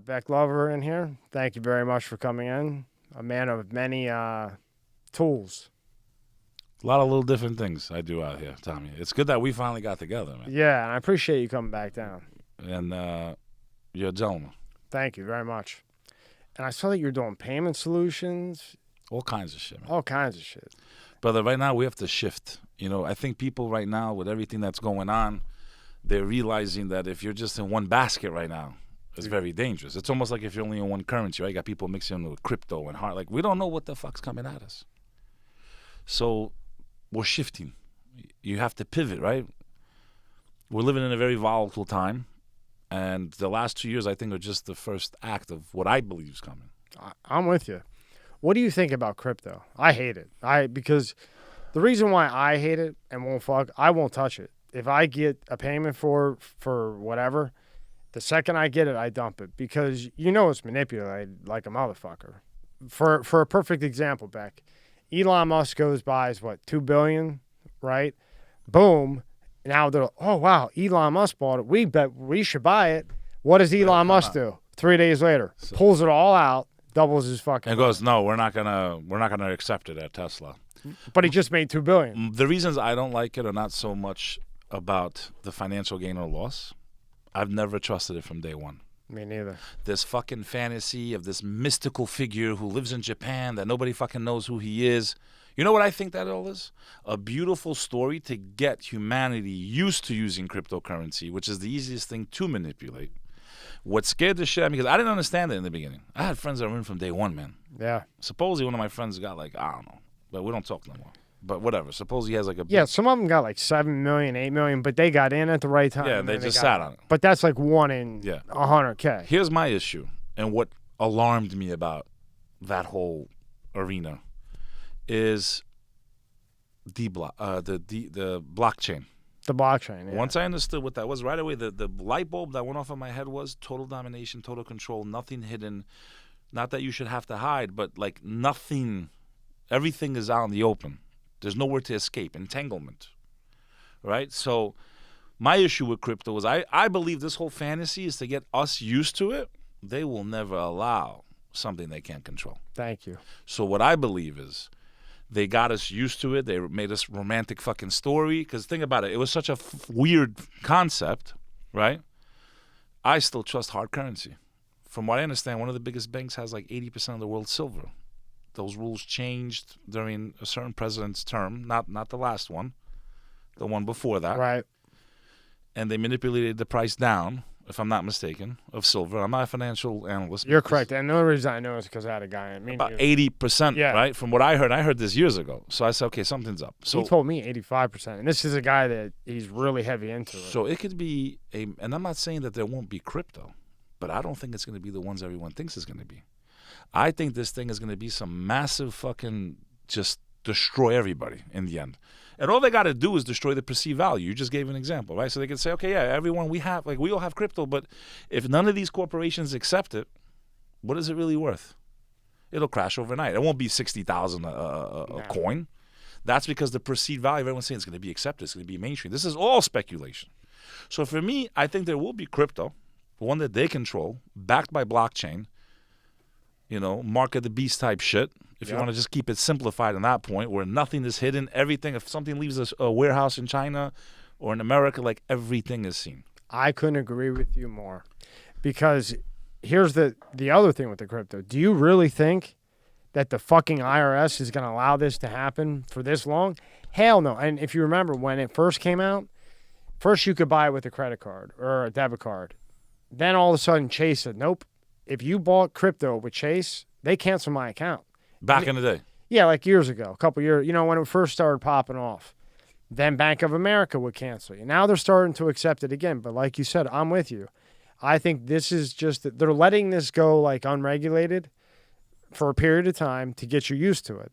Bek Lover in here. Thank you very much for coming in. A man of many tools. A lot of little different things I do out here, Tommy. It's good that we finally got together, man. Yeah, and I appreciate you coming back down. And you're a gentleman. Thank you very much. And I saw that you're doing payment solutions. All kinds of shit, man. All kinds of shit. Brother, right now we have to shift. I think people right now, with everything that's going on, they're realizing that if you're just in one basket right now, it's very dangerous. It's almost like if you're only in one currency, right? You got people mixing with crypto and hard. Like, we don't know what the fuck's coming at us. So we're shifting. You have to pivot, right? We're living in a very volatile time. And the last 2 years, I think, are just the first act of what I believe is coming. I'm with you. What do you think about crypto? I hate it. Because the reason why I hate it and I won't touch it. If I get a payment for whatever, the second I get it, I dump it because it's manipulated like a motherfucker. For a perfect example, Beck, Elon Musk buys $2 billion, right? Boom. Now they're oh wow, Elon Musk bought it. We bet we should buy it. What does Elon Musk do? 3 days later, pulls it all out, doubles his fucking. And goes, no, we're not gonna accept it at Tesla. But he just made $2 billion. The reasons I don't like it are not so much about the financial gain or loss. I've never trusted it from day one. Me neither. This fucking fantasy of this mystical figure who lives in Japan that nobody fucking knows who he is. You know what I think that all is? A beautiful story to get humanity used to using cryptocurrency, which is the easiest thing to manipulate. What scared the shit out of me, because I didn't understand it in the beginning. I had friends that were in from day one, man. Yeah. Supposedly one of my friends got I don't know, but we don't talk no more. But whatever. Suppose he has a Yeah, some of them got 7 million, 8 million, but they got in at the right time. Yeah, and they just sat on it. But that's 1 in 100K. Here's my issue, and what alarmed me about that whole arena is the blockchain. The blockchain, yeah. Once I understood what that was, right away, the light bulb that went off in my head was total domination, total control, nothing hidden. Not that you should have to hide, but nothing, everything is out in the open. There's nowhere to escape. Entanglement. Right? So my issue with crypto is I believe this whole fantasy is to get us used to it. They will never allow something they can't control. Thank you. So what I believe is they got us used to it. They made us romantic fucking story. Because think about it. It was such a weird concept, right? I still trust hard currency. From what I understand, one of the biggest banks has 80% of the world's silver. Those rules changed during a certain president's term, not the last one, the one before that. Right. And they manipulated the price down, if I'm not mistaken, of silver. I'm not a financial analyst. You're correct. And the only reason I know is because I had a guy. About 80%, right? From what I heard this years ago. So I said, okay, something's up. So he told me 85%. And this is a guy that he's really heavy into it. So it could be and I'm not saying that there won't be crypto, but I don't think it's going to be the ones everyone thinks it's going to be. I think this thing is going to be some massive fucking just destroy everybody in the end. And all they got to do is destroy the perceived value. You just gave an example, right? So they can say, okay, yeah, everyone, we all have crypto, but if none of these corporations accept it, what is it really worth? It'll crash overnight. It won't be 60,000 a coin. That's because the perceived value, everyone's saying it's going to be accepted, it's going to be mainstream. This is all speculation. So for me, I think there will be crypto, one that they control, backed by blockchain, mark of the beast type shit. If you want to just keep it simplified on that point where nothing is hidden, everything, if something leaves a warehouse in China or in America, everything is seen. I couldn't agree with you more because here's the other thing with the crypto. Do you really think that the fucking IRS is going to allow this to happen for this long? Hell no. And if you remember when it first came out, first you could buy it with a credit card or a debit card. Then all of a sudden Chase said, nope. If you bought crypto with Chase, they canceled my account. Back in the day. Yeah, years ago, a couple years, when it first started popping off. Then Bank of America would cancel you. Now they're starting to accept it again. But like you said, I'm with you. I think this is just, they're letting this go unregulated for a period of time to get you used to it.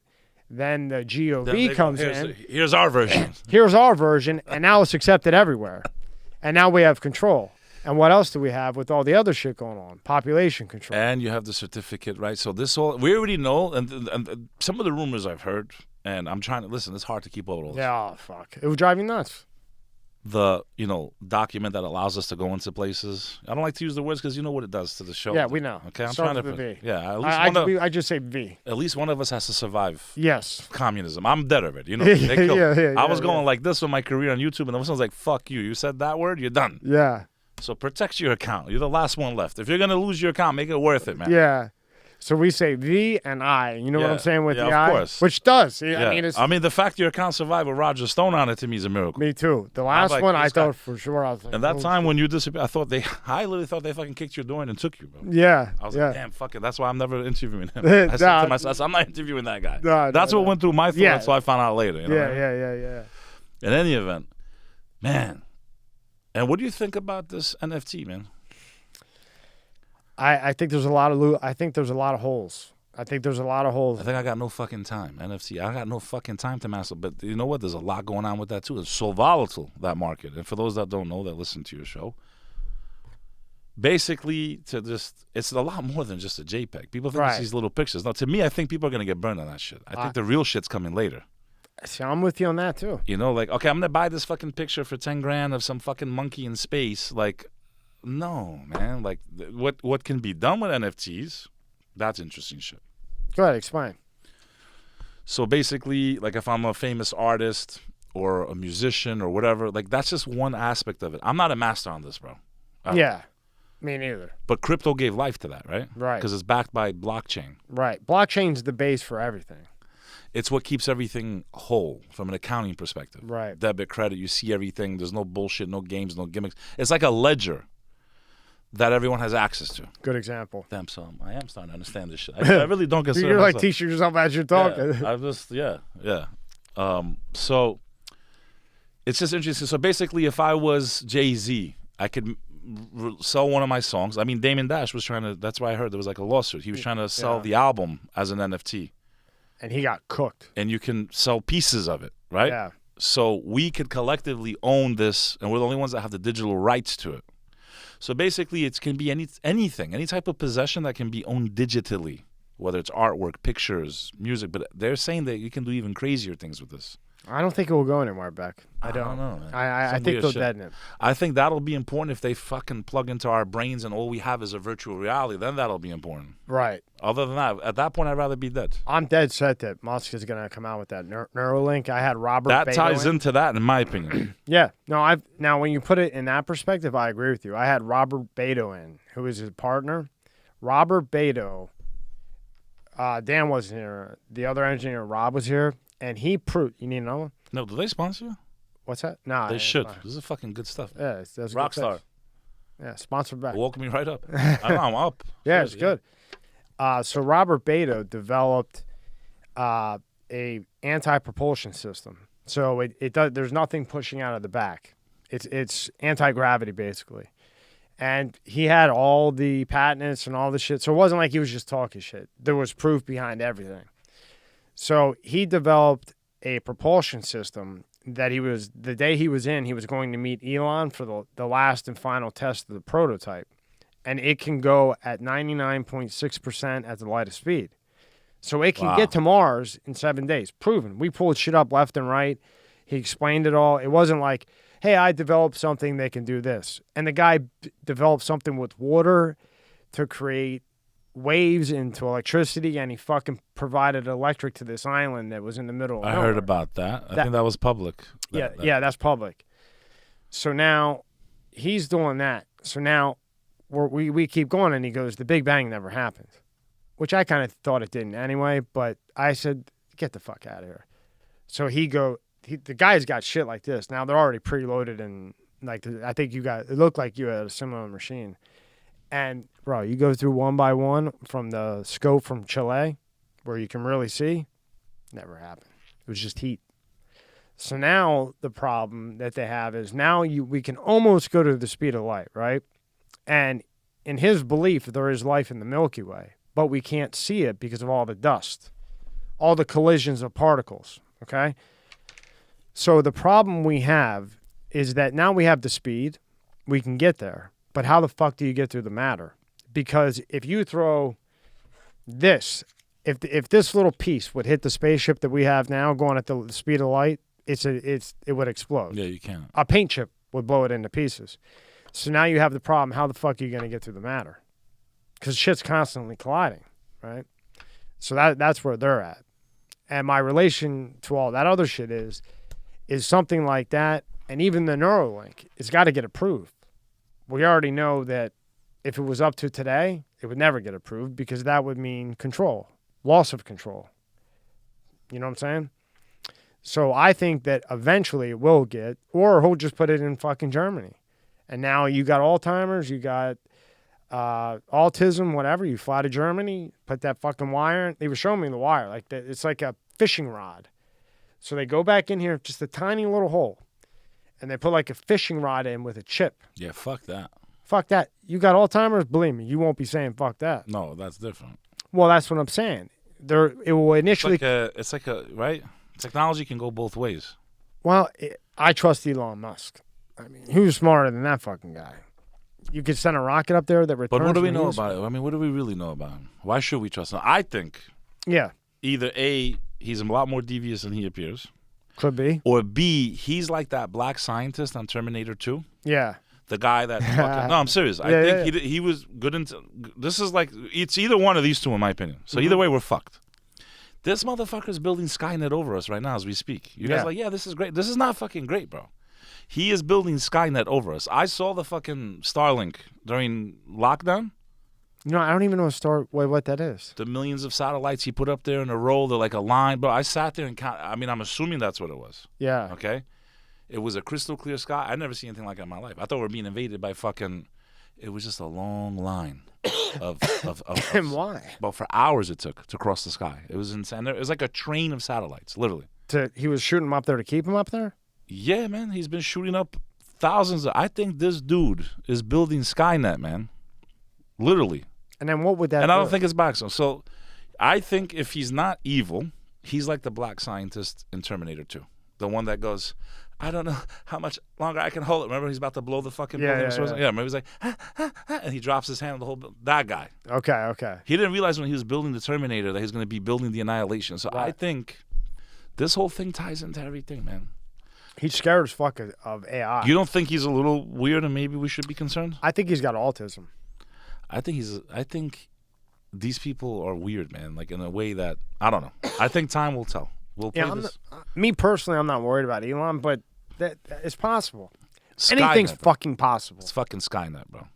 Then the GOV comes in. Here's our version. Here's our version, and now it's accepted everywhere. And now we have control. And what else do we have with all the other shit going on? Population control. And you have the certificate, right? So we already know, and some of the rumors I've heard, and I'm trying to listen, it's hard to keep up with all this. Yeah, fuck. It would drive me nuts. the document that allows us to go into places. I don't like to use the words because you know what it does to the show. Yeah, we know. Okay, I'm Starts trying to. with a V. Yeah, at least I just say V. at least one of us has to survive. Yes. Communism. I'm dead already. They killed me. I was going yeah. like this with my career on YouTube, and then someone's like, "Fuck you! You said that word, you're done." Yeah. So protect your account. You're the last one left. If you're gonna lose your account, make it worth it, man. Yeah. So we say V and I. You know what I'm saying with the I? Of course. Which does. Yeah. I mean, the fact your account survived with Roger Stone on it to me is a miracle. Me too. The last one, I thought for sure. I was like, and that time when you disappeared, I literally thought they fucking kicked your door in and took you, bro. Yeah. I was like, damn, fuck it. That's why I'm never interviewing him. I said to myself, I'm not interviewing that guy. That's what went through my thoughts, until I found out later. Yeah. In any event, man. And what do you think about this NFT, man? I think there's a lot of I think there's a lot of holes. I think I got no fucking time. NFC, I got no fucking time to master. But you know what? There's a lot going on with that too. It's so volatile, that market. And for those that don't know, that listen to your show, basically, it's a lot more than just a JPEG. People think it's these little pictures. Now, to me, I think people are gonna get burned on that shit. I think the real shit's coming later. See, I'm with you on that too. Like, okay, I'm gonna buy this fucking picture for $10,000 of some fucking monkey in space. Like, no, man. Like, what can be done with NFTs? That's interesting shit. Go ahead, explain. So basically, like if I'm a famous artist or a musician or whatever, like that's just one aspect of it. I'm not a master on this, bro. Yeah, me neither. But crypto gave life to that, right? Right. Because it's backed by blockchain. Right. Blockchain's the base for everything. It's what keeps everything whole from an accounting perspective. Right. Debit, credit, you see everything. There's no bullshit, no games, no gimmicks. It's like a ledger that everyone has access to. Good example. Damn, so I am starting to understand this shit. I really don't consider You're myself. like teaching yourself as you're talking. Yeah, so it's just interesting. So basically, if I was Jay-Z, I could sell one of my songs. I mean, Damon Dash was trying to, that's why I heard there was like a lawsuit. He was trying to sell the album as an NFT. And he got cooked. And you can sell pieces of it, right? Yeah. So we could collectively own this, and we're the only ones that have the digital rights to it. So basically, it can be anything, any type of possession that can be owned digitally, whether it's artwork, pictures, music. But they're saying that you can do even crazier things with this. I don't think it will go anywhere, Beck. I don't know. Man. I think they'll deaden it. I think that'll be important if they fucking plug into our brains and all we have is a virtual reality. Then that'll be important. Right. Other than that, at that point, I'd rather be dead. I'm dead set that Musk is going to come out with that Neuralink. I had Robert That Beto ties into that, in my opinion. Yeah. No, now when you put it in that perspective, I agree with you. I had Robert Beto in, who is his partner. Robert Beto, Dan wasn't here. The other engineer, Rob, was here. And he proved, you need another one? No, do they sponsor you? What's that? No. They should. This is fucking good stuff. Yeah, that's Rockstar. Yeah, sponsored back. Woke me right up. I know, I'm up. Yeah, it's good. So Robert Beto developed a anti-propulsion system. So it does. There's nothing pushing out of the back. It's anti-gravity basically. And he had all the patents and all the shit. So it wasn't like he was just talking shit. There was proof behind everything. So he developed a propulsion system that the day he was going to meet Elon for the last and final test of the prototype. And it can go at 99.6% at the light of speed. So it can get to Mars in 7 days. Proven. We pulled shit up left and right. He explained it all. It wasn't like, hey, I developed something that can do this. And the guy developed something with water to create waves into electricity, and he fucking provided electric to this island that was in the middle of nowhere. I heard about that. I think that was public. Yeah, that's public. So now he's doing that. So now we keep going, and he goes, the Big Bang never happened, which I kind of thought it didn't anyway, but I said, get the fuck out of here. So the guy's got shit like this. Now they're already preloaded, and like I think it looked like you had a similar machine. And, bro, you go through one by one from the scope from Chile, where you can really see, never happened. It was just heat. So now the problem that they have is now we can almost go to the speed of light, right? And in his belief, there is life in the Milky Way, but we can't see it because of all the dust, all the collisions of particles, okay? So the problem we have is that now we have the speed, we can get there. But how the fuck do you get through the matter? Because if you throw this, if this little piece would hit the spaceship that we have now going at the speed of light, it would explode. Yeah, you can't. A paint chip would blow it into pieces. So now you have the problem, how the fuck are you going to get through the matter? Because shit's constantly colliding, right? So that's where they're at. And my relation to all that other shit is something like that, and even the Neuralink, it's got to get approved. We already know that if it was up to today, it would never get approved because that would mean control, loss of control. You know what I'm saying? So I think that eventually it will get, or he'll just put it in fucking Germany. And now you got Alzheimer's, you got autism, whatever. You fly to Germany, put that fucking wire in. They were showing me the wire. Like that, it's like a fishing rod. So they go back in here, just a tiny little hole. And they put like a fishing rod in with a chip. Yeah, fuck that. Fuck that. You got Alzheimer's? Believe me, you won't be saying fuck that. No, that's different. Well, that's what I'm saying. It will initially... It's like a right? Technology can go both ways. Well, I trust Elon Musk. I mean, who's smarter than that fucking guy? You could send a rocket up there that returns... But what do we know about it? I mean, what do we really know about him? Why should we trust him? I think... Yeah. Either A, he's a lot more devious than he appears. Could be. Or B, he's like that black scientist on Terminator 2. Yeah. The guy that fucking... No, I'm serious. I think he was good into... This is like... It's either one of these two, in my opinion. So either way, we're fucked. This motherfucker's building Skynet over us right now as we speak. You guys are like, yeah, this is great. This is not fucking great, bro. He is building Skynet over us. I saw the fucking Starlink during lockdown. No, I don't even know what that is. The millions of satellites he put up there in a row. They're like a line. Bro, I sat there and count. I mean, I'm assuming that's what it was. Yeah. Okay? It was a crystal clear sky. I'd never seen anything like that in my life. I thought we were being invaded by fucking... It was just a long line of And why? Well, for hours it took to cross the sky. It was insane. It was like a train of satellites, literally. He was shooting them up there to keep him up there? Yeah, man. He's been shooting up thousands. I think this dude is building Skynet, man. Literally. And then what would that And do? I don't think it's back. So I think if he's not evil, he's like the black scientist in Terminator 2. The one that goes... I don't know how much longer I can hold it. Remember, he's about to blow the fucking building. Yeah, remember, he's like, and he drops his hand on the whole building. That guy. Okay. He didn't realize when he was building the Terminator that he's going to be building the Annihilation. So I think this whole thing ties into everything, man. He's scared as fuck of AI. You don't think he's a little weird and maybe we should be concerned? I think he's got autism. I think these people are weird, man, like in a way that, I don't know. I think time will tell. We'll play this. Me personally, I'm not worried about Elon, but that it's possible. Skynet, Anything's bro. fucking possible. It's fucking Skynet, bro.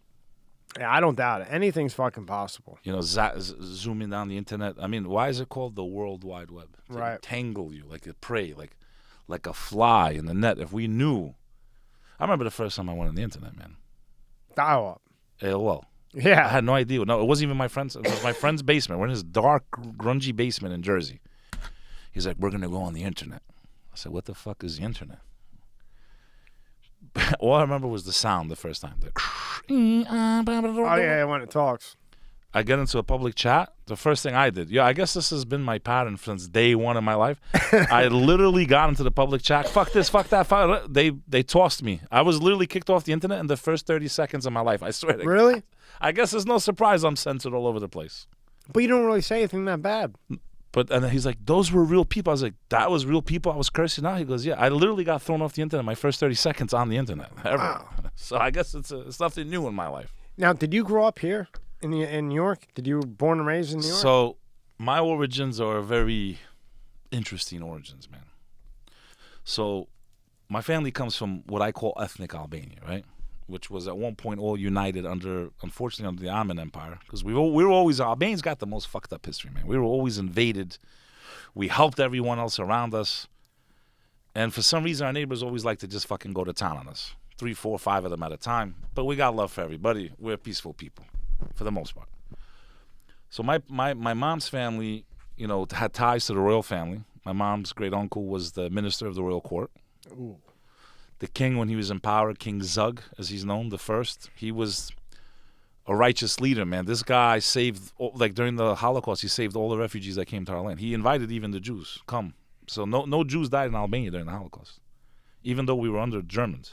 Yeah, I don't doubt it. Anything's fucking possible. You know, zooming down the internet. I mean, why is it called the World Wide Web? To right. Entangle you like a prey, like a fly in the net. If we knew. I remember the first time I went on the internet, man. Dial up. AOL. Yeah. I had no idea. No, it wasn't even my friend's. It was my friend's basement. We're in his dark, grungy basement in Jersey. He's like, we're going to go on the internet. I said, what the fuck is the internet? All I remember was the sound the first time. Oh, yeah, when it talks. I get into a public chat. The first thing I did, I guess this has been my pattern since day one of my life. I literally got into the public chat. Fuck this, fuck that. Fuck. They tossed me. I was literally kicked off the internet in the first 30 seconds of my life. I swear to God. Really? I guess it's no surprise I'm censored all over the place. But you don't really say anything that bad. And then he's like, those were real people. I was like, that was real people I was cursing out? He goes, yeah, I literally got thrown off the internet my first 30 seconds on the internet. Wow. So I guess it's nothing new in my life. Now, did you grow up here in New York? Did you born and raised in New York? So my origins are very interesting origins, man. So my family comes from what I call ethnic Albania, right? Which was at one point all united unfortunately, under the Ottoman Empire. Because we were always, Albanians got the most fucked up history, man. We were always invaded. We helped everyone else around us. And for some reason, our neighbors always like to just fucking go to town on us. 3, 4, 5 of them at a time. But we got love for everybody. We're peaceful people, for the most part. So my mom's family, had ties to the royal family. My mom's great uncle was the minister of the royal court. Ooh. The king, when he was in power, King Zug, as he's known, the first, he was a righteous leader, man. This guy saved, during the Holocaust, he saved all the refugees that came to our land. He invited even the Jews, come. So no Jews died in Albania during the Holocaust, even though we were under Germans.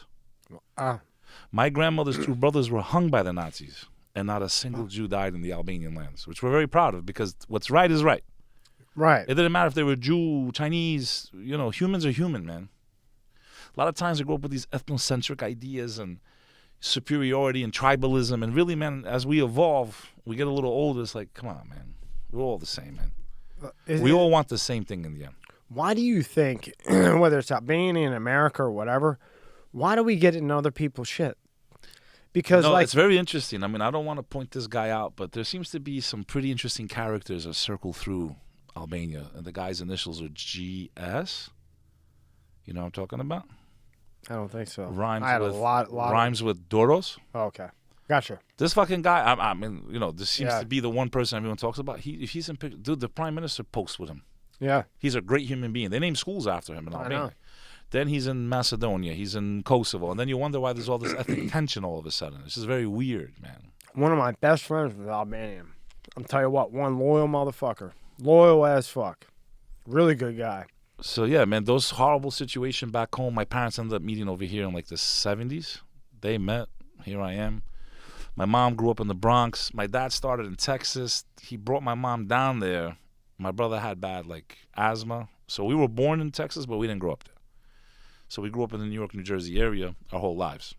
My grandmother's 2 brothers were hung by the Nazis, and not a single Jew died in the Albanian lands, which we're very proud of, because what's right is right. Right. It didn't matter if they were Jew, Chinese, humans are human, man. A lot of times we grow up with these ethnocentric ideas and superiority and tribalism. And really, man, as we evolve, we get a little older. It's like, come on, man. We're all the same, man. We all want the same thing in the end. Why do you think, whether it's Albania, America, or whatever, why do we get in other people's shit? Because no, it's very interesting. I mean, I don't want to point this guy out, but there seems to be some pretty interesting characters that circle through Albania. And the guy's initials are GS. You know what I'm talking about? I don't think so. Rhymes I had with a lot rhymes with Doros. Oh, okay. Gotcha. This fucking guy, I mean, you know, this seems Yeah. to be the one person everyone talks about. He's in picture. Dude, the prime minister posts with him. Yeah. He's a great human being. They name schools after him in I Albania. know. Then he's in Macedonia. He's in Kosovo. And then you wonder why there's all this ethnic tension all of a sudden. It's just very weird, man. One of my best friends was Albanian. I'm tell you what, one loyal motherfucker. Loyal as fuck. Really good guy. So, yeah, man, those horrible situation back home, my parents ended up meeting over here in like the 70s. They met. Here I am. My mom grew up in the Bronx. My dad started in Texas. He brought my mom down there. My brother had bad, like, asthma. So we were born in Texas, but we didn't grow up there. So we grew up in the New York, New Jersey area our whole lives.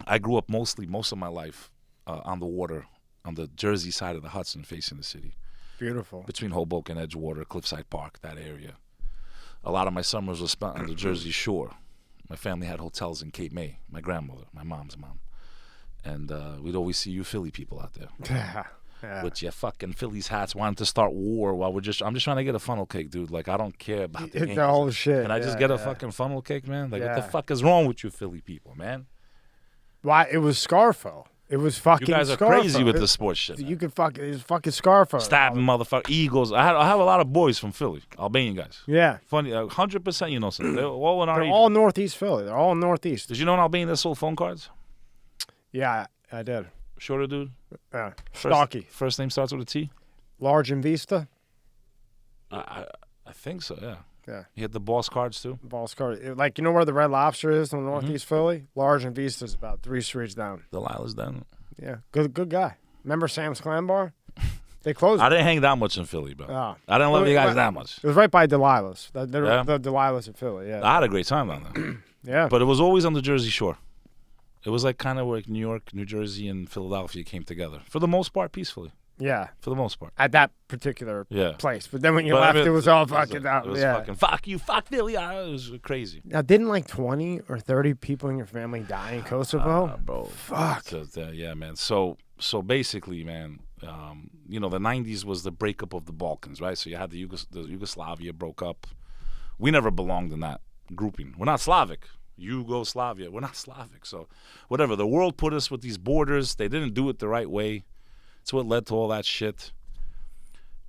I grew up most of my life on the water, on the Jersey side of the Hudson facing the city. Beautiful. Between Hoboken, Edgewater, Cliffside Park, that area. A lot of my summers were spent on the Jersey Shore. My family had hotels in Cape May, my grandmother, my mom's mom. And we'd always see you Philly people out there. Yeah. With your fucking Phillies hats, wanting to start war while I'm just trying to get a funnel cake, dude. Like, I don't care about the The whole shit. Can I just get a fucking funnel cake, man? Like, what the Yeah. fuck is wrong with you Philly people, man? Why? It was Scarfo. It was fucking You guys are Scarfo. crazy with the sports shit. You could fuck. It was fucking Scarfo. Stabbing motherfucker, Eagles. I have a lot of boys from Philly, Albanian guys. Yeah. Funny, 100%. You know something. They're all in our They're age. all Northeast Philly. They're all Northeast. Did you know in Albania they sold phone cards? Yeah, I did. Shorter dude. Stocky. First name starts with a T. Large and Vista. I think so. Yeah. Yeah. He had the boss cards too. Balls card. Like, you know where the Red Lobster is in Mm-hmm. Northeast Philly? Large and Vista's about 3 streets down. Delilah's then. Yeah. Good guy. Remember Sam's Clam Bar? They closed I it. didn't hang that much in Philly, bro. Oh. I didn't love Well, you guys well, that much. It was right by Delilah's. The Yeah? Delilah's in Philly, yeah. I had a great time down there. Yeah. But it was always on the Jersey Shore. It was like kind of like New York, New Jersey, and Philadelphia came together. For the most part, peacefully. Yeah. For the most part. At that particular Yeah. place. But then when you But I left, mean, it was all it fucking out. It was Yeah. fucking, fuck you, fuck Philly. It was crazy. Now, didn't like 20 or 30 people in your family die in Kosovo? Bro. Fuck. So, yeah, man. So basically, man, you know, the 90s was the breakup of the Balkans, right? So you had the Yugoslavia broke up. We never belonged in that grouping. We're not Slavic. Yugoslavia. We're not Slavic. So whatever. The world put us with these borders. They didn't do it the right way. It's what led to all that shit.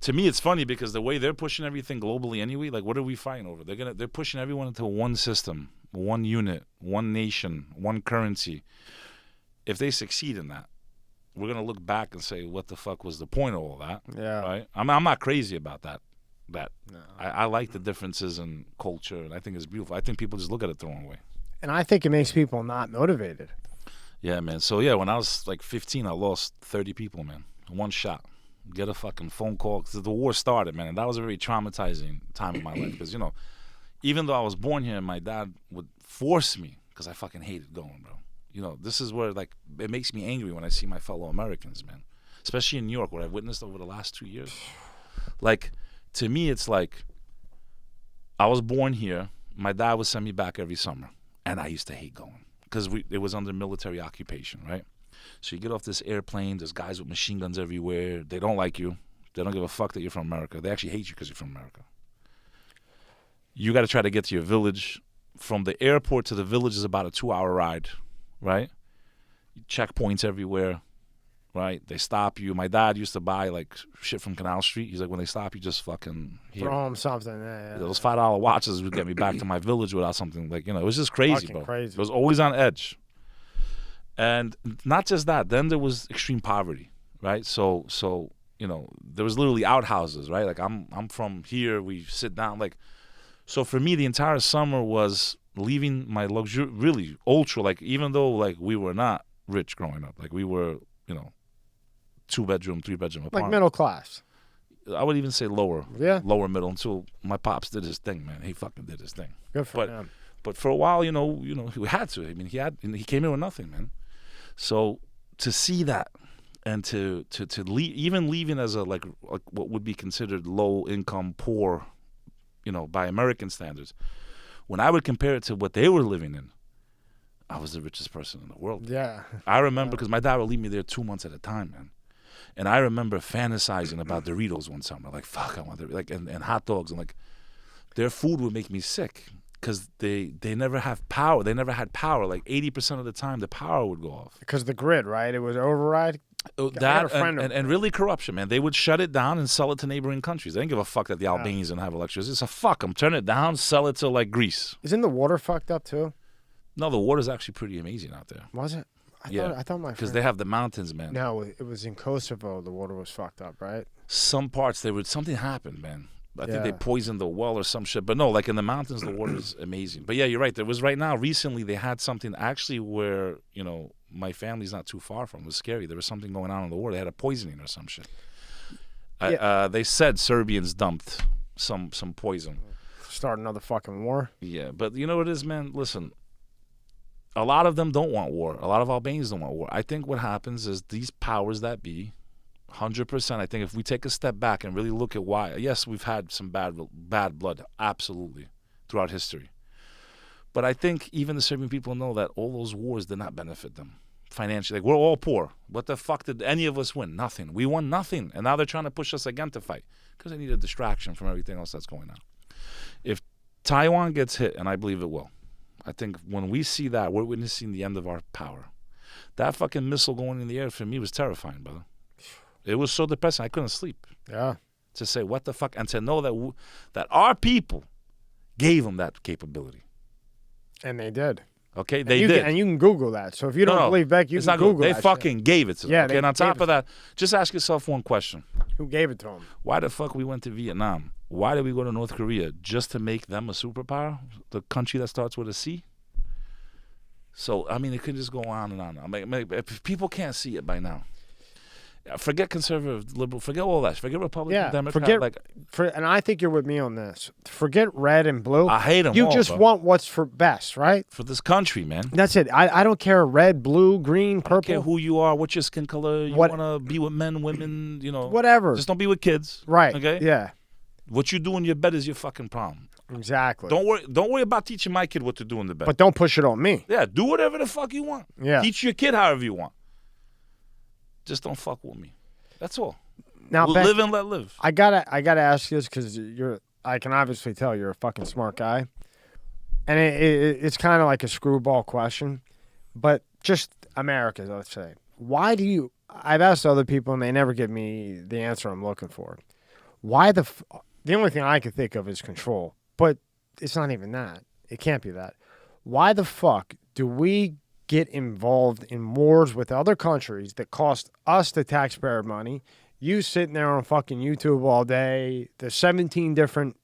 To me, it's funny because the way they're pushing everything globally anyway, like, what are we fighting over? They're pushing everyone into one system, one unit, one nation, one currency. If they succeed in that, we're gonna look back and say, what the fuck was the point of all that? Yeah. Right? I'm not crazy about that. No. I like the differences in culture, and I think it's beautiful. I think people just look at it the wrong way. And I think it makes people not motivated. Yeah, man. So yeah, when I was like 15, I lost 30 people, man. One shot. Get a fucking phone call because the war started, man. And that was a very traumatizing time in my life because, you know, even though I was born here, my dad would force me because I fucking hated going, bro. You know, this is where, like, it makes me angry when I see my fellow Americans, man. Especially in New York, what I've witnessed over the last 2 years. Like, to me, it's like I was born here. My dad would send me back every summer. And I used to hate going because it was under military occupation, right? So you get off this airplane, there's guys with machine guns everywhere. They don't like you. They don't give a fuck that you're from America. They actually hate you because you're from America. You got to try to get to your village. From the airport to the village is about a 2-hour ride, right? Checkpoints everywhere, right? They stop you. My dad used to buy, like, shit from Canal Street. He's like, when they stop you, just fucking Throw them something. Yeah. Those $5 watches would get me back to my village without something. Like, you know, it was just crazy, Fucking bro. crazy. It was always on edge. And not just that, then there was extreme poverty, right? So you know, there was literally outhouses, right? Like, I'm from here, we sit down, like, so for me, the entire summer was leaving my luxury, really ultra, like, even though, like, we were not rich growing up, like, we were, you know, 2-bedroom, 3-bedroom apartment. Like middle class. I would even say lower Yeah. middle until my pops did his thing, man. He fucking did his thing. Good for But him. But for a while, he had to. I mean, he came in with nothing, man. So to see that, and to leave, even leaving as a like what would be considered low income, poor, by American standards, when I would compare it to what they were living in, I was the richest person in the world. Yeah. I remember because my dad would leave me there 2 months at a time, man. And I remember fantasizing about Doritos one summer, like fuck, I want and hot dogs, and like their food would make me sick because they never have power. They never had power. Like 80% of the time, the power would go off. Because the grid, right? It was override. That and really corruption, man. They would shut it down and sell it to neighboring countries. They didn't give a fuck that the Albanians didn't have electricity. It's a fuck them. Turn it down, sell it to like Greece. Isn't the water fucked up too? No, the water's actually pretty amazing out there. Was it? I thought my because they have the mountains, man. No, it was in Kosovo. The water was fucked up, right? Some parts something happened, man. I think they poisoned the well or some shit. But no, like in the mountains, the water's amazing. But yeah, you're right. There was recently they had something actually where, my family's not too far from. It was scary. There was something going on in the water. They had a poisoning or some shit. They said Serbians dumped some poison. Start another fucking war. Yeah, but you know what it is, man? Listen, a lot of them don't want war. A lot of Albanians don't want war. I think what happens is these powers that be, 100%, I think if we take a step back and really look at why, yes, we've had some bad blood, absolutely, throughout history. But I think even the Serbian people know that all those wars did not benefit them financially. Like, we're all poor. What the fuck did any of us win? Nothing. We won nothing. And now they're trying to push us again to fight because they need a distraction from everything else that's going on. If Taiwan gets hit, and I believe it will, I think when we see that, we're witnessing the end of our power. That fucking missile going in the air for me was terrifying, brother. It was so depressing. I couldn't sleep. Yeah. To say, what the fuck? And to know that our people gave them that capability. And they did. Okay, they did. And you can Google that. So if you don't believe Beck, you can Google that. They fucking gave it to them. Yeah, okay, and on top of that, just ask yourself one question. Who gave it to them? Why the fuck we went to Vietnam? Why did we go to North Korea? Just to make them a superpower? The country that starts with a C? So, I mean, it could just go on and on. I mean, if people can't see it by now. Forget conservative, liberal, forget all that. Forget Republican, Democrat. And I think you're with me on this. Forget red and blue. I hate them You all, just bro. Want what's for best, right? For this country, man. That's it. I don't care red, blue, green, purple. I don't care who you are, what your skin color. You want to be with men, women, Whatever. Just don't be with kids. Right. Okay? Yeah. What you do in your bed is your fucking problem. Exactly. Don't worry about teaching my kid what to do in the bed. But don't push it on me. Yeah, do whatever the fuck you want. Yeah. Teach your kid however you want. Just don't fuck with me. That's all. Now, we'll live and let live. I gotta ask you this because I can obviously tell you're a fucking smart guy, and it's kind of like a screwball question, but just America, let's say. Why do you? I've asked other people and they never give me the answer I'm looking for. Why the only thing I can think of is control, but it's not even that. It can't be that. Why the fuck do we get involved in wars with other countries that cost us the taxpayer money? You sitting there on fucking YouTube all day. There's 17 different,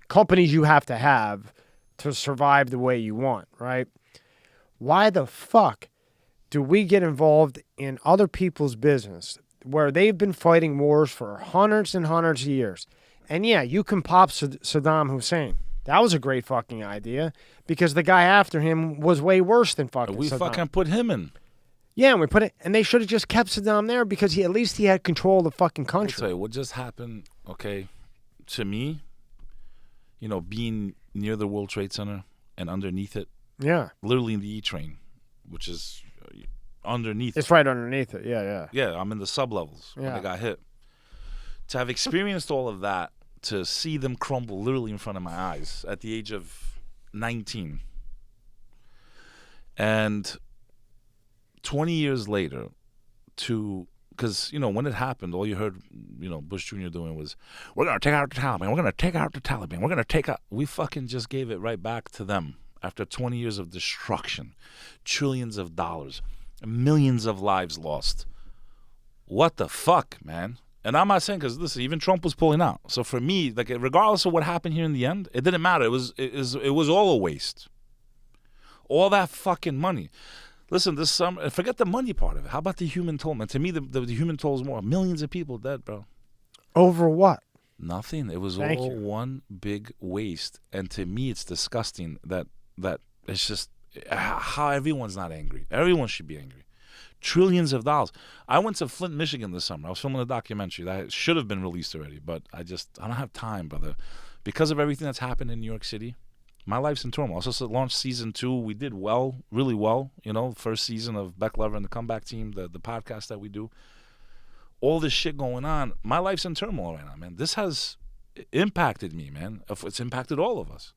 companies you have to survive the way you want, right? Why the fuck do we get involved in other people's business where they've been fighting wars for hundreds and hundreds of years? And yeah, you can pop Saddam Hussein. That was a great fucking idea because the guy after him was way worse than fucking Saddam. We fucking put him in. Yeah, and they should have just kept Saddam there because at least he had control of the fucking country. I'll tell you, what just happened, okay, to me, being near the World Trade Center and underneath it. Yeah. Literally in the E-train, which is underneath. It's right underneath it, yeah. Yeah, I'm in the sublevels when I got hit. To have experienced all of that, to see them crumble literally in front of my eyes at the age of 19. And 20 years later, because, when it happened, all you heard, Bush Jr. doing was, we're going to take out the Taliban. We're going to take out the Taliban. We're going to take out. We fucking just gave it right back to them after 20 years of destruction, trillions of dollars, millions of lives lost. What the fuck, man? And I'm not saying, because listen, even Trump was pulling out. So for me, like, regardless of what happened here in the end, it didn't matter. It was all a waste. All that fucking money. Listen, this summer, forget the money part of it. How about the human toll, man? To me, the human toll is more. Millions of people dead, bro. Over what? Nothing. It was Thank all you. one big waste. And to me, it's disgusting that it's just how everyone's not angry. Everyone should be angry. Trillions of dollars. I went to Flint, Michigan this summer. I was filming a documentary that should have been released already, but I don't have time, brother. Because of everything that's happened in New York City, my life's in turmoil. I was supposed to launch season 2. We did well, really well. You know, first season of Bek Lover and the Comeback Team, the podcast that we do. All this shit going on. My life's in turmoil right now, man. This has impacted me, man. It's impacted all of us.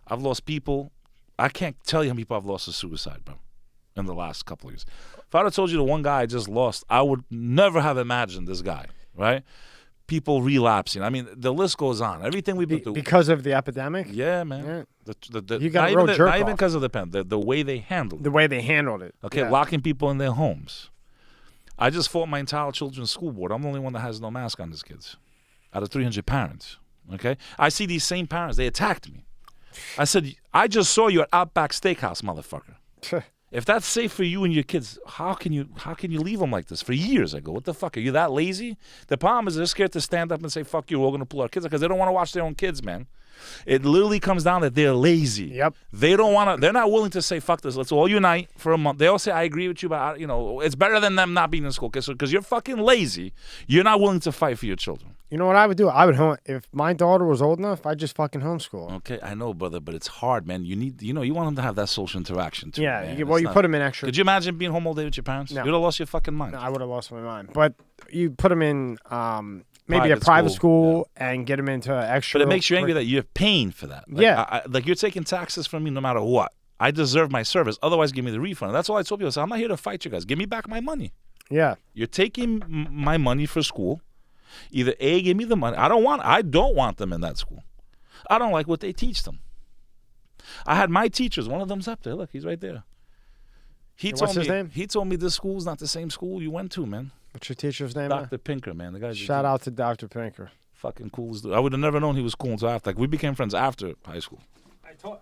I've lost people. I can't tell you how many people I've lost to suicide, bro, in the last couple of years. If I would have told you the one guy I just lost, I would never have imagined this guy, right? People relapsing. I mean, the list goes on. Everything we've been through. Because of the epidemic? Yeah, man. Yeah. You got a real jerk Not even off. because of the pen. The way they handled it. The way they handled it. Okay, Yeah. locking people in their homes. I just fought my entire children's school board. I'm the only one that has no mask on his kids out of 300 parents. Okay? I see these same parents. They attacked me. I said, I just saw you at Outback Steakhouse, motherfucker. If that's safe for you and your kids, how can you leave them like this for years? I go, what the fuck? Are you that lazy? The problem is they're scared to stand up and say, fuck you, we're going to pull our kids out because they don't want to watch their own kids, man. It literally comes down that they're lazy. Yep. They're not willing to say, fuck this, let's all unite for a month. They all say, I agree with you, but, it's better than them not being in school because you're fucking lazy. You're not willing to fight for your children. You know what I would do? I would if my daughter was old enough, I'd just fucking homeschool. Okay, I know, brother, but it's hard, man. You want them to have that social interaction too. Yeah, man. you put them in extra. Could you imagine being home all day with your parents? No. You'd have lost your fucking mind. No, I would have lost my mind. But you put them in maybe a Private private school, school and get them into extra. But it makes you angry that you're paying for that. Like, Yeah. like you're taking taxes from me no matter what. I deserve my service. Otherwise, give me the refund. That's all I told people. I said, I'm not here to fight you guys. Give me back my money. Yeah. You're taking my money for school. Either A, give me the money. I don't want them in that school. I don't like what they teach them. I had my teachers. One of them's up there. Look, he's right there. What's his name? He told me this school's not the same school you went to, man. What's your teacher's name? Dr. Pinker, man. The guy's Shout out to Dr. Pinker. fucking cool as dude. I would have never known he was cool until after. Like, we became friends after high school. I told.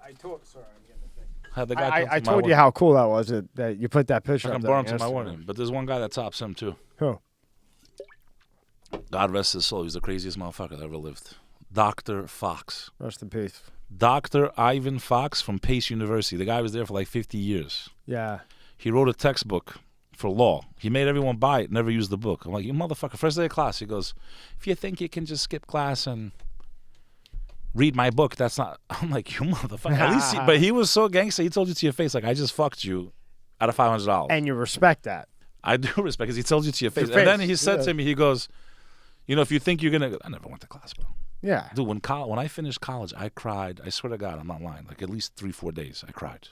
Sorry, I'm getting the thing. Had the guy I told you how cool that was that you put that picture I up can there. borrow him to my yesterday. wedding. But there's one guy that tops him, too. Who? God rest his soul. He's the craziest motherfucker that ever lived. Dr. Fox. Rest in peace. Dr. Ivan Fox from Pace University. The guy was there for like 50 years. Yeah. He wrote a textbook for law. He made everyone buy it, never used the book. I'm like, you motherfucker. First day of class, he goes, if you think you can just skip class and read my book, that's not. I'm like, you motherfucker. At least but he was so gangster. He told you to your face, like, I just fucked you out of $500. And you respect that. I do respect because he told you to your face. Your And then face, he said yeah. to me, he goes, if you think you're going to. I never went to class, bro. Yeah. Dude, when I finished college, I cried. I swear to God, I'm not lying. Like at least 3-4 days, I cried.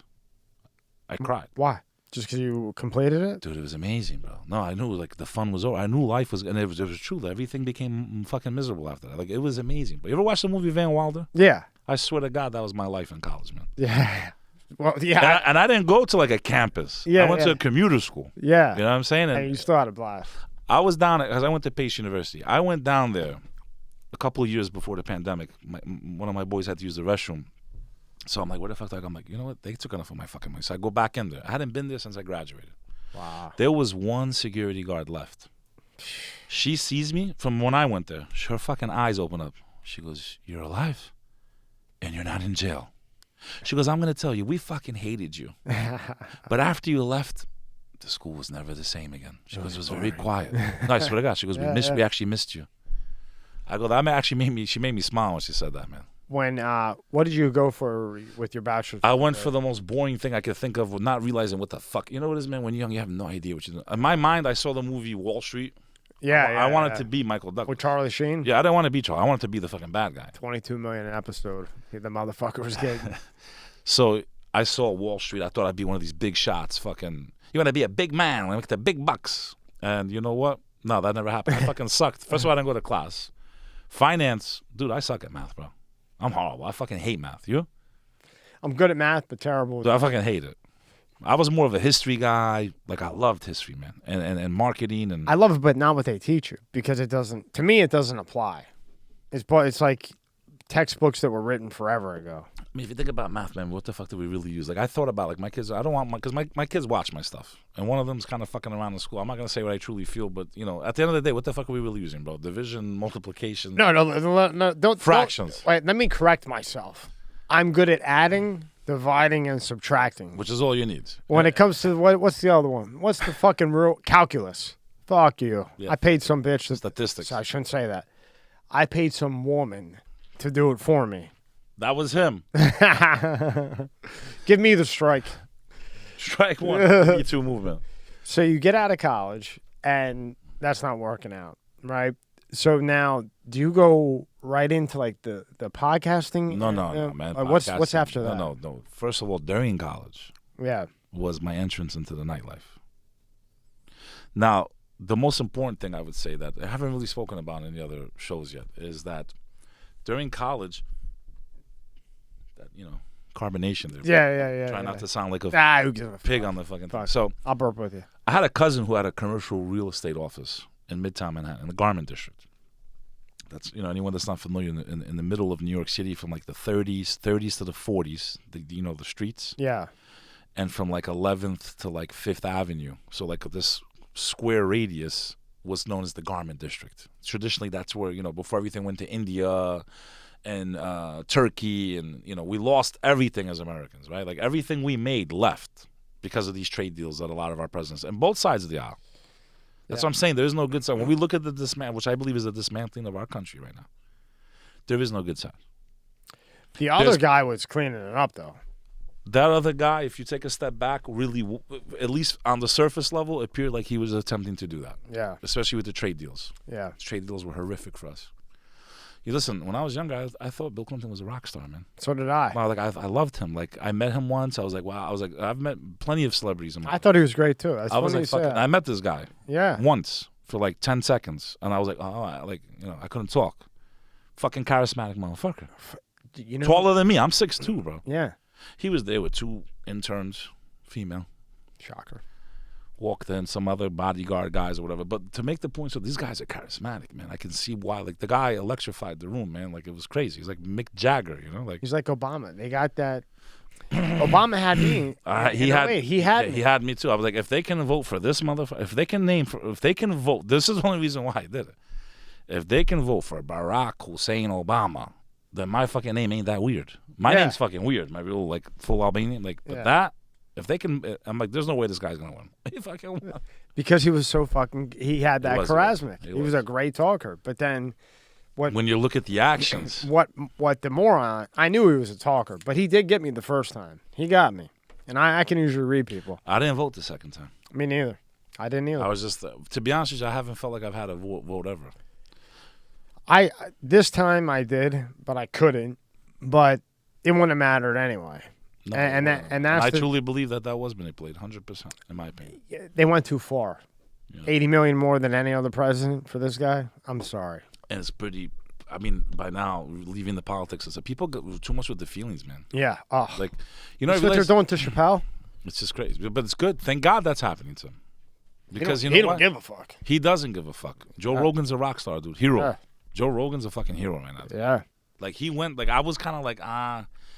I cried. Why? Just because you completed it? Dude, it was amazing, bro. No, I knew like the fun was over. I knew life was, and it was true. Everything became fucking miserable after that. Like it was amazing. But you ever watch the movie Van Wilder? Yeah. I swear to God, that was my life in college, man. Yeah. Well, yeah. And I didn't go to like a campus. Yeah, I went to a commuter school. Yeah. You know what I'm saying? And you still had a blast. I was down because I went to Pace University. I went down there a couple of years before the pandemic. One of my boys had to use the restroom. So I'm like, where the fuck do I go? I'm like, you know what? They took enough of my fucking money. So I go back in there. I hadn't been there since I graduated. Wow. There was one security guard left. She sees me from when I went there. Her fucking eyes open up. She goes, you're alive and you're not in jail. She goes, I'm going to tell you, we fucking hated you. But after you left, the school was never the same again. She goes, it was very quiet. No, I swear to God. She goes, we actually missed you. I go, that actually she made me smile when she said that, man. When what did you go for with your bachelor's? I went for the most boring thing I could think of, with not realizing what the fuck. You know what it is, man? When you're young, you have no idea what you're doing. In my mind, I saw the movie Wall Street. I wanted to be Michael Douglas. With Charlie Sheen? Yeah, I didn't want to be Charlie. I wanted to be the fucking bad guy. $22 million an episode. The motherfucker was getting. So I saw Wall Street. I thought I'd be one of these big shots. Fucking, you want to be a big man. Want to make the big bucks. And you know what? No, that never happened. I fucking sucked. First of all, I didn't go to class. Finance. Dude, I suck at math, bro. I'm horrible. I fucking hate math. You? I'm good at math, but terrible. Dude, I fucking hate it. I was more of a history guy. Like, I loved history, man. And marketing. And I love it, but not what they teach you. Because it doesn't, to me, it doesn't apply. It's like textbooks that were written forever ago. I mean, if you think about math, man, what the fuck do we really use? Like, I thought about, like, my kids, I don't want because my kids watch my stuff. And one of them's kind of fucking around in school. I'm not going to say what I truly feel, but, you know, at the end of the day, what the fuck are we really using, bro? Division, multiplication. No, don't. Fractions. Wait, let me correct myself. I'm good at adding, dividing, and subtracting. Which is all you need. When it comes to, what's the other one? What's the fucking real calculus? Fuck you. Yeah. I paid some bitch. Statistics. I shouldn't say that. I paid some woman to do it for me. That was him. Give me the strike. Strike one. Me Too movement. So you get out of college, and that's not working out, right? So now, do you go right into like the podcasting? No, man. What's after that? No. First of all, during college, was my entrance into the nightlife. Now, the most important thing I would say that I haven't really spoken about in any other shows yet is that during college, that, you know, carbonation there. Yeah. Try not to sound like a who gives a pig fuck? on the fucking thing. Fuck. So I'll burp with you. I had a cousin who had a commercial real estate office in Midtown Manhattan, in the Garment District. That's, you know, anyone that's not familiar, in the middle of New York City, from like the 30s to the 40s, the streets. Yeah. And from like 11th to like 5th Avenue. So like this square radius was known as the Garment District. Traditionally, that's where, you know, before everything went to India and Turkey, and, you know, we lost everything as Americans, right? Like everything we made left because of these trade deals that a lot of our presidents, and both sides of the aisle. That's what I'm saying. There is no good side. When we look at the dismantling, which I believe is the dismantling of our country right now, there is no good side. The other guy was cleaning it up, though. That other guy, if you take a step back, really, at least on the surface level, it appeared like he was attempting to do that. Yeah. Especially with the trade deals. Yeah. Trade deals were horrific for us. You listen, when I was younger, I thought Bill Clinton was a rock star, man. So did I. Wow, like I loved him. Like I met him once. I was like, wow. I was like, I've met plenty of celebrities in my life. I thought he was great too. That's I was funny like, fucking, I met this guy. Yeah. Once for like 10 seconds, and I was like, I couldn't talk. Fucking charismatic motherfucker. You know, taller than me. I'm 6'2", bro. Yeah. He was there with 2 interns, female. Shocker. Walked in, some other bodyguard guys or whatever. But to make the point, so these guys are charismatic, man. I can see why. Like the guy electrified the room, man. Like it was crazy. He's like Mick Jagger, you know. Like he's like Obama. They got that. Obama had me. He had me too. I was like, if they can vote for this motherfucker, if they can vote, this is the only reason why I did it. If they can vote for Barack Hussein Obama, then my fucking name ain't that weird. My name's fucking weird. My real like full Albanian, like, but that. If they can, I'm like, there's no way this guy's gonna win. He fucking won. Because he was so fucking. He had that charisma. He was a great talker. But then, when you look at the actions, what the moron? I knew he was a talker, but he did get me the first time. He got me, and I can usually read people. I didn't vote the second time. Me neither. I didn't either. I was just, to be honest with you, I haven't felt like I've had a vote ever. This time I did, but I couldn't. But it wouldn't have mattered anyway. No, I truly believe that was manipulated, 100%, in my opinion. They went too far. Yeah. 80 million more than any other president for this guy. I'm sorry. And it's pretty. I mean, by now, leaving the politics, people go too much with the feelings, man. Yeah. Oh. Like, you know what they're doing to Chappelle? It's just crazy, but it's good. Thank God that's happening to him. Because he don't give a fuck. He doesn't give a fuck. Joe Rogan's a rock star, dude. Hero. Yeah. Joe Rogan's a fucking hero right now. Yeah. Like he went. Like I was kind of like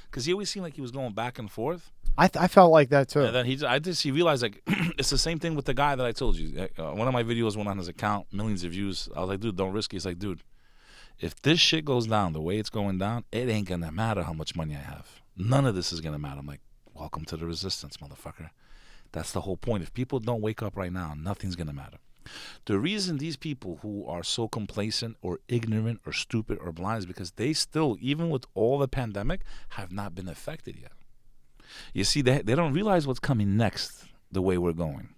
because he always seemed like he was going back and forth. I felt like that too. And then he realized like it's the same thing with the guy that I told you. One of my videos went on his account, millions of views. I was like, dude, don't risk it. He's like, dude, if this shit goes down the way it's going down, it ain't gonna matter how much money I have. None of this is gonna matter. I'm like, welcome to the resistance, motherfucker. That's the whole point. If people don't wake up right now, nothing's gonna matter. The reason these people who are so complacent or ignorant or stupid or blind is because they still, even with all the pandemic, have not been affected yet. You see, they don't realize what's coming next the way we're going.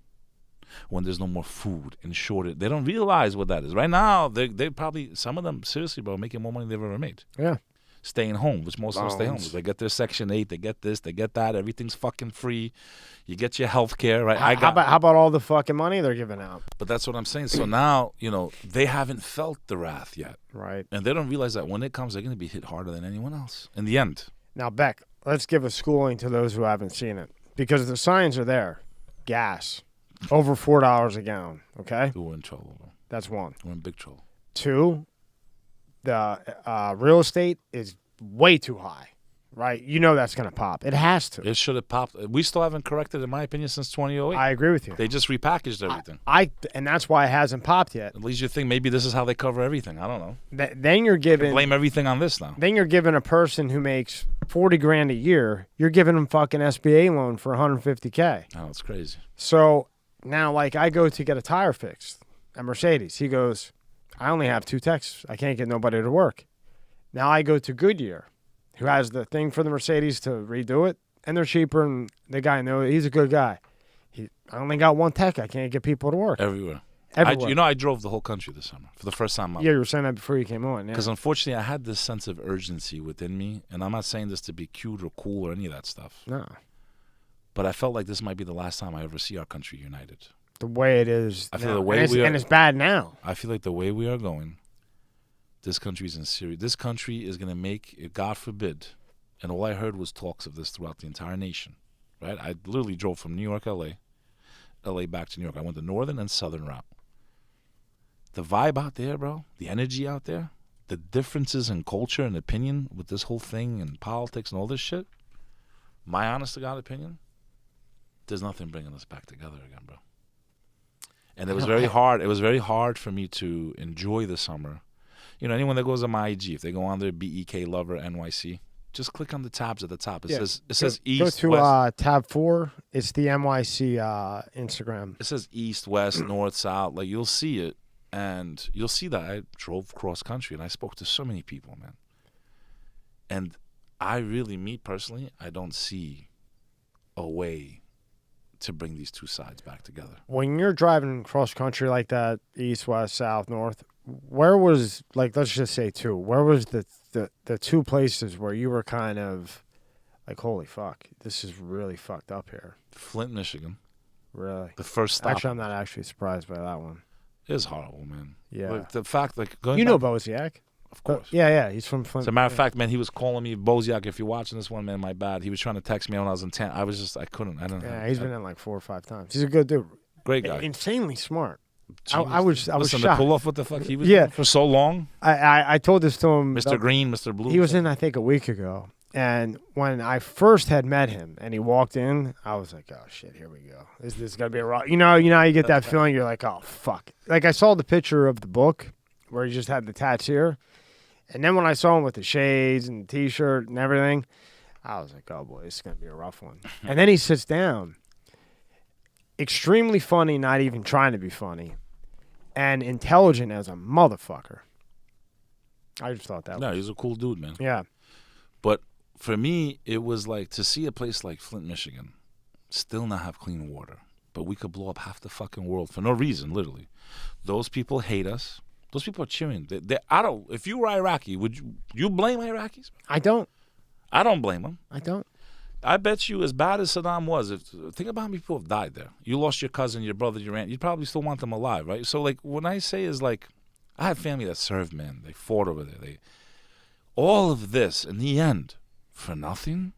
When there's no more food and shortage. They don't realize what that is. Right now, they probably, some of them, seriously, bro, making more money than they've ever made. Yeah. Staying home, which most of them stay home. They get their Section 8, they get this, they get that. Everything's fucking free. You get your health care, right? How about all the fucking money they're giving out? But that's what I'm saying. So now, they haven't felt the wrath yet. Right. And they don't realize that when it comes, they're going to be hit harder than anyone else in the end. Now, Beck, let's give a schooling to those who haven't seen it. Because the signs are there. Gas. Over $4 a gallon, okay? We're in trouble, bro. That's one. We're in big trouble. 2, the real estate is way too high, right? You know that's going to pop. It has to. It should have popped. We still haven't corrected, in my opinion, since 2008. I agree with you. They just repackaged everything. And that's why it hasn't popped yet. At least you think maybe this is how they cover everything. I don't know. Then you're giving blame everything on this now. Then you're giving a person who makes $40,000 a year. You're giving them fucking SBA loan for $150K. Oh, it's crazy. So now, like, I go to get a tire fixed at Mercedes. He goes, I only have 2 techs. I can't get nobody to work. Now I go to Goodyear, who has the thing for the Mercedes to redo it, and they're cheaper, and the guy knows he's a good guy. I only got 1 tech. I can't get people to work. Everywhere. Everywhere. I drove the whole country this summer for the first time. Yeah, you were saying that before you came on. Because unfortunately, I had this sense of urgency within me, and I'm not saying this to be cute or cool or any of that stuff. No. But I felt like this might be the last time I ever see our country united. The way it is. I feel the way and it's bad now. I feel like the way we are going, this country's in serious. This country is going to make, God forbid, and all I heard was talks of this throughout the entire nation, right? I literally drove from New York, LA back to New York. I went the northern and southern route. The vibe out there, bro, the energy out there, the differences in culture and opinion with this whole thing and politics and all this shit, my honest to God opinion, there's nothing bringing us back together again, bro. And it was very hard. It was very hard for me to enjoy the summer. You know, anyone that goes on my IG, if they go on there, Bek Lover NYC, just click on the tabs at the top. It says East, go to West. tab 4. It's the NYC Instagram. It says East, West, North, South. Like, you'll see it, and you'll see that I drove cross country, and I spoke to so many people, man. And I really, me personally, I don't see a way to bring these two sides back together. When you're driving cross country like that, East, West, South, North, where was, like, let's just say 2, where was the 2 places where you were kind of like, holy fuck, this is really fucked up here? Flint, Michigan. Really? The first stop. Actually, I'm not actually surprised by that one. It is horrible, man. Yeah. Like, the fact, like, going know Boziak? Of course. Yeah, he's from Flint. As a matter of fact, man, he was calling me, Boziak, if you're watching this one, man, my bad. He was trying to text me when I was in 10. I couldn't. I don't know. Yeah, he's been in like 4 or 5 times. He's a good dude. Great guy. Insanely smart. Genius. I was Listen, shocked. to pull off what the fuck he was doing for so long. I told this to him. Mr. Green, Mr. Blue. He was in, I think, a week ago. And when I first had met him and he walked in, I was like, oh, shit, here we go. Is this going to be a rock? You know how you get that feeling? You're like, oh, fuck. Like, I saw the picture of the book where he just had the tats here. And then when I saw him with the shades and the T-shirt and everything, I was like, oh, boy, this is going to be a rough one. And then he sits down. Extremely funny, not even trying to be funny. And intelligent as a motherfucker. I just thought that No, he's a cool dude, man. Yeah. But for me, it was like to see a place like Flint, Michigan, still not have clean water. But we could blow up half the fucking world for no reason, literally. Those people hate us. Those people are cheering. If you were Iraqi, would you blame Iraqis? I don't. I don't blame them. I don't. I bet you, as bad as Saddam was, think about how many people have died there. You lost your cousin, your brother, your aunt. You'd probably still want them alive, right? So, like, when I say is like, I have family that served, man. They fought over there. All of this, in the end, for nothing,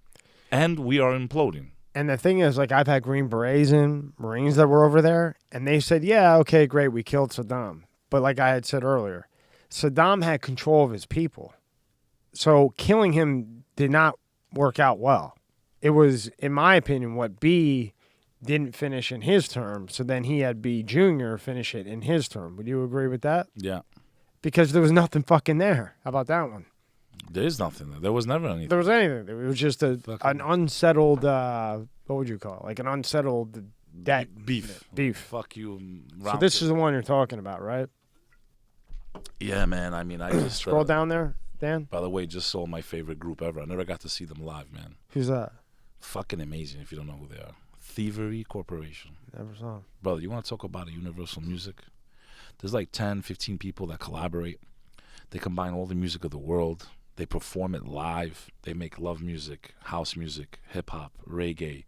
and we are imploding. And the thing is, like, I've had Green Berets and Marines that were over there, and they said, yeah, okay, great, we killed Saddam. But like I had said earlier, Saddam had control of his people. So killing him did not work out well. It was, in my opinion, what B didn't finish in his term, so then he had B Jr. finish it in his term. Would you agree with that? Yeah. Because there was nothing fucking there. How about that one? There is nothing there. There was never anything. There was anything. It was just an unsettled, what would you call it? Like an unsettled beef. Fuck you. So this is the one you're talking about, right? Yeah, man. I mean, I just scroll down there, Dan. By the way, just saw my favorite group ever. I never got to see them live, man. Who's that? Fucking amazing if you don't know who they are. Thievery Corporation. Never saw them. Brother, you want to talk about a universal music? There's like 10, 15 people that collaborate. They combine all the music of the world. They perform it live. They make love music, house music, hip-hop, reggae.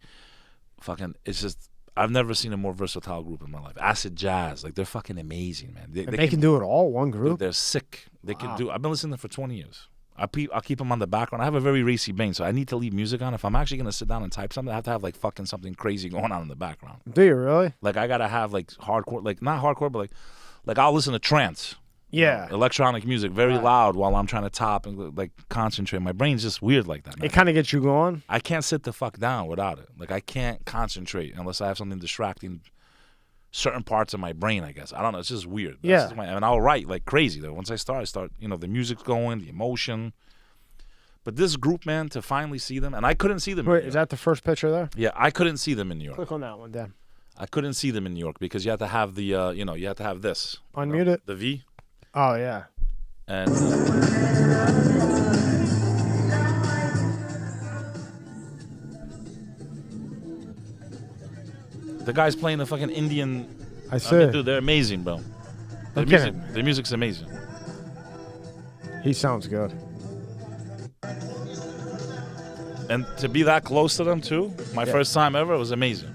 Fucking, it's just, I've never seen a more versatile group in my life. Acid jazz. Like, they're fucking amazing, man. They can do it all, one group? They're sick. They can do, I've been listening to them for 20 years. I'll keep them on the background. I have a very racy brain, so I need to leave music on. If I'm actually going to sit down and type something, I have to have, like, fucking something crazy going on in the background. Do you really? Like, I got to have, like, hardcore, like, not hardcore, but, like I'll listen to trance Yeah. Electronic music, very Right. loud while I'm trying to top and like concentrate. My brain's just weird like that, man. It kind of gets you going. I can't sit the fuck down without it. Like I can't concentrate unless I have something distracting certain parts of my brain, I guess. I don't know. It's just weird. Yeah. And I'll write like crazy though. Once I start, the music's going, the emotion. But this group, man, to finally see them, and I couldn't see them. Wait, is that the first picture there? Yeah, I couldn't see them in New York. Click on that one, Dan. I couldn't see them in New York because you have to have the, you have to have this. Unmute it. The V. Oh, yeah. And the guy's playing the fucking Indian. I see. mean, dude, they're amazing, bro. Okay. Their music's amazing. He sounds good. And to be that close to them too, my first time ever, it was amazing.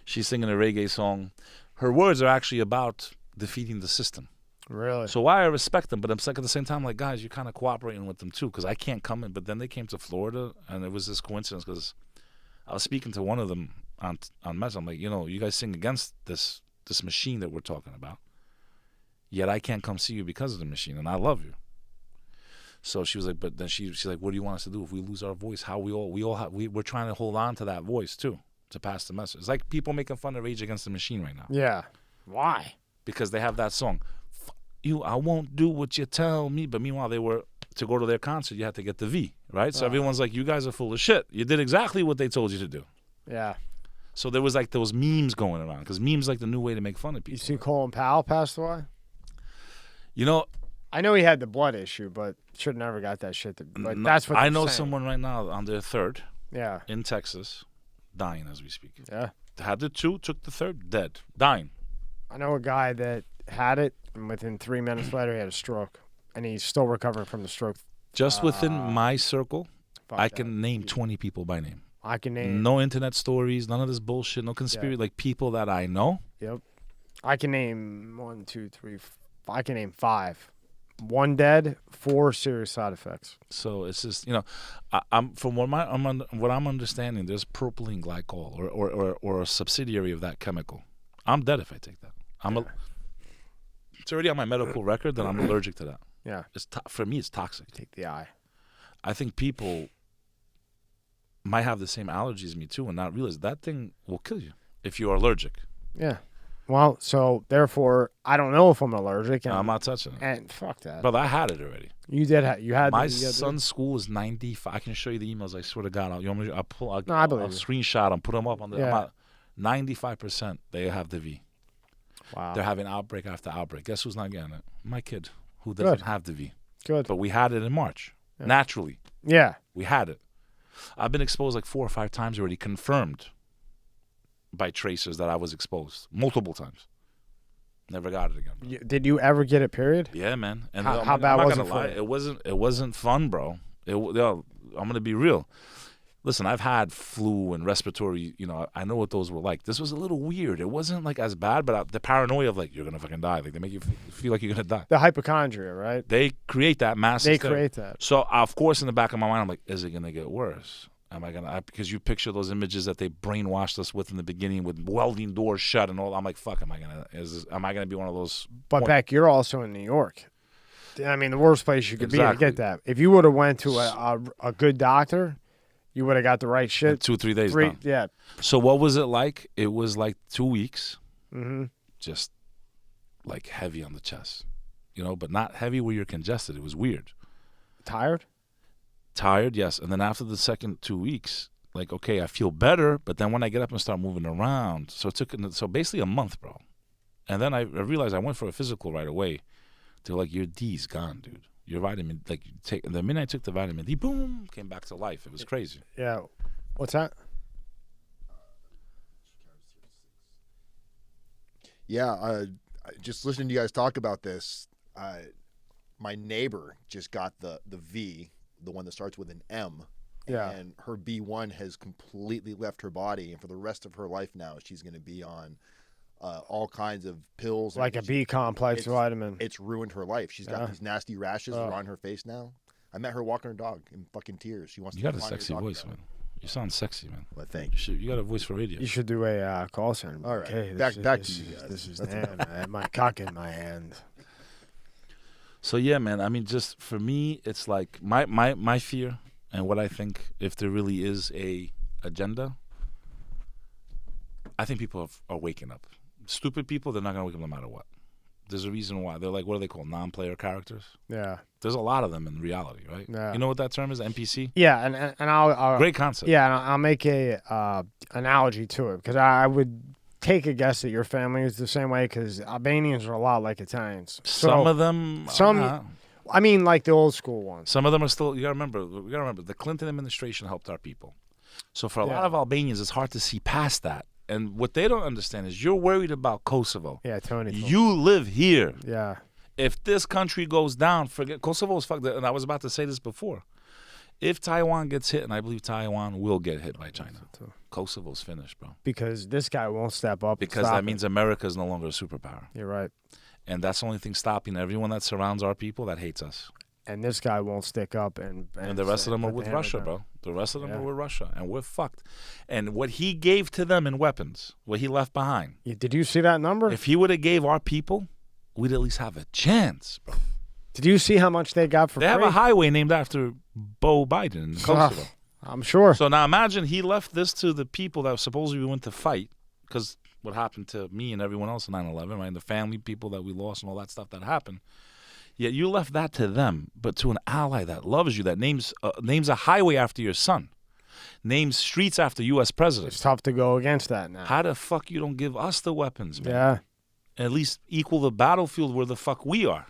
She's singing a reggae song. Her words are actually about defeating the system. Really? So why I respect them, but I'm like at the same time, like, guys, you're kind of cooperating with them too, because I can't come in. But then they came to Florida, and it was this coincidence because I was speaking to one of them on Mess. I'm like, you guys sing against this machine that we're talking about, yet I can't come see you because of the machine, and I love you. So she was like, but then she's like, what do you want us to do if we lose our voice? How we're trying to hold on to that voice too, to pass the message. It's like people making fun of Rage Against the Machine right now. Yeah. Why? Because they have that song, you, I won't do what you tell me. But meanwhile, to go to their concert, you had to get the V, right? So everyone's like, you guys are full of shit. You did exactly what they told you to do. Yeah. So there was like those memes going around, because memes like the new way to make fun of people. You see Colin Powell passed away? I know he had the blood issue, but should never got that shit. That's what I they're know saying. someone right now on their third Yeah. in Texas, dying as we speak. Yeah. Had the two, took the third, dead, dying. I know a guy that had it, and within 3 minutes later, he had a stroke, and he's still recovering from the stroke. Just within my circle, Fuck I that. can name 20 people by name. I can name. No internet stories, none of this bullshit, no conspiracy. Like people that I know. Yep. I can name 1, 2, 3. I can name 5. 1 dead, 4 serious side effects. So it's just I'm from what I'm understanding. There's propylene glycol or a subsidiary of that chemical. I'm dead if I take that. It's already on my medical record that I'm allergic to that. Yeah. For me, it's toxic. Take the eye. I think people might have the same allergies as me too and not realize that thing will kill you if you are allergic. Yeah. Well, so therefore, I don't know if I'm allergic. And, I'm not touching it. And fuck that. But I had it already. You did. You had. My son's school is 95. I can show you the emails. I swear to God. I'll I believe I'll screenshot them, put them up on the. Yeah. 95% they have the V. Wow. They're having outbreak after outbreak. Guess who's not getting it? My kid, who doesn't have the V. Good. But we had it in March. Yeah. Naturally. Yeah. We had it. I've been exposed like 4 or 5 times already, confirmed by tracers that I was exposed multiple times. Never got it again. Did you ever get it? Period. Yeah, man. And how bad was it for you? It wasn't fun, bro. I'm gonna be real. Listen, I've had flu and respiratory. I know what those were like. This was a little weird. It wasn't like as bad, but the paranoia of like you're gonna fucking die. Like they make you feel like you're gonna die. The hypochondria, right? They create that mass. They create that. So of course, in the back of my mind, I'm like, is it gonna get worse? Am I gonna? Because you picture those images that they brainwashed us with in the beginning, with welding doors shut and all. I'm like, fuck. Am I gonna be one of those? But Beck, you're also in New York. I mean, the worst place you could be to get that. If you would have went to a good doctor, you would have got the right shit. In 2-3 days. Done. Yeah. So what was it like? It was like 2 weeks. Mm-hmm. Just like heavy on the chest, but not heavy where you're congested. It was weird. Tired, yes. And then after the second 2 weeks, like, okay, I feel better. But then when I get up and start moving around, so basically a month, bro. And then I realized I went for a physical right away. They're like, your D's gone, dude. Your vitamin, and the minute I took the vitamin D, boom, came back to life. It was crazy. Yeah. What's that? Yeah, just listening to you guys talk about this, my neighbor just got the V, the one that starts with an M. Yeah. And her B1 has completely left her body, and for the rest of her life now, she's going to be on all kinds of pills. Like a B complex vitamin. It's ruined her life. She's got these nasty rashes that are on her face now. I met her walking her dog in fucking tears. She wants. You got a sexy voice, man. You sound sexy, man. Well, thank you. You got a voice for radio. You should do a call center. All right. Okay, back to you guys. This is Dan. I had my cock in my hand. So yeah, man. I mean, just for me, it's like my fear and what I think, if there really is a agenda, I think people are waking up. Stupid people, they're not gonna wake up no matter what. There's a reason why. They're like, what are they called? Non-player characters. Yeah. There's a lot of them in reality, right? Yeah. You know what that term is? NPC. Yeah, and I'll Great concept. Yeah, and I'll make a analogy to it because I would take a guess that your family is the same way because Albanians are a lot like Italians. Some of them. I mean, like the old school ones. Some of them are still. You gotta remember. The Clinton administration helped our people. So for a lot of Albanians, it's hard to see past that. And what they don't understand is you're worried about Kosovo. Yeah, Tony. You live here. Yeah. If this country goes down, forget Kosovo is fucked. And I was about to say this before. If Taiwan gets hit, and I believe Taiwan will get hit by China, Kosovo's finished, bro. Because this guy won't step up. Because that means America is no longer a superpower. You're right. And that's the only thing stopping everyone that surrounds our people that hates us. And this guy won't stick up, and the rest of them are with Russia, bro. The rest of them are with Russia, and we're fucked. And what he gave to them in weapons, what he left behind. Did you see that number? If he would have gave our people, we'd at least have a chance, bro. Did you see how much they got for free? They have a highway named after Bo Biden in Kosovo. I'm sure. So now imagine he left this to the people that supposedly went to fight, because what happened to me and everyone else in 9/11, right? And the family people that we lost and all that stuff that happened. Yet you left that to them, but to an ally that loves you, that names a highway after your son, names streets after U.S. presidents. It's tough to go against that now. How the fuck you don't give us the weapons, man? Yeah. At least equal the battlefield where the fuck we are.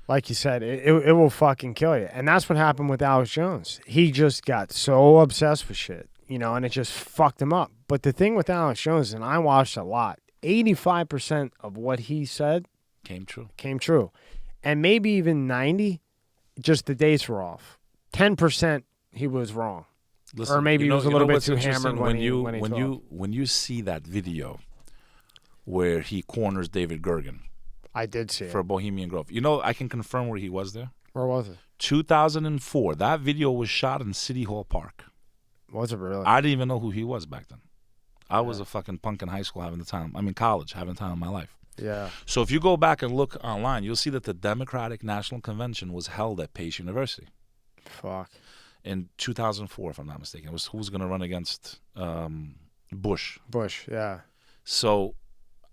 Like you said, it will fucking kill you. And that's what happened with Alex Jones. He just got so obsessed with shit, and it just fucked him up. But the thing with Alex Jones, and I watched a lot, 85% of what he said came true. And maybe even 90, just the dates were off. 10% he was wrong. Listen, or maybe he was a little bit too hammered when you see that video where he corners David Gergen. I did see it. For Bohemian Grove. I can confirm where he was there. Where was it? 2004. That video was shot in City Hall Park. Was it really? I didn't even know who he was back then. I was a fucking punk in high school college, having the time of my life. Yeah. So if you go back and look online, you'll see that the Democratic National Convention was held at Pace University. Fuck. In 2004, if I'm not mistaken. It was who was going to run against Bush. Bush, yeah. So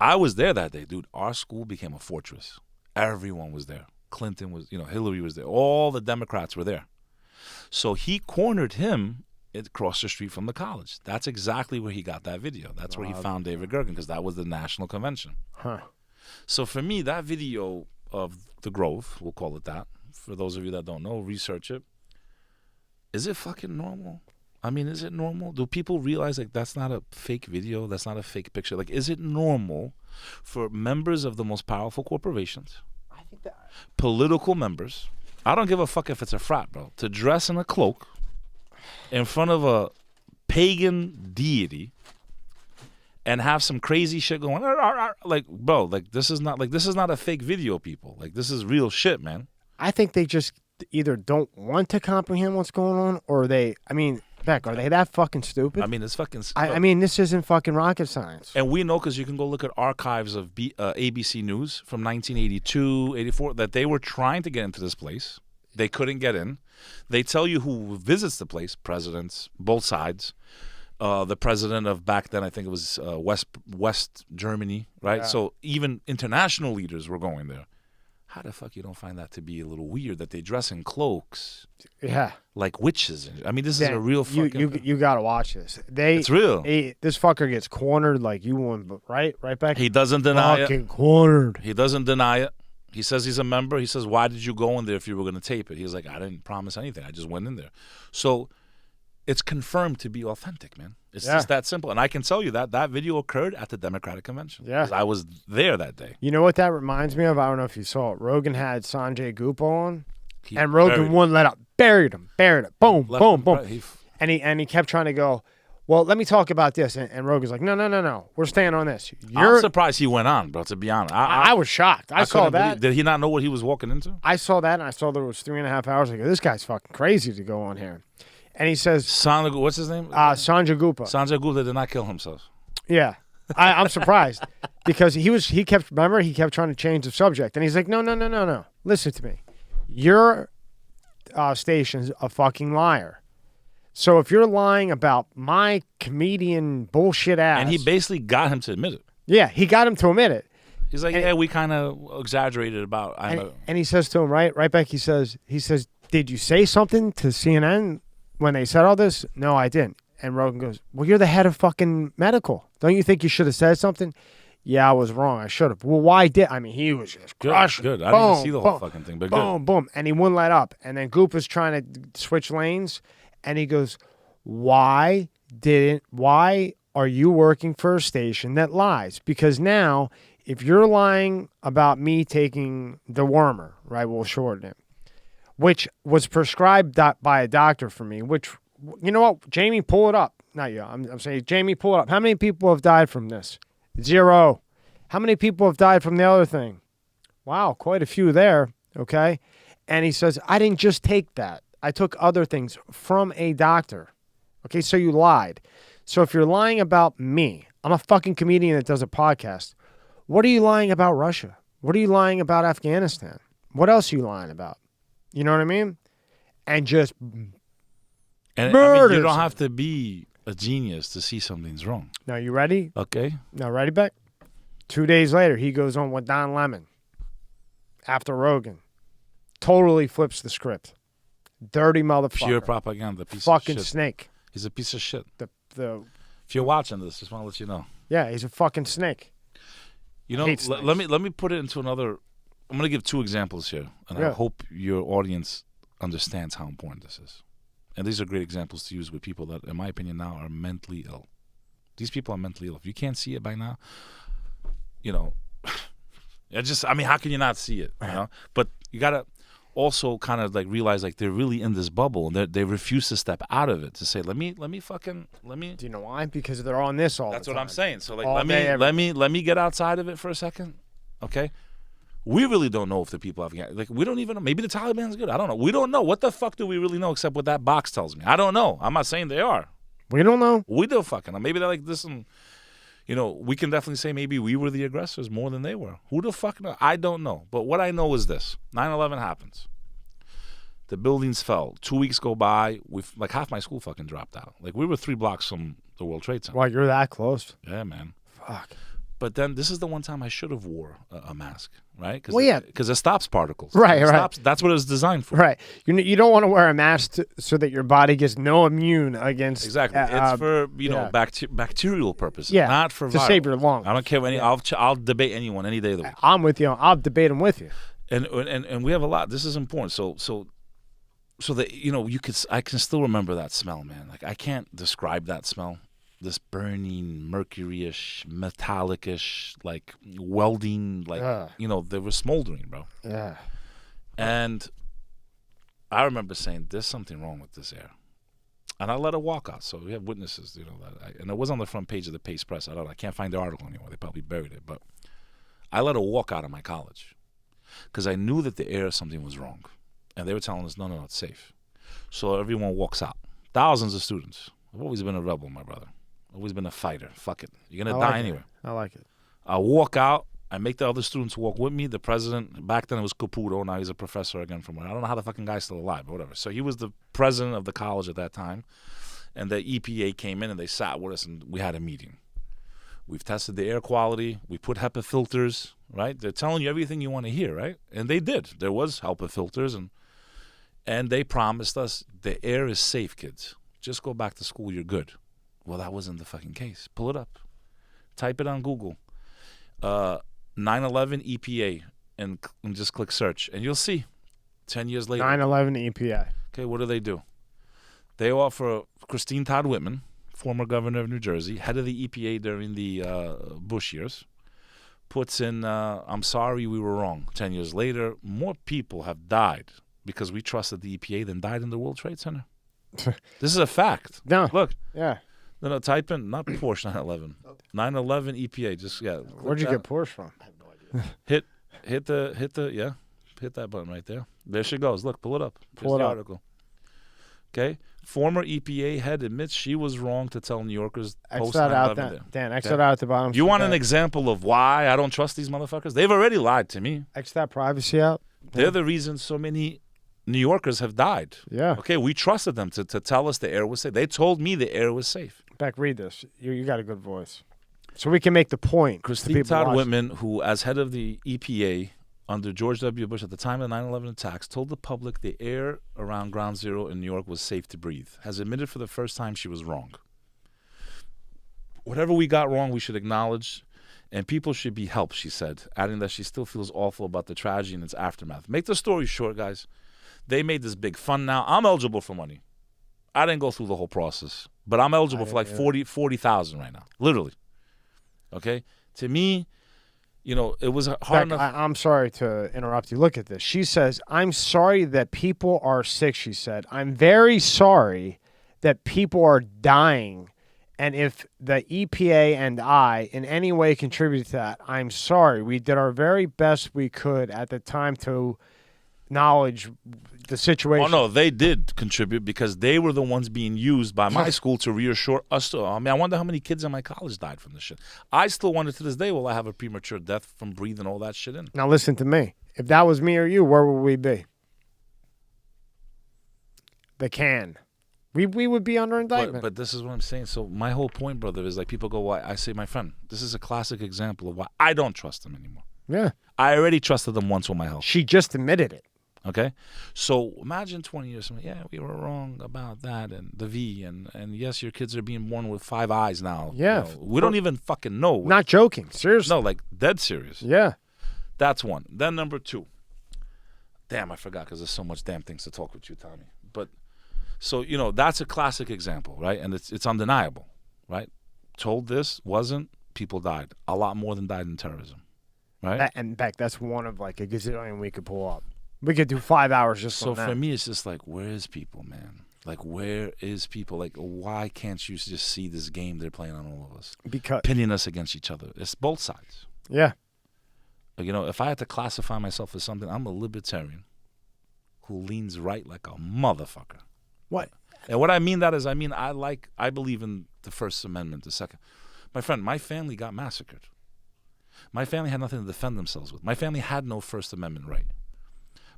I was there that day, dude. Our school became a fortress. Everyone was there. Clinton was, Hillary was there. All the Democrats were there. So he cornered him across the street from the college. That's exactly where he got that video. That's where he found David Gergen, because that was the national convention. Huh. So for me, that video of the Grove, we'll call it that. For those of you that don't know, research it. Is it fucking normal? I mean, is it normal? Do people realize that's not a fake video? That's not a fake picture? Is it normal for members of the most powerful corporations, I think that political members, I don't give a fuck if it's a frat, bro, to dress in a cloak in front of a pagan deity and have some crazy shit going this is not a fake video, people. This is real shit, man. I think they just either don't want to comprehend what's going on, or Beck, are they that fucking stupid? I mean, it's fucking... I mean, this isn't fucking rocket science. And we know, because you can go look at archives of ABC News from 1982, 84, that they were trying to get into this place. They couldn't get in. They tell you who visits the place, presidents, both sides. The president of back then, I think it was West Germany, right? Yeah. So even international leaders were going there. How the fuck you don't find that to be a little weird that they dress in cloaks? Yeah. Like witches. I mean, this is a real fucking... You got to watch this. It's real. This fucker gets cornered like you won, right? Right back? He doesn't deny fucking it. Cornered. He doesn't deny it. He says he's a member. He says, why did you go in there if you were going to tape it? He's like, I didn't promise anything. I just went in there. So it's confirmed to be authentic, man. It's just that simple. And I can tell you that video occurred at the Democratic Convention. Yeah. 'Cause I was there that day. You know what that reminds me of? I don't know if you saw it. Rogan had Sanjay Gupta on, and Rogan wouldn't let up. Buried him. Boom, boom, boom. And he kept trying to go, well, let me talk about this. And Rogan's like, no. We're staying on this. I'm surprised he went on, bro, to be honest. I was shocked. I saw that. Did he not know what he was walking into? I saw that, and I saw there was 3.5 hours. I go, this guy's fucking crazy to go on here. And he says... what's his name? Sanjay Gupta. Sanjay Gupta did not kill himself. Yeah. I'm surprised. Because he kept trying to change the subject. And he's like, no. Listen to me. your station's a fucking liar. So if you're lying about my comedian bullshit ass, And he basically got him to admit it. yeah, he got him to admit it. He's like, yeah, we kind of exaggerated about. And he says to him, right back, he says, did you say something to CNN when they said all this? No, I didn't. And Rogan goes, well, you're the head of fucking medical. Don't you think you should have said something? Yeah, I was wrong. I should have. Well, why did? I mean, he was just crushing. Good. I didn't even see the whole fucking thing, but boom, boom. And he wouldn't let up. And then Goop was trying to switch lanes. And he goes, why are you working for a station that lies? Because now, if you're lying about me taking the wormer, right, we'll shorten it, which was prescribed by a doctor for me, which, you know what, Jamie, pull it up. Not you. I'm saying, Jamie, pull it up. How many people have died from this? 0. How many people have died from the other thing? Wow, quite a few there, okay? And he says, I didn't just take that. I took other things from a doctor. Okay, so you lied. So if you're lying about me, I'm a fucking comedian that does a podcast. What are you lying about Russia? What are you lying about Afghanistan? What else are you lying about? You know what I mean? And just and I mean, you don't have to be a genius to see something's wrong. Now, you ready? Okay. Now, ready, Beck? 2 days later, he goes on with Don Lemon after Rogan. Totally flips the script. Dirty motherfucker. Pure propaganda. Piece fucking of shit. snake. He's a piece of shit. The If you're watching this, just want to let you know. Yeah, he's a fucking snake. You know, let me put it into another. I'm going to give 2 examples here, and I hope your audience understands how important this is. And these are great examples to use with people that, in my opinion, now are mentally ill. These people are mentally ill. If you can't see it by now, you know, I mean, how can you not see it? You know? But you got to also kind of like realize like they're really in this bubble and they refuse to step out of it to say, let me. Do you know why? Because they're on this all That's the time. what I'm saying. So like, All let day, me get outside of it for a second. Okay. We really don't know if the people have, like, we don't even know. Maybe the Taliban's good. I don't know. We don't know. What the fuck do we really know except what that box tells me? I don't know. I'm not saying they are. We don't know. We don't fucking know. Maybe they're like this and, you know, we can definitely say maybe we were the aggressors more than they were. Who the fuck knows? I don't know. But what I know is this. 9/11 happens. The buildings fell. 2 weeks go by. Like half my school fucking dropped out. Like we were 3 blocks from the World Trade Center. Wow, you're that close. Yeah, man. Fuck. But then this is the one time I should have wore a mask, right? Well, yeah. Because it stops particles. Right. That's what it's designed for. Right. You don't want to wear a mask so that your body gets no immune against. Exactly. It's for, you know, bacterial purposes, not for to viral. save your lungs. I don't care. I'll debate anyone any day of the week. I'm with you. I'll debate them with you. And we have a lot. This is important. So that, you know, I can still remember that smell, man. Like I can't describe that smell. This burning, mercury-ish, metallic-ish, like welding, like, you know, they were smoldering, bro. Yeah. And I remember saying, there's something wrong with this air. And I let it walk out. So we have witnesses, you know, and it was on the front page of the Pace Press. I can't find the article anymore. They probably buried it. But I let it walk out of my college because I knew that the air, something was wrong. And they were telling us, no, it's safe. So everyone walks out. Thousands of students. I've always been a rebel, my brother. Always been a fighter. Fuck it. You're going to die anyway. I like it. I walk out. I make the other students walk with me. The president, back then it was Caputo. Now he's a professor again from where. I don't know how the fucking guy's still alive, but whatever. So he was the president of the college at that time. And the EPA came in and they sat with us and we had a meeting. We've tested the air quality. We put HEPA filters, right? They're telling you everything you want to hear, right? And they did. There was HEPA filters and they promised us the air is safe, kids. Just go back to school. You're good. Well, that wasn't the fucking case. Pull it up. Type it on Google. 9/11 EPA and just click search. And you'll see 10 years later. 9/11 EPA. Okay, what do? They offer Christine Todd Whitman, former governor of New Jersey, head of the EPA during the Bush years, puts in, I'm sorry we were wrong. 10 years later, more people have died because we trusted the EPA than died in the World Trade Center. This is a fact. No. Look. Yeah. No, type in, not Porsche 911. 911 EPA. Just, yeah. Where'd you get Porsche from? I have no idea. Hit that button right there. There she goes. Look, pull it up. Pull it the up. article. Okay. Former EPA head admits she was wrong to tell New Yorkers X post that out 9/11. Dan, X that out at the bottom. You want an example of why I don't trust these motherfuckers? They've already lied to me. X that privacy out. They're the reason so many New Yorkers have died. Yeah. Okay, we trusted them to tell us the air was safe. They told me the air was safe. Beck, read this. You got a good voice. So we can make the point. Christine Todd Whitman, who as head of the EPA under George W. Bush at the time of the 9/11 attacks, told the public the air around Ground Zero in New York was safe to breathe, has admitted for the first time she was wrong. Whatever we got wrong, we should acknowledge, and people should be helped, she said, adding that she still feels awful about the tragedy and its aftermath. Make the story short, guys. They made this big fund now. I'm eligible for money. I didn't go through the whole process, but I'm eligible for like 40,000 right now, literally. Okay? To me, you know, it was hard Beck, enough. I'm sorry to interrupt you. Look at this. She says, I'm sorry that people are sick, she said. I'm very sorry that people are dying. And if the EPA and I in any way contribute to that, I'm sorry. We did our very best we could at the time to acknowledge the situation. Oh, no, they did contribute because they were the ones being used by my school to reassure us. I mean, I wonder how many kids in my college died from this shit. I still wonder to this day, will I have a premature death from breathing all that shit in? Now listen to me. If that was me or you, where would we be? The can. We would be under indictment. But this is what I'm saying. So my whole point, brother, is like people go, why? I say, my friend, this is a classic example of why I don't trust them anymore. Yeah. I already trusted them once with my health. She just admitted it. Okay? So imagine 20 years from now, yeah, we were wrong about that and the V, and yes, your kids are being born with 5 eyes now. Yeah. You know, we don't even fucking know. Not joking. Seriously. No, like dead serious. Yeah. That's one. Then number 2. Damn, I forgot because there's so much damn things to talk with you, Tommy. But so, you know, that's a classic example, right? And it's undeniable, right? Told this, wasn't, people died. A lot more than died in terrorism, right? And Beck, that's one of like a gazillion we could pull up. We could do 5 hours just so on that. for me, it's just like, where is people, man? Like, where is people? Like, why can't you just see this game they're playing on all of us? Because Pinning us against each other. It's both sides. yeah. Like, you know, if I had to classify myself as something, I'm a libertarian who leans right like a motherfucker. What? And what I mean that is, I believe in the First Amendment, the Second. My friend, my family got massacred. My family had nothing to defend themselves with. My family had no First Amendment right.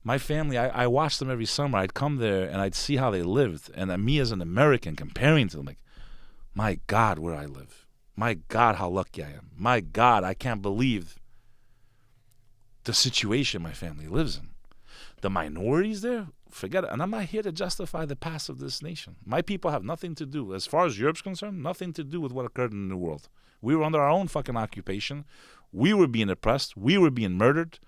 My family, I watched them every summer. I'd come there and I'd see how they lived. And me as an American comparing to them, like, my God, where I live. My God, how lucky I am. My God, I can't believe the situation my family lives in. The minorities there, forget it. And I'm not here to justify the past of this nation. My people have nothing to do, as far as Europe's concerned, nothing to do with what occurred in the New World. We were under our own fucking occupation. We were being oppressed. We were being murdered.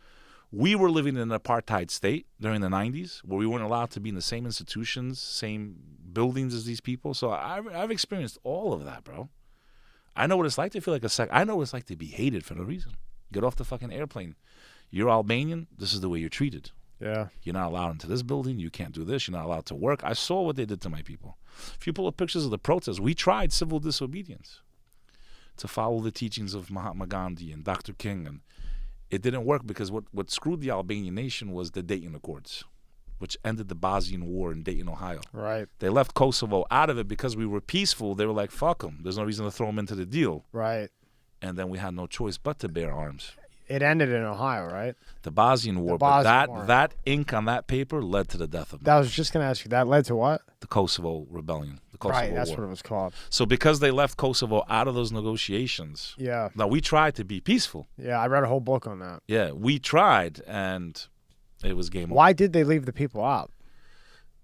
We were living in an apartheid state during the 90s where we weren't allowed to be in the same institutions, same buildings as these people. So I've experienced all of that, bro. I know what it's like to feel like I know what it's like to be hated for no reason. Get off the fucking airplane. You're Albanian. This is the way you're treated. Yeah. You're not allowed into this building. You can't do this. You're not allowed to work. I saw what they did to my people. If you pull up pictures of the protests, we tried civil disobedience to follow the teachings of Mahatma Gandhi and Dr. King, and it didn't work because what screwed the Albanian nation was the Dayton Accords, which ended the Bosnian War in Dayton, Ohio. Right. They left Kosovo out of it because we were peaceful. They were like, fuck them. There's no reason to throw them into the deal. Right. And then we had no choice but to bear arms. It ended in Ohio, right? The Bosnian War. That ink on that paper led to the death of That was just going to ask you. That led to what? the Kosovo rebellion. The Kosovo Right. That's War. what it was called. So because they left Kosovo out of those negotiations, Yeah. now we tried to be peaceful. Yeah. I read a whole book on that. Yeah, we tried, and it was game over. Why did they leave the people out?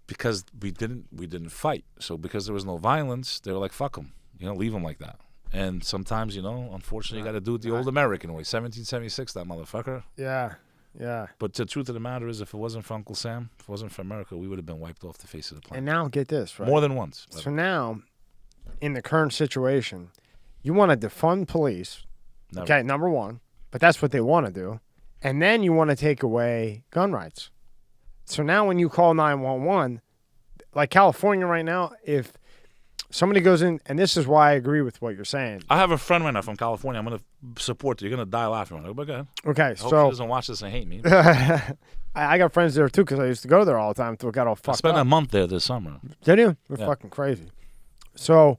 Because we didn't fight. So because there was no violence, they were like, fuck them. You know, leave them like that. And sometimes, you know, unfortunately, you got to do it the old American way. 1776, that motherfucker. Yeah. Yeah. But the truth of the matter is, if it wasn't for Uncle Sam, if it wasn't for America, we would have been wiped off the face of the planet. And now get this, right? More than once. So now, in the current situation, you want to defund police. Never. Okay, number one. But that's what they want to do. And then you want to take away gun rights. So now when you call 911, like California right now, if somebody goes in, and this is why I agree with what you're saying. I have a friend right now from California. I'm going to support you. You're going to die laughing. But go ahead. Okay, I hope she so doesn't watch this and hate me. I got friends there too because I used to go there all the time until it got all I fucked spent up. a month there this summer. Did you? They're Yeah. fucking crazy. So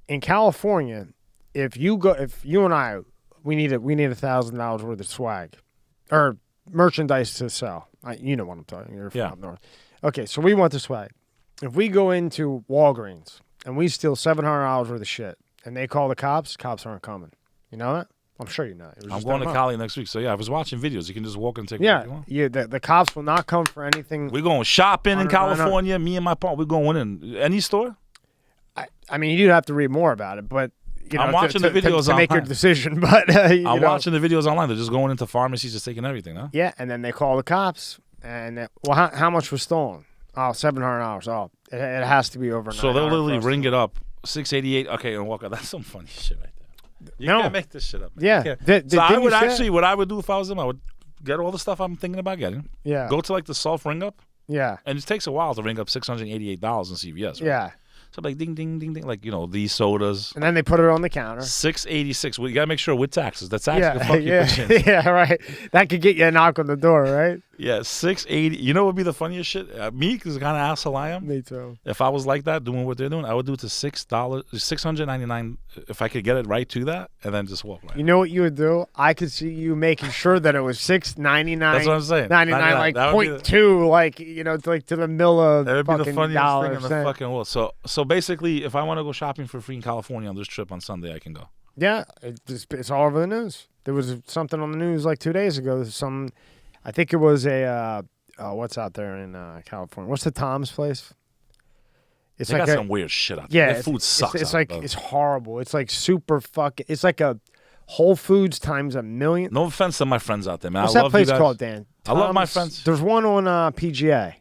in California, if you and I, we need $1,000 worth of swag or merchandise to sell. You know what I'm talking. You're from Yeah. up north. Okay, so we want the swag. If we go into Walgreens and we steal $700 worth of shit, and they call the cops aren't coming. You know that? I'm sure you know. It was I'm just going to that Cali next week. So, yeah, I was watching videos. You can just walk and take Yeah, what you want. yeah. The cops will not come for anything. We're going shopping in I know. California. Me and my partner, we're going in. Any store? I mean, you do have to read more about it, but you know, I'm watching the videos to make your online. decision. But I'm know, watching the videos online. They're just going into pharmacies, just taking everything, huh? Yeah, and then they call the cops, and how much was stolen? Oh, $700. Oh, it has to be over. So they'll $900 literally for us ring to- it up. 688. Okay, and walk out. That's some funny shit right there. You No. can't make this shit up. Man. Yeah. You can't. Did So I you would say- actually, what I would do if I was them, I would get all the stuff I'm thinking about getting. Yeah. Go to like the self ring up, Yeah. and it takes a while to ring up $688 in CVS. Right? Yeah. So like ding ding ding ding, like these sodas. And then they put it on the counter. 686. Well, you gotta make sure with taxes. The tax can Yeah. fuck you Yeah. for change. Yeah. Right. That could get you a knock on the door, right? Yeah, 680. You know what would be the funniest shit? Me, because the kind of asshole I am. Me too. If I was like that, doing what they're doing, I would do it to $699 if I could get it right to that, and then just walk right. You know what you would do? I could see you making sure that it was $6.99. That's what I'm saying. 99, like That would be the- 0.2, like like to the mill of That would be the fucking funniest dollar thing in the cent. fucking world. So basically, if I want to go shopping for free in California on this trip on Sunday, I can go. Yeah, it's all over the news. There was something on the news like 2 days ago. I think it was a what's out there in California? What's the Tom's place? It's They like got some weird shit out there. yeah, Their food sucks. It's out like there. it's horrible. It's like super fucking. It's like a Whole Foods times a million. No offense to my friends out there, man. What's I that love place you guys. called, Dan? I love my Tom's? friends. There's one on PGA.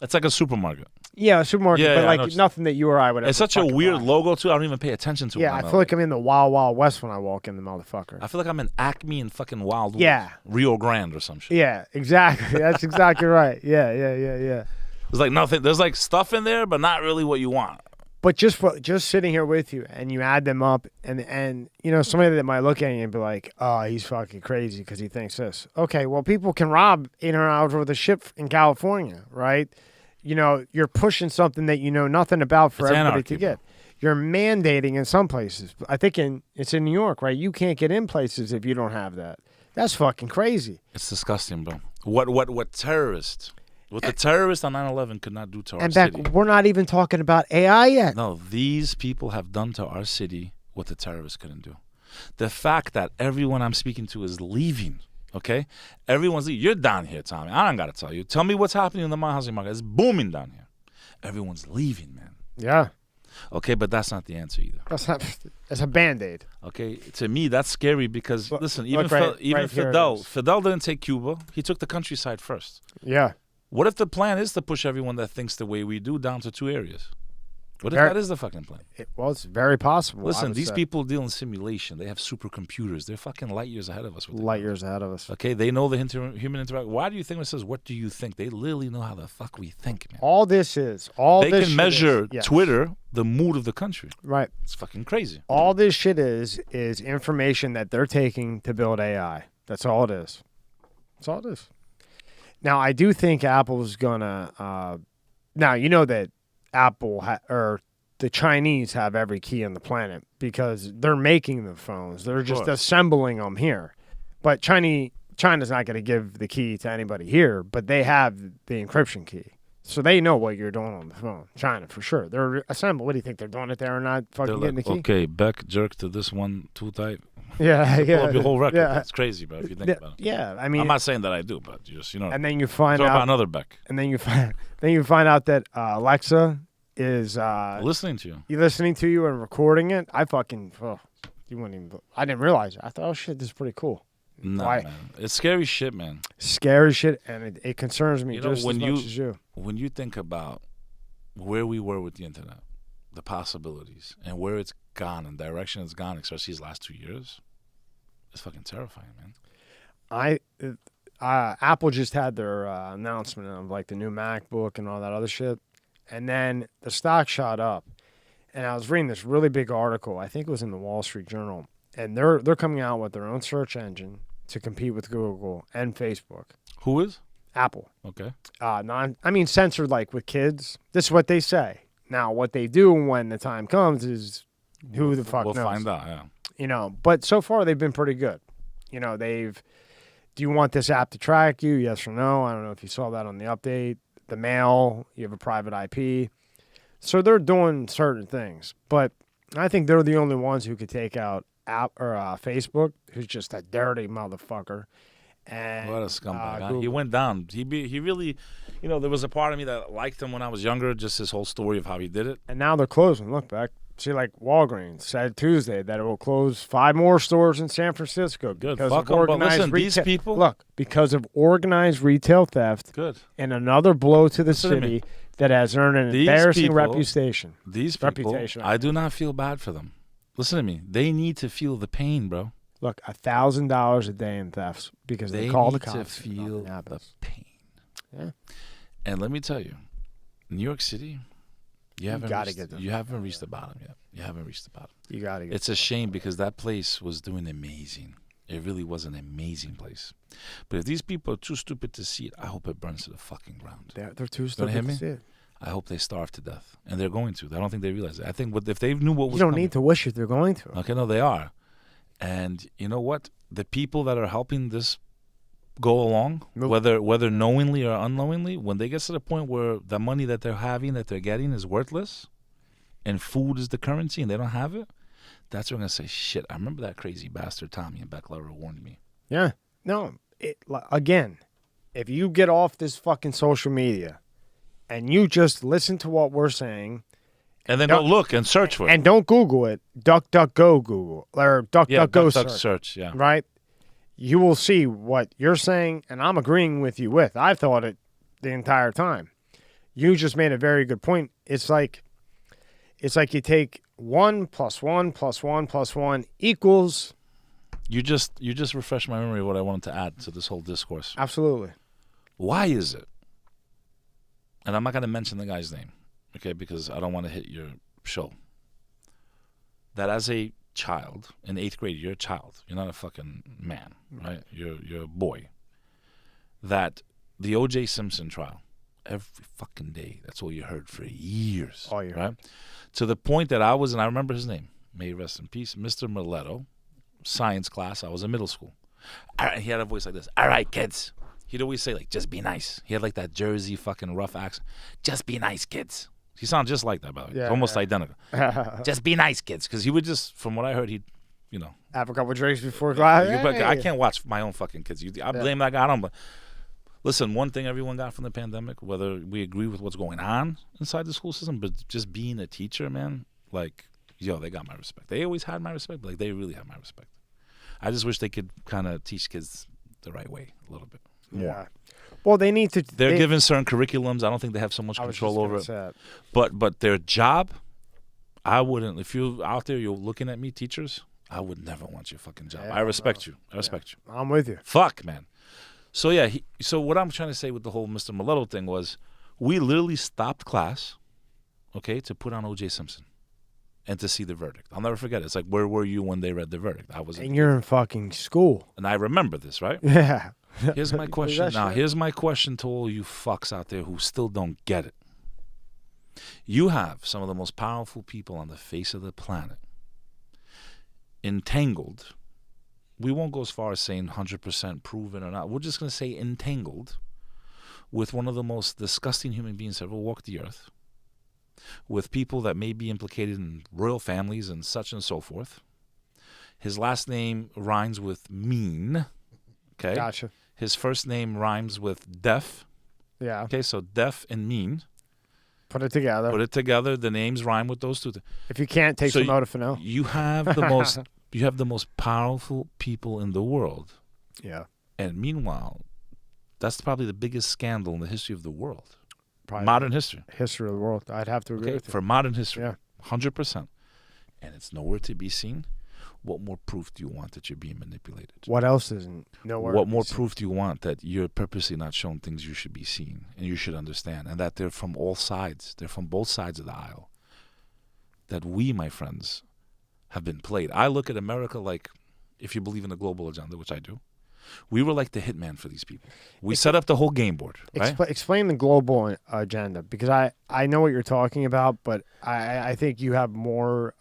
It's like a supermarket. Yeah, a supermarket, Yeah, but yeah, I know like what nothing that you or I would ever It's such a fucking weird buy. logo too. I don't even pay attention to it. Yeah, I when feel like I'm in the Wild Wild West when I walk in the motherfucker. I feel like I'm in Acme and fucking Wild Yeah. Woods, Rio Grande or some shit. Yeah, exactly. That's exactly right. Yeah. There's like nothing. There's like stuff in there, but not really what you want. But just sitting here with you, and you add them up, and somebody that might look at you and be like, "Oh, he's fucking crazy because he thinks this." Okay, well, people can rob $800 worth of shit in California, right? You're pushing something that you know nothing about for It's everybody anarchy, to get. You're mandating in some places. I think it's in New York, right? You can't get in places if you don't have that. That's fucking crazy. It's disgusting, bro. What terrorists? What the terrorists on 9/11 could not do to our And Beck, city. we're not even talking about AI yet. No, these people have done to our city what the terrorists couldn't do. The fact that everyone I'm speaking to is leaving, okay? Everyone's leaving. You're down here, Tommy. I don't got to tell you. Tell me what's happening in the housing market. It's booming down here. Everyone's leaving, man. Yeah, Okay, but that's not the answer either. that's a Band-Aid. Okay, to me, that's scary because, Look- listen, look right here it Fidel is. didn't take Cuba. He took the countryside first. Yeah. What if the plan is to push everyone that thinks the way we do down to 2 areas? What if Very- that is the fucking plan? Well, it's very possible. I Listen, would these say. people deal in simulation. They have supercomputers. They're fucking light years ahead of us. With light years ahead of us. Okay, they know the human interaction. Why do you think it says, what do you think? They literally know how the fuck we think, man. All this They shit can measure is, yes. Twitter, the mood of the country. Right. It's fucking crazy. All this shit is information that they're taking to build AI. That's all it is. That's all it is. Now, I do think Apple's gonna. Now you know that Apple or the Chinese have every key on the planet because they're making the phones. They're just course. assembling them here. But China's not going to give the key to anybody here, but they have the encryption key. So they know what you're doing on the phone. China, for sure. They're assembling. What do you think? They're doing it there or not fucking They're getting like, the key? okay, Beck jerk to this one too tight. Yeah, Pull yeah. up your whole record. Yeah. That's crazy, bro, if you think about it. Yeah, I mean, I'm not saying that I do, but just, and then you find talk about out, another Beck. and then you find out that Alexa is Listening to you. listening to you and recording it. You wouldn't even. I didn't realize it. I thought, oh shit, this is pretty cool. Nah, Why? man. It's scary shit, man. Scary shit, and it concerns me You know, just as when much you- as you. When you think about where we were with the internet, the possibilities, and where it's gone and direction it's gone, especially these last 2 years, it's fucking terrifying, man. Apple just had their announcement of like the new MacBook and all that other shit, and then the stock shot up. And I was reading this really big article. I think it was in the Wall Street Journal, and they're coming out with their own search engine to compete with Google and Facebook. Who is? Apple, Okay. censored like with kids. This is what they say. Now, what they do when the time comes is who the fuck We'll knows. find out, yeah. But so far they've been pretty good. They've do you want this app to track you? Yes or no? I don't know if you saw that on the update. The mail, you have a private IP. So they're doing certain things. But I think they're the only ones who could take out Facebook, who's just a dirty motherfucker. And, what a scumbag. Huh? Google. He went down. He really, there was a part of me that liked him when I was younger, just his whole story of how he did it. And now they're closing. Look back. See, like Walgreens said Tuesday that it will close 5 more stores in San Francisco. Good. Because Fuck of 'em, but listen, retail. these people. Look, because of organized retail theft. Good. And another blow to the Listen to city that has earned an embarrassing reputation. These people, I do not feel bad for them. Listen to me. They need to feel the pain, bro. Look, $1,000 a day in thefts because they call the cops. They need to feel the pain. Yeah. And let me tell you, New York City, you haven't reached the bottom yet. You haven't reached the bottom. You got to get. It's a shame because that place was doing amazing. It really was an amazing place. But if these people are too stupid to see it, I hope it burns to the fucking ground. They're too stupid to see it. I hope they starve to death. And they're going to. I don't think they realize it. I think if they knew what was You don't coming, need to wish it. They're going to. Okay, no, they are. And you know what? The people that are helping this go along, whether knowingly or unknowingly, when they get to the point where the money that they're having, that they're getting is worthless, and food is the currency and they don't have it, that's when they're going to say, shit, I remember that crazy bastard Tommy and Bek Lover warned me. Yeah. No, again, if you get off this fucking social media and you just listen to what we're saying. And then go look and search for it. And don't Google it. DuckDuckGo Google. Or DuckDuckGo search. Yeah. Right? You will see what you're saying, and I'm agreeing with you with. I've thought it the entire time. You just made a very good point. It's like you take 1 + 1 + 1 + 1 equals. You just refreshed my memory of what I wanted to add to this whole discourse. Absolutely. Why is it? And I'm not going to mention the guy's name, okay, because I don't want to hit your show. That as a child, in 8th grade, you're a child. You're not a fucking man, right? You're a boy. That the O.J. Simpson trial, every fucking day, that's all you heard for years. All year. Right? To the point that I remember his name, may he rest in peace, Mr. Miletto, science class. I was in middle school. All right, he had a voice like this. All right, kids. He'd always say, like, just be nice. He had, like, that Jersey fucking rough accent. Just be nice, kids. He sounded just like that, by the way. Yeah, almost identical. Just be nice, kids. Because he would just, from what I heard, he'd, have a couple of drinks before class. I can't watch my own fucking kids. I blame that guy. I don't. But listen, one thing everyone got from the pandemic, whether we agree with what's going on inside the school system, but just being a teacher, man, like, they got my respect. They always had my respect, but, like, they really have my respect. I just wish they could kind of teach kids the right way a little bit more. Yeah. Well, they need to. They're given certain curriculums. I don't think they have so much control over it. But their job, I wouldn't. If you're out there, you're looking at me, teachers, I would never want your fucking job. I respect you. I respect you. I'm with you. Fuck, man. So, yeah. So what I'm trying to say with the whole Mr. Miletto thing was we literally stopped class, okay, to put on O.J. Simpson and to see the verdict. I'll never forget it. It's like, where were you when they read the verdict? I was. And you're in fucking school. And I remember this, right? Yeah. Here's my question now. Here's my question to all you fucks out there who still don't get it. You have some of the most powerful people on the face of the planet entangled. We won't go as far as saying 100% proven or not. We're just going to say entangled with one of the most disgusting human beings that ever walked the earth, with people that may be implicated in royal families and such and so forth. His last name rhymes with mean. Okay. Gotcha. His first name rhymes with deaf. Yeah. Okay, so deaf and mean. Put it together. The names rhyme with those two things. If you can't, take some Modafinil. You have the most powerful people in the world. Yeah. And meanwhile, that's probably the biggest scandal in the history of the world. Probably modern history. History of the world. I'd have to agree with you. For modern history. Yeah. 100%. And it's nowhere to be seen. What more proof do you want that you're being manipulated? What else isn't nowhere? What more proof do you want that you're purposely not showing things you should be seeing and you should understand, and that they're from all sides, they're from both sides of the aisle, that we, my friends, have been played. I look at America like, if you believe in the global agenda, which I do, we were like the hitman for these people. We set up the whole game board, right? Explain the global agenda, because I know what you're talking about, but I think you have more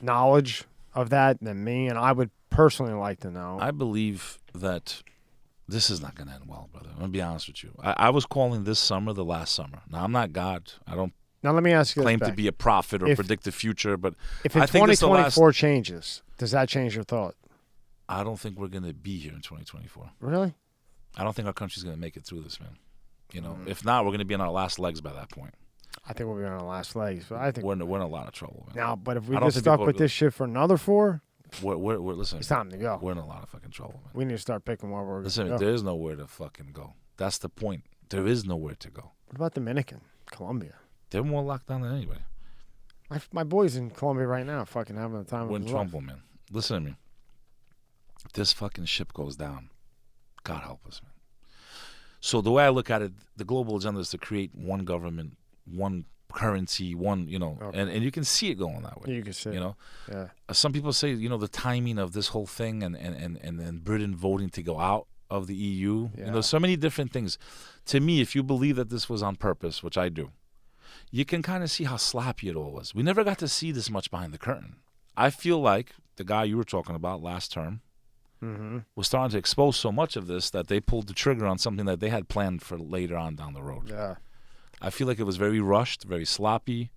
knowledge of that than me, and I would personally like to know. I believe that this is not going to end well, brother. I'm going to be honest with you. I was calling this summer the last summer. Now, I'm not God. I don't Now let me ask you claim this, to be a prophet or predict the future, but if in I think this 2024 changes, does that change your thought? I don't think we're going to be here in 2024. Really? I don't think our country's going to make it through this, man. You know, if not, we're going to be on our last legs by that point. I think we'll be on our last legs, but I think We're in a lot of trouble, man. now. But if we I don't get think stuck people with are this shit for another 4, We're listen. it's time to go. We're in a lot of fucking trouble, man. We need to start picking where we're Listen, going to go. there is nowhere to fucking go. That's the point. There is nowhere to go. What about Dominican, Colombia? They're more locked down than anybody. My boy's in Colombia right now, fucking having the time We're of in his life. trouble, man. Listen to me. If this fucking ship goes down, God help us, man. So the way I look at it, the global agenda is to create one government, one currency, one, Okay. and you can see it going that way. You can see. Yeah. Some people say, the timing of this whole thing and Britain voting to go out of the EU, Yeah. so many different things. To me, if you believe that this was on purpose, which I do, you can kind of see how sloppy it all was. We never got to see this much behind the curtain. I feel like the guy you were talking about last term was starting to expose so much of this that they pulled the trigger on something that they had planned for later on down the road. Yeah. I feel like it was very rushed, very sloppy,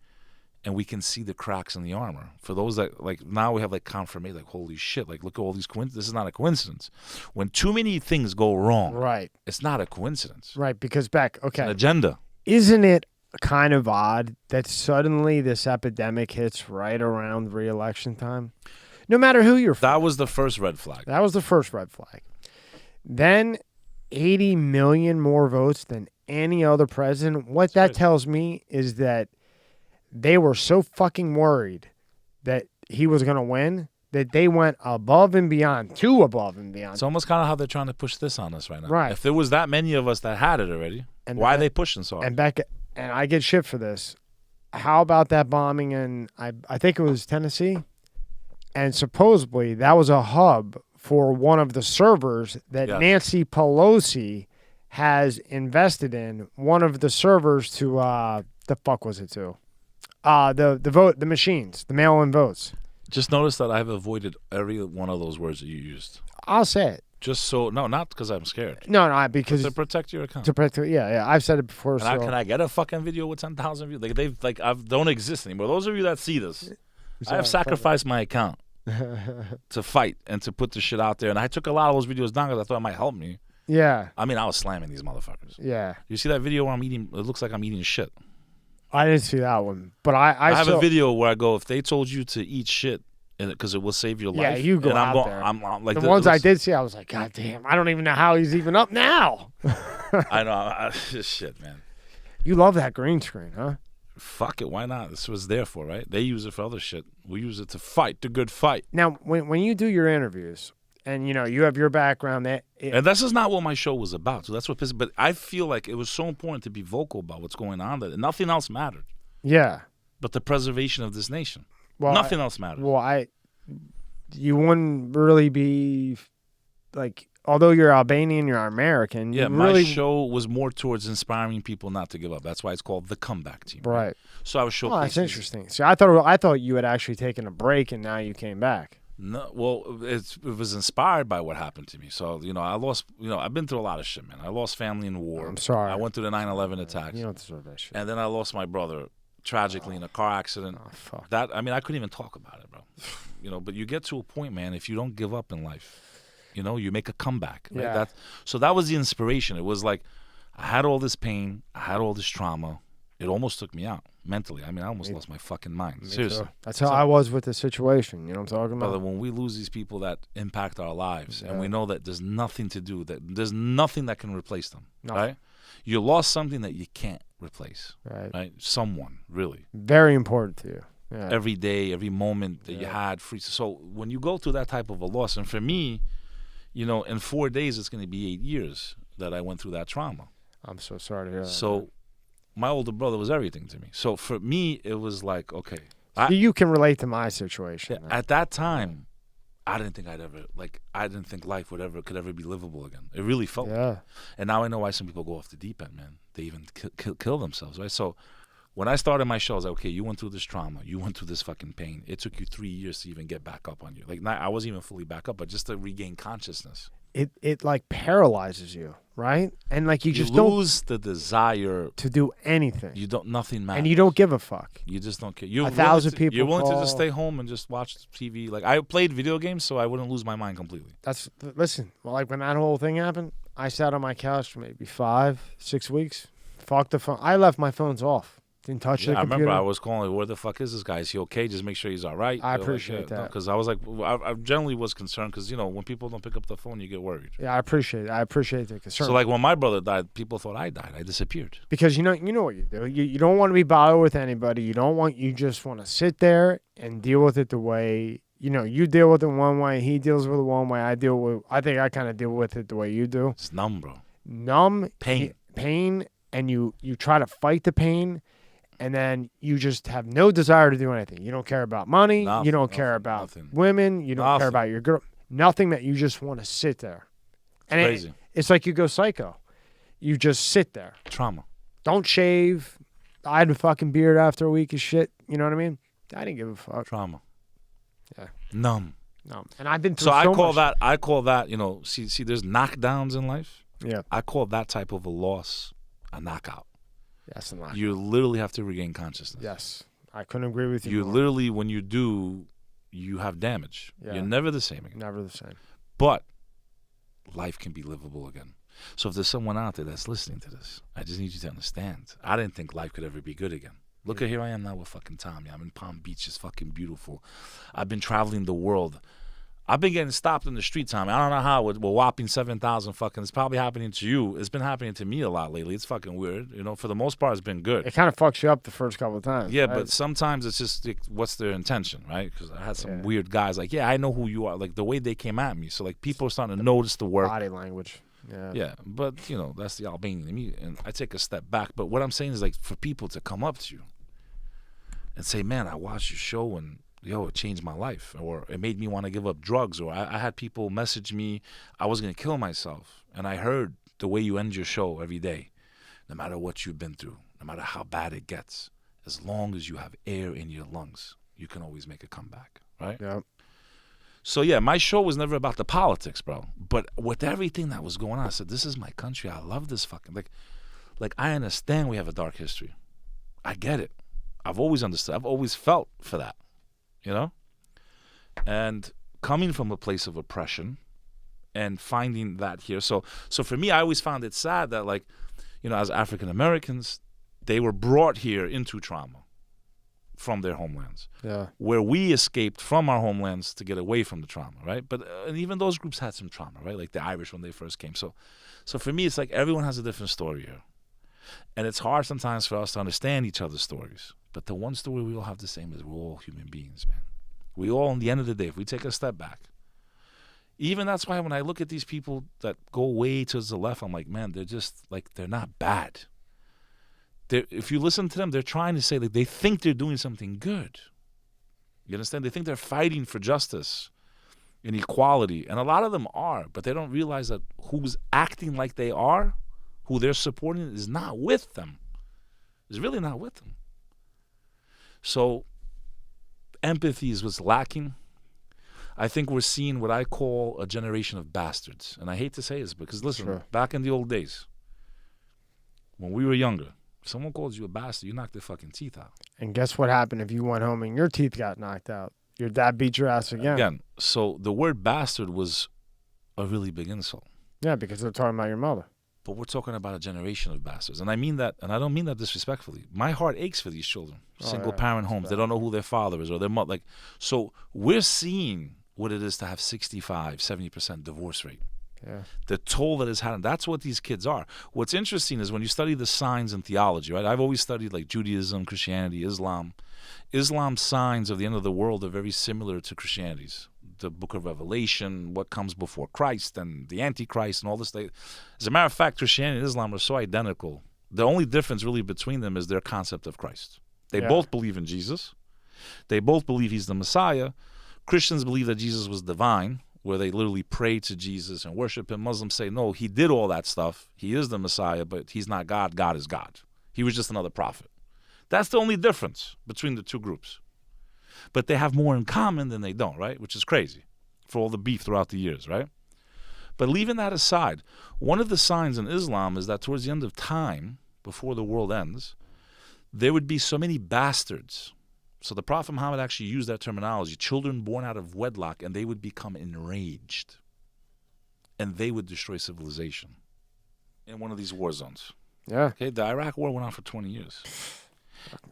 and we can see the cracks in the armor. For those that, now we have, confirmation, holy shit, look at all these coincidences. This is not a coincidence. When too many things go wrong, Right. it's not a coincidence. Right. Because Bek, It's an okay, agenda. isn't it kind of odd that suddenly this epidemic hits right around re-election time? No matter who you're That was the first red flag. That was the first red flag. Then 80 million more votes than any other president. What that tells me is that they were so fucking worried that he was going to win that they went above and beyond, too above and beyond. It's almost kind of how they're trying to push this on us right now. Right. If there was that many of us that had it already, why are they pushing so hard? And Beck, and I get shit for this. How about that bombing in, I think it was Tennessee? And supposedly that was a hub for one of the servers that Yes. Nancy Pelosi has invested in. One of the servers to the fuck was it to? The machines, the mail-in votes. Just notice that I've avoided every one of those words that you used. I'll say it. Just so, no, not because I'm scared. No, because To protect your account. to protect. Yeah, I've said it before. And can I get a fucking video with 10,000 views? I don't exist anymore. Those of you that see this, I have sacrificed my account to fight and to put this shit out there. And I took a lot of those videos down because I thought it might help me. Yeah, I mean, I was slamming these motherfuckers. yeah. You see that video where I'm eating? It looks like I'm eating shit. I didn't see that one, but I have saw, a video where I go, if they told you to eat shit, because it will save your life. Yeah, you go and out I'm there. I'm like the ones I did see, I was like, God damn, I don't even know how he's even up now. I know. Shit, man. You love that green screen, huh? Fuck it. Why not? This was there for, right? They use it for other shit. We use it to fight the good fight. Now, when you do your interviews, and you have your background, And this is not what my show was about. So that's what pisses. But I feel like it was so important to be vocal about what's going on that nothing else mattered yeah. but the preservation of this nation. Well, Nothing else mattered. Well, you wouldn't really be like, although you're Albanian, you're American. Yeah, you my really, show was more towards inspiring people not to give up. That's why it's called the Comeback Team. right. So I was showcasing. Oh, that's interesting. See, I thought you had actually taken a break and now you came back. No, well, it was inspired by what happened to me. So, I lost, I've been through a lot of shit, man. I lost family in war. I'm sorry. I went through the 9/11 attacks. You don't deserve that shit. And then I lost my brother tragically in a car accident. Oh, fuck. I couldn't even talk about it, bro. But you get to a point, man, if you don't give up in life, you make a comeback. Right? Yeah. So that was the inspiration. It was like I had all this pain. I had all this trauma. It almost took me out mentally. I almost lost my fucking mind. Seriously. Too. That's how I was with the situation. You know what I'm talking Brother, about? when we lose these people that impact our lives, Yeah. and we know that there's nothing to do, that there's nothing that can replace them, Nothing. right? You lost something that you can't replace, Right. right? Someone, really. Very important to you. Yeah. Every day, every moment that you had free. So when you go through that type of a loss, and for me, in 4 days, it's going to be 8 years that I went through that trauma. I'm so sorry to hear that. So my older brother was everything to me. So for me, it was like, okay. You can relate to my situation. man. At that time, I didn't think I didn't think life could ever be livable again. It really felt like Yeah. it. And now I know why some people go off the deep end, man. They even kill themselves, right? So When I started my show, I was like, okay, you went through this trauma. You went through this fucking pain. It took you 3 years to even get back up on you. Like, I wasn't even fully back up, but just to regain consciousness. It like paralyzes you, right? And like you just lose the desire to do anything. Nothing matters. And you don't give a fuck. You just don't care. You're 1,000 people You're willing to call. just stay home and just watch TV. Like, I played video games so I wouldn't lose my mind completely. Listen, like when that whole thing happened, I sat on my couch for maybe 5-6 weeks. Fuck the phone. I left my phones off. Didn't touch the computer. I remember I was calling, where the fuck is this guy? Is he okay? Just make sure he's all right. I appreciate that. Because I was like, I generally was concerned because, when people don't pick up the phone, you get worried. Yeah, I appreciate it. I appreciate the concern. So, like, when my brother died, people thought I died. I disappeared. Because you know what you do. You don't want to be bothered with anybody. You just want to sit there and deal with it the way, you deal with it one way, he deals with it one way, I think I kind of deal with it the way you do. It's numb, bro. Numb. Pain. And you try to fight the pain. And then you just have no desire to do anything. You don't care about money. You don't care about women. You don't care about your girl. Nothing that you just want to sit there. And crazy. It's like you go psycho. You just sit there. Trauma. Don't shave. I had a fucking beard after a week of shit. You know what I mean? I didn't give a fuck. Trauma. Yeah. Numb. And I've been through so much. I call that, see, there's knockdowns in life. Yeah. I call that type of a loss a knockout. Yes, and you literally have to regain consciousness. Yes, I couldn't agree with you. You literally, when you do, you have damage. Yeah. You're never the same again. Never the same. But life can be livable again. So if there's someone out there that's listening to this, I just need you to understand. I didn't think life could ever be good again. Look at here I am now with fucking Tommy. I'm in Palm Beach. It's fucking beautiful. I've been traveling the world. I've been getting stopped in the street, Tommy. I don't know how. We're whopping 7,000 fucking. It's probably happening to you. It's been happening to me a lot lately. It's fucking weird. For the most part, it's been good. It kind of fucks you up the first couple of times. Yeah, right? but sometimes it's just what's their intention, right? Because I had some weird guys like, I know who you are. Like the way they came at me. So like people are starting to notice the work. Body language. Yeah. Yeah, but that's the Albanian in me, and I take a step back. But what I'm saying is like for people to come up to you and say, "Man, I watched your show and." It changed my life, or it made me want to give up drugs, or I had people message me I was going to kill myself, and I heard the way you end your show every day, no matter what you've been through, no matter how bad it gets, as long as you have air in your lungs, you can always make a comeback, right? Yeah. So yeah, my show was never about the politics, bro, but with everything that was going on, I said, this is my country, I love this fucking, like I understand we have a dark history. I get it. I've always understood. I've always felt for that. And coming from a place of oppression and finding that here. So for me, I always found it sad that as African Americans, they were brought here into trauma from their homelands. Yeah. Where we escaped from our homelands to get away from the trauma, right? But and even those groups had some trauma, right? Like the Irish when they first came. So for me, it's like everyone has a different story here. And it's hard sometimes for us to understand each other's stories. But the one story we all have the same is we're all human beings, man. We all, in the end of the day, if we take a step back, even that's why when I look at these people that go way towards the left, I'm like, man, they're just, they're not bad. If you listen to them, they're trying to say that they think they're doing something good. You understand? They think they're fighting for justice and equality. And a lot of them are, but they don't realize that who's acting like they are, who they're supporting, is not with them. Is really not with them. So empathy is what's lacking. I think we're seeing what I call a generation of bastards. And I hate to say this because, listen, back in the old days, when we were younger, if someone calls you a bastard, you knock their fucking teeth out. And guess what happened if you went home and your teeth got knocked out? Your dad beat your ass again. So the word bastard was a really big insult. Yeah, because they're talking about your mother. But we're talking about a generation of bastards. And I mean that, and I don't mean that disrespectfully. My heart aches for these children. Single-parent homes. They don't know who their father is or their mother. So we're seeing what it is to have 65, 70% divorce rate. Yeah. The toll that is had. That's what these kids are. What's interesting is when you study the signs in theology, right? I've always studied Judaism, Christianity, Islam. Islam's signs of the end of the world are very similar to Christianity's. The book of Revelation, what comes before Christ and the Antichrist and all this. As a matter of fact, Christianity and Islam are so identical. The only difference really between them is their concept of Christ. They both believe in Jesus. They both believe he's the Messiah. Christians believe that Jesus was divine, where they literally pray to Jesus and worship him. Muslims say, no, he did all that stuff. He is the Messiah, but he's not God. God is God. He was just another prophet. That's the only difference between the two groups. But they have more in common than they don't, right? Which is crazy for all the beef throughout the years, right? But leaving that aside, one of the signs in Islam is that towards the end of time, before the world ends, there would be so many bastards. So the Prophet Muhammad actually used that terminology, children born out of wedlock, and they would become enraged. And they would destroy civilization in one of these war zones. Yeah. Okay, the Iraq War went on for 20 years.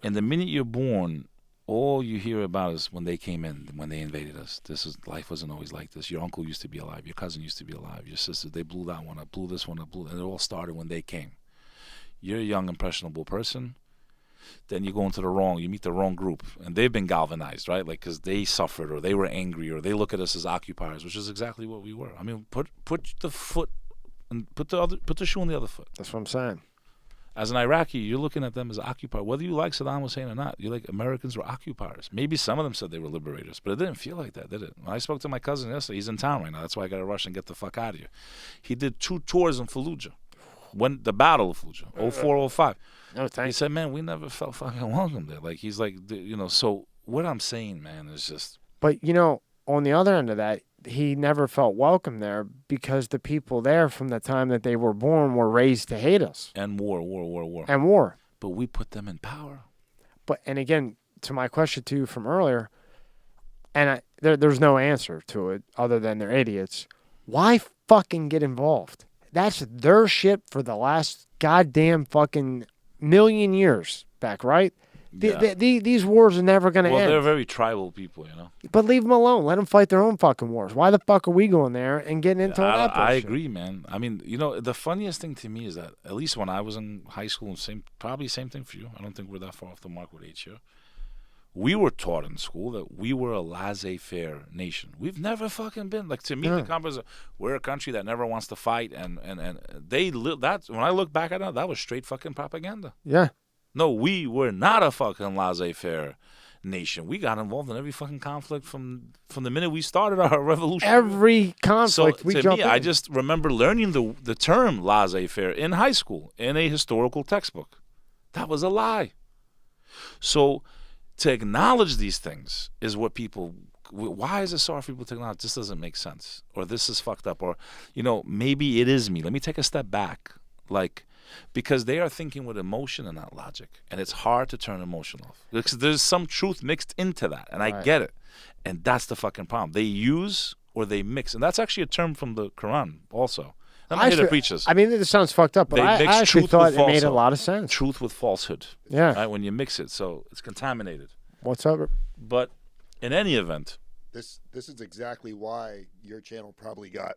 And the minute you're born, all you hear about is when they came in, when they invaded us. Life wasn't always like this. Your uncle used to be alive. Your cousin used to be alive. Your sister, they blew that one up, blew this one up, and it all started when they came. You're a young, impressionable person. Then you go into you meet the wrong group, and they've been galvanized, right? Like, because they suffered, or they were angry, or they look at us as occupiers, which is exactly what we were. I mean, put the foot, and put the shoe on the other foot. That's what I'm saying. As an Iraqi, you're looking at them as occupiers. Whether you like Saddam Hussein or not, you're like, Americans were occupiers. Maybe some of them said they were liberators, but it didn't feel like that, did it? When I spoke to my cousin yesterday, he's in town right now. That's why I got to rush and get the fuck out of here. He did 2 tours in Fallujah, when the Battle of Fallujah, 04, 05. No, He thanks. said, man, we never felt fucking welcome there. Like, he's like, so what I'm saying, man, is just... But, on the other end of that, he never felt welcome there because the people there from the time that they were born were raised to hate us. And war. And war. But we put them in power. And again, to my question to you from earlier, and there's no answer to it other than they're idiots. Why fucking get involved? That's their shit for the last goddamn fucking million years back, right? Yeah. These wars are never going to end. They're very tribal people, But leave them alone. Let them fight their own fucking wars. Why the fuck are we going there and getting into all that bullshit? I agree, man. I mean, the funniest thing to me is that, at least when I was in high school, and probably same thing for you, I don't think we're that far off the mark with age here, we were taught in school that we were a laissez-faire nation. We've never fucking been. Like, to me, the conference, we're a country that never wants to fight, and they that. When I look back at it, that was straight fucking propaganda. Yeah. No, we were not a fucking laissez-faire nation. We got involved in every fucking conflict from the minute we started our revolution. Every conflict we jumped in. I just remember learning the term laissez-faire in high school in a historical textbook. That was a lie. So to acknowledge these things is what people... Why is it so hard for people to acknowledge this doesn't make sense? Or this is fucked up? Or, maybe it is me. Let me take a step back. Like... Because they are thinking with emotion and not logic. And it's hard to turn emotion off. Because there's some truth mixed into that. And I get it. And that's the fucking problem. They use or they mix. And that's actually a term from the Quran also. I'm not here to preach this. I mean, it sounds fucked up, but I actually thought it made a lot of sense. Truth with falsehood. Yeah. Right? When you mix it. So it's contaminated. What's up? But in any event. This is exactly why your channel probably got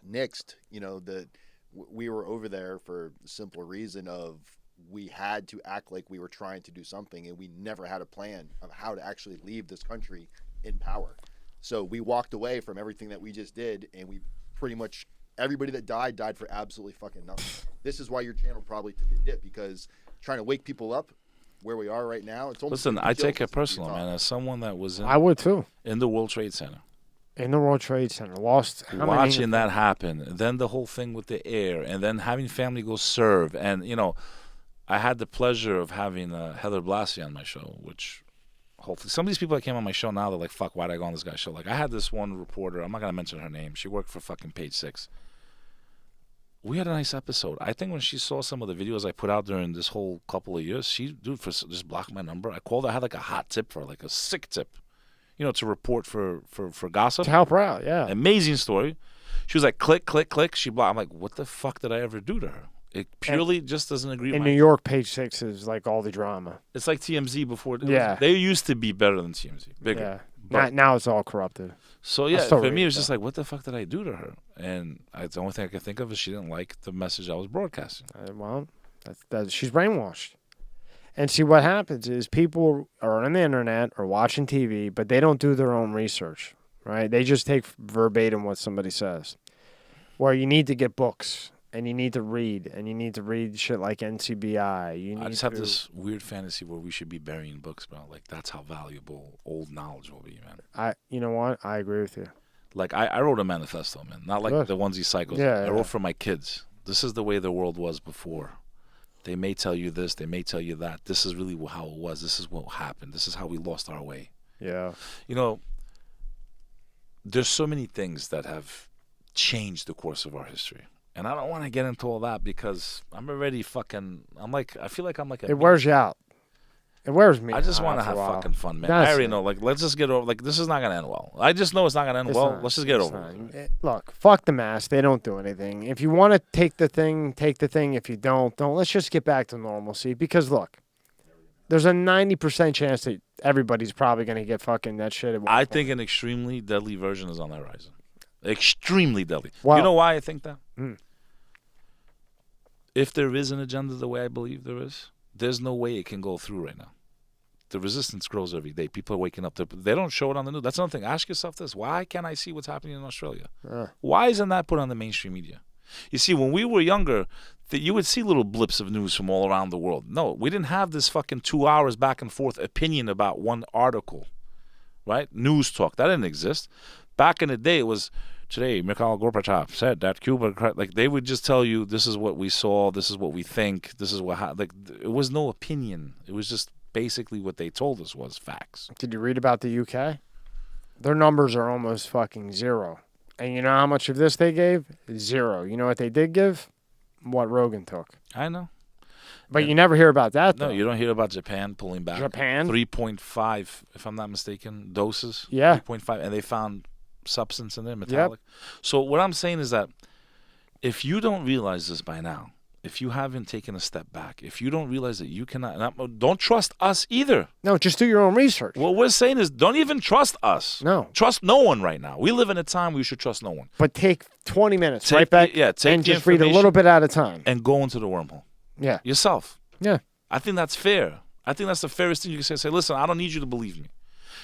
nixed. We were over there for the simple reason of we had to act like we were trying to do something, and we never had a plan of how to actually leave this country in power. So we walked away from everything that we just did, and we pretty much, everybody that died for absolutely fucking nothing. This is why your channel probably took a dip, because trying to wake people up where we are right now, it's almost... Listen, I take it personal, man. As someone that was I would too. In the World Trade Center. In the World Trade Center, lost. Watching that happen, then the whole thing with the air, and then having family go serve, and I had the pleasure of having Heather Blassie on my show, which hopefully some of these people that came on my show now, they're like, "Fuck, why'd I go on this guy's show?" Like, I had this one reporter, I'm not gonna mention her name. She worked for fucking Page 6. We had a nice episode. I think when she saw some of the videos I put out during this whole couple of years, just blocked my number. I called her, I had like a hot tip for her, like a sick tip. To report for gossip. To help her out, yeah. Amazing story. She was like, click, click, click. She blocked. I'm like, what the fuck did I ever do to her? It purely just doesn't agree with In New York, Page 6 is like all the drama. It's like TMZ before. Yeah. They used to be better than TMZ. Bigger. Yeah. But, now it's all corrupted. So, yeah, for me, it was just like, what the fuck did I do to her? And the only thing I could think of is she didn't like the message I was broadcasting. Well, she's brainwashed. And see, what happens is people are on the internet or watching TV, but they don't do their own research, right? They just take verbatim what somebody says. Where you need to get books, and you need to read, shit like NCBI. I just have this weird fantasy where we should be burying books, bro. Like, that's how valuable old knowledge will be, man. You know what? I agree with you. Like, I wrote a manifesto, man. Not like the onesie cycles. Yeah, I wrote for my kids. This is the way the world was before. They may tell you this, they may tell you that. This is really how it was. This is what happened. This is how we lost our way. Yeah. You know, there's so many things that have changed the course of our history. And I don't want to get into all that because I'm already fucking, I feel like I'm like a... It wears you out. It wears me. I just want to after have a while. fucking fun, man. That's I already it. know. Like, let's just get over. Like, this is not gonna end well. I just know it's not gonna end It's well. not. Let's just get It's over not. it. Look, fuck the mask. They don't do anything. If you want to take the thing, take the thing. If you don't. Let's just get back to normalcy. Because look, there's a 90% chance that everybody's probably gonna get fucking that shit. At one I point. think an extremely deadly version is on the horizon. Extremely deadly. Well- You know why I think that? Mm. If there is an agenda the way I believe there is, there's no way it can go through right now. The resistance grows every day. People are waking up. They don't show it on the news. That's another thing. Ask yourself this. Why can't I see what's happening in Australia? Why isn't that put on the mainstream media? You see, when we were younger, you would see little blips of news from all around the world. No, we didn't have this fucking 2 hours back and forth opinion about one article, right? News talk. That didn't exist. Back in the day, it was, today, Mikhail Gorbachev said that Cuba, like, they would just tell you, this is what we saw, this is what we think, this is what, like, it was no opinion. It was just basically what they told us was facts. Did you read about the UK? Their numbers are almost fucking zero. And you know how much of this they gave? Zero. You know what they did give? What Rogan took. I know. But Yeah. you never hear about that, though. No, you don't hear about Japan pulling back. Japan? 3.5, if I'm not mistaken, doses. Yeah. 3.5, and they found substance in there, metallic. So what I'm saying is that if you don't realize this by now, if you haven't taken a step back, if you don't realize that you cannot, don't trust us either. No, just do your own research. What we're saying is don't even trust us. No. Trust no one right now. We live in a time where you should trust no one. But take 20 minutes, Take right back, the- yeah, take and the just read a information. little bit at a time. And go into the wormhole. Yeah. Yourself. Yeah. I think that's fair. I think that's the fairest thing you can say. Say, listen, I don't need you to believe me.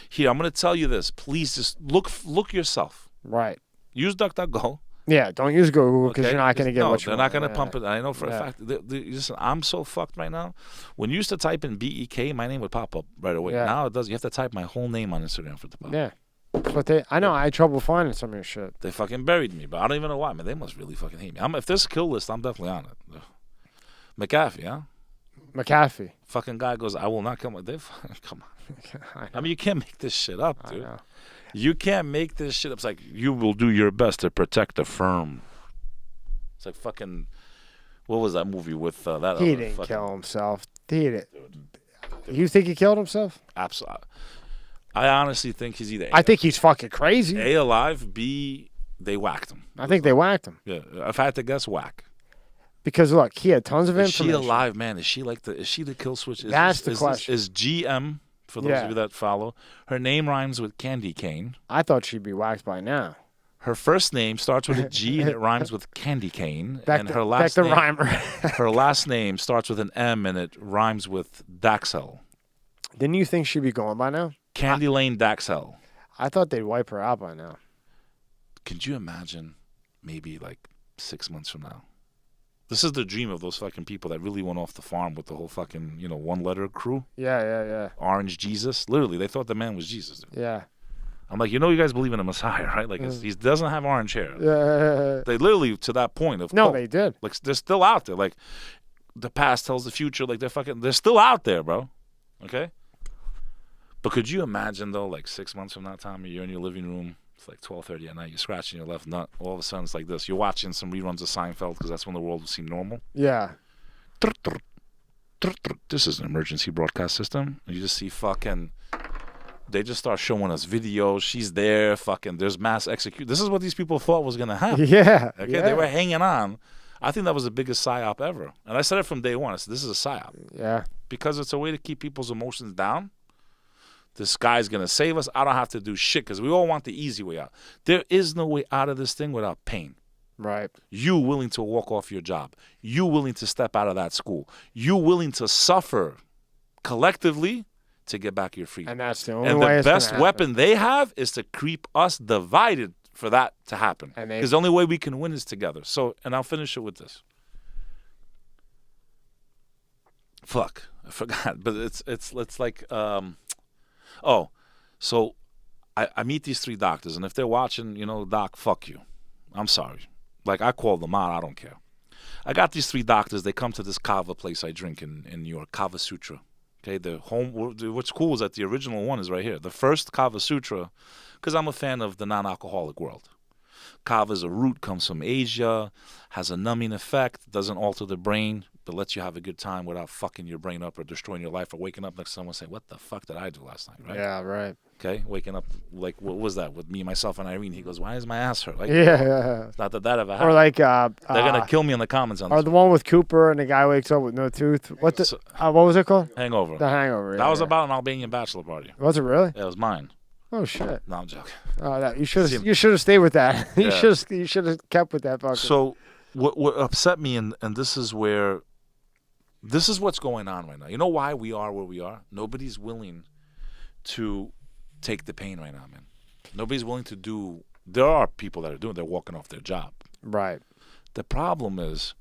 Here, I'm going to tell you this. Please just look yourself. Right. Use DuckDuckGo. Yeah, don't use Google because Okay? you're not going to get no, what you they're want. not going to Yeah. pump it. I know for Yeah. a fact. Listen, I'm so fucked right now. When you used to type in BEK, my name would pop up right away. Yeah. Now it does. You have to type my whole name on Instagram for it to pop up. Yeah. But I know I had trouble finding some of your shit. They fucking buried me, but I don't even know why. Man, they must really fucking hate me. If there's a kill list, I'm definitely on it. Ugh. McAfee, huh? McAfee. Fucking guy goes, I will not come. They fucking come on. I I mean, you can't make this shit up, dude. know. You can't make this shit up. It's like, you will do your best to protect the firm. It's like fucking, what was that movie with that? He other didn't fucking- kill himself. He did. You think he killed himself? Absolutely. I honestly think he's either I think he's fucking crazy. A, alive, B, they whacked him. I think they whacked him. Yeah, if I had to guess, whack. Because look, he had tons of Is she information. alive, man? Is she the kill switch? That's the question. Is GM, for those Yeah. of you that follow, her name rhymes with candy cane. I thought she'd be whacked by now. Her first name starts with a G and it rhymes with candy cane. Back and to, her back last to name, Rhymer. her last name starts with an M and it rhymes with Daxel. Didn't you think she'd be gone by now? Candy Lane Daxel. I thought they'd wipe her out by now. Could you imagine maybe like 6 months from now? This is the dream of those fucking people that really went off the farm with the whole fucking, one-letter crew. Yeah. Orange Jesus. Literally, they thought the man was Jesus. Dude. Yeah. I'm like, you guys believe in a Messiah, right? Like, he doesn't have orange hair. Yeah. They literally, to that point of No, cult. they did. Like, they're still out there. Like, the past tells the future. Like, they're still out there, bro. Okay? But could you imagine, though, like 6 months from that time, you're in your living room, it's like 12:30 at night, you're scratching your left nut, all of a sudden it's like this. You're watching some reruns of Seinfeld because that's when the world seemed normal. Yeah. This is an emergency broadcast system. And you just see fucking... They just start showing us videos. She's there, fucking... There's mass execution. This is what these people thought was going to happen. Yeah. Okay, yeah. They were hanging on. I think that was the biggest psyop ever. And I said it from day one. I said, this is a psyop. Yeah. Because it's a way to keep people's emotions down. This guy's going to save us. I don't have to do shit because we all want the easy way out. There is no way out of this thing without pain. Right. You willing to walk off your job. You willing to step out of that school. You willing to suffer collectively to get back your freedom. And that's the only And way the it's gonna best happen. weapon they have is to keep us divided for that to happen. And they- Because the only way we can win is together. So, and I'll finish it with this. Fuck, I forgot. But it's like, so I meet these three doctors, and if they're watching, doc, fuck you. I'm sorry. Like, I call them out. I don't care. I got these 3 doctors. They come to this kava place I drink in New York, Kava Sutra. Okay, what's cool is that the original one is right here. The first Kava Sutra, because I'm a fan of the non-alcoholic world. Kava is a root, comes from Asia, has a numbing effect, doesn't alter the brain, but lets you have a good time without fucking your brain up or destroying your life or waking up next to someone saying, what the fuck did I do last night, right? Yeah, right. Okay, waking up, like, what was that? With me, myself, and Irene, he goes, why is my ass hurt? Like, Yeah. it's not that ever happened. Or like They're going to kill me in the comments on or this. the one with Cooper and the guy wakes up with no tooth. What was it called? Hangover. The Hangover. That was about an Albanian bachelor party. Was it really? Yeah, it was mine. Oh shit! No, I'm joking. Oh, you should have stayed with that. You should have kept with that fucking. So what upset me, and this is what's going on right now. You know why we are where we are? Nobody's willing to take the pain right now, man. Nobody's willing to do. There are people that are doing. They're walking off their job. Right. The problem is,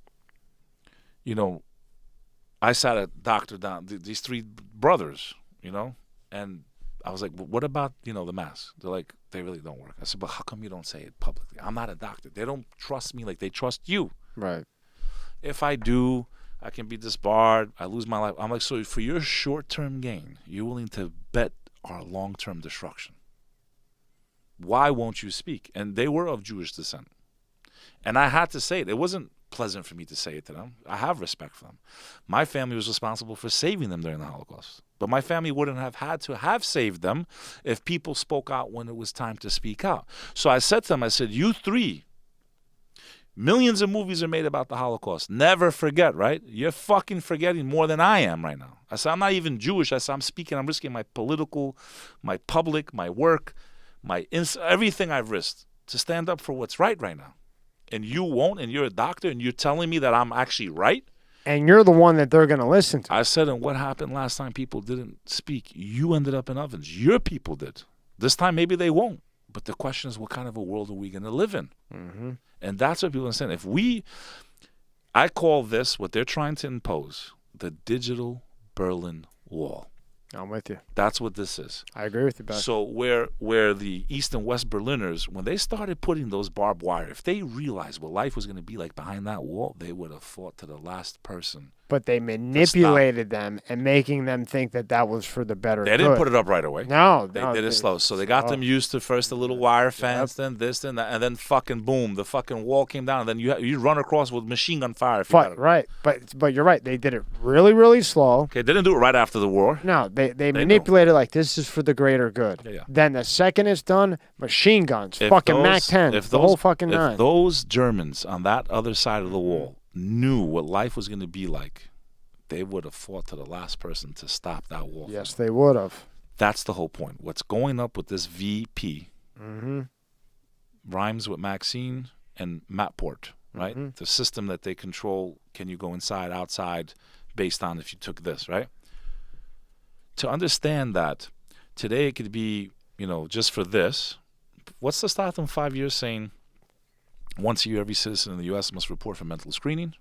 I sat a doctor down. These 3 brothers, and I was like, what about, the masks? They're like, they really don't work. I said, but how come you don't say it publicly? I'm not a doctor. They don't trust me like they trust you. Right. If I do, I can be disbarred. I lose my life. I'm like, so for your short-term gain, you're willing to bet our long-term destruction. Why won't you speak? And they were of Jewish descent. And I had to say it. It wasn't pleasant for me to say it to them. I have respect for them. My family was responsible for saving them during the Holocaust. But my family wouldn't have had to have saved them if people spoke out when it was time to speak out. So I said to them, I said, you 3, millions of movies are made about the Holocaust. Never forget, right? You're fucking forgetting more than I am right now. I said, I'm not even Jewish. I said, I'm risking my political, my public, my work, everything I've risked to stand up for what's right now. And you won't, and you're a doctor, and you're telling me that I'm actually right? And you're the one that they're going to listen to. I said, and what happened last time people didn't speak? You ended up in ovens. Your people did. This time, maybe they won't. But the question is, what kind of a world are we going to live in? Mm-hmm. And that's what people understand. I call this, what they're trying to impose, the digital Berlin Wall. I'm with you. That's what this is. I agree with you, Bek. So where the East and West Berliners, when they started putting those barbed wire, if they realized what life was going to be like behind that wall, they would have fought to the last person. But they manipulated them and making them think that was for the better They didn't put it up right away. No. They did it slow. So they got them used to first the little wire fence, then this, then that, and then fucking boom, the fucking wall came down, and then you run across with machine gun fire. Right. But you're right. They did it really, really slow. Okay, they didn't do it right after the war. No, they manipulated like this is for the greater good. Yeah. Then the second it's done, machine guns, fucking MAC-10, the whole fucking nine. If those Germans on that other side of the wall knew what life was going to be like, they would have fought to the last person to stop that wall. Yes, they would have. That's the whole point. What's going up with this VP rhymes with Maxine and Matport, right? Mm-hmm. The system that they control, can you go inside, outside, based on if you took this, right? To understand that today it could be, just for this, what's to stop them 5 years saying once a year every citizen in the U.S. must report for mental screening?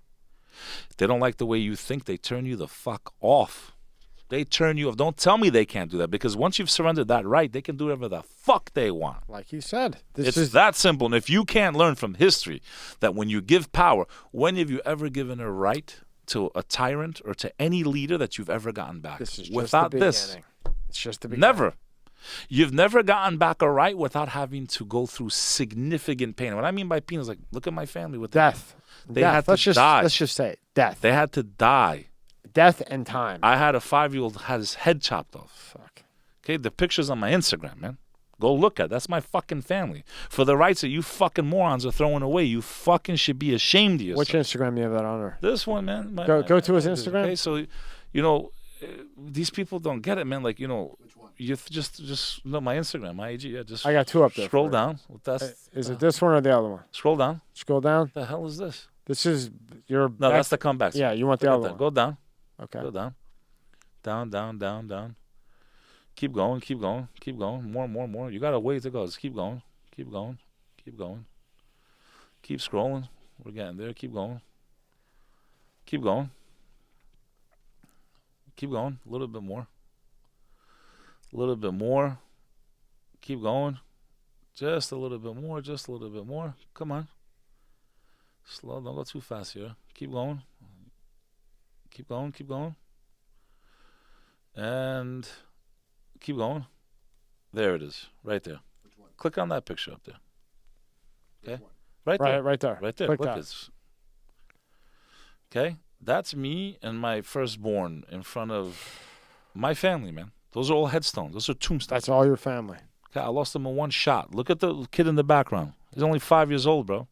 If they don't like the way you think, they turn you the fuck off. They turn you off. Don't tell me they can't do that, because once you've surrendered that right, they can do whatever the fuck they want. Like you said. It's that simple. And if you can't learn from history that when you give power, when have you ever given a right to a tyrant or to any leader that you've ever gotten back? This is just without the this. beginning. It's just the beginning. Never. You've never gotten back a right without having to go through significant pain. What I mean by pain is like, look at my family with death. They had to die. Let's just say it. Death. They had to die. Death and time. I had a 5-year-old had his head chopped off. Fuck. Okay, the picture's on my Instagram, man. Go look at it. That's my fucking family. For the rights that you fucking morons are throwing away, you fucking should be ashamed of yourself. Which Instagram do you have that on? Or? This one, man. Go to his Instagram. Okay, so, these people don't get it, man. Like, Which one? you just no, my Instagram, my IG. Yeah, just I got 2 up there. scroll down. Is it this one or the other one? Scroll down. Scroll down. What the hell is this? This is your. No, that's the comebacks. Yeah, you want the other one. Go down. Okay. Go down. Down. Keep going. More. You got a ways to go. Just keep going. Keep scrolling. We're getting there. Keep going. A little bit more. Keep going. Just a little bit more. Come on. Slow. Don't go too fast here. Keep going. Keep going. Keep going. And keep going. There it is. Right there. Which one? Click on that picture up there. Which Okay. one? Right there. Right there. Right there. Click Look, that. it's okay. That's me and my firstborn in front of my family, man. Those are all headstones. Those are tombstones. That's all your family. Okay, I lost him in one shot. Look at the kid in the background. He's only 5 years old, bro.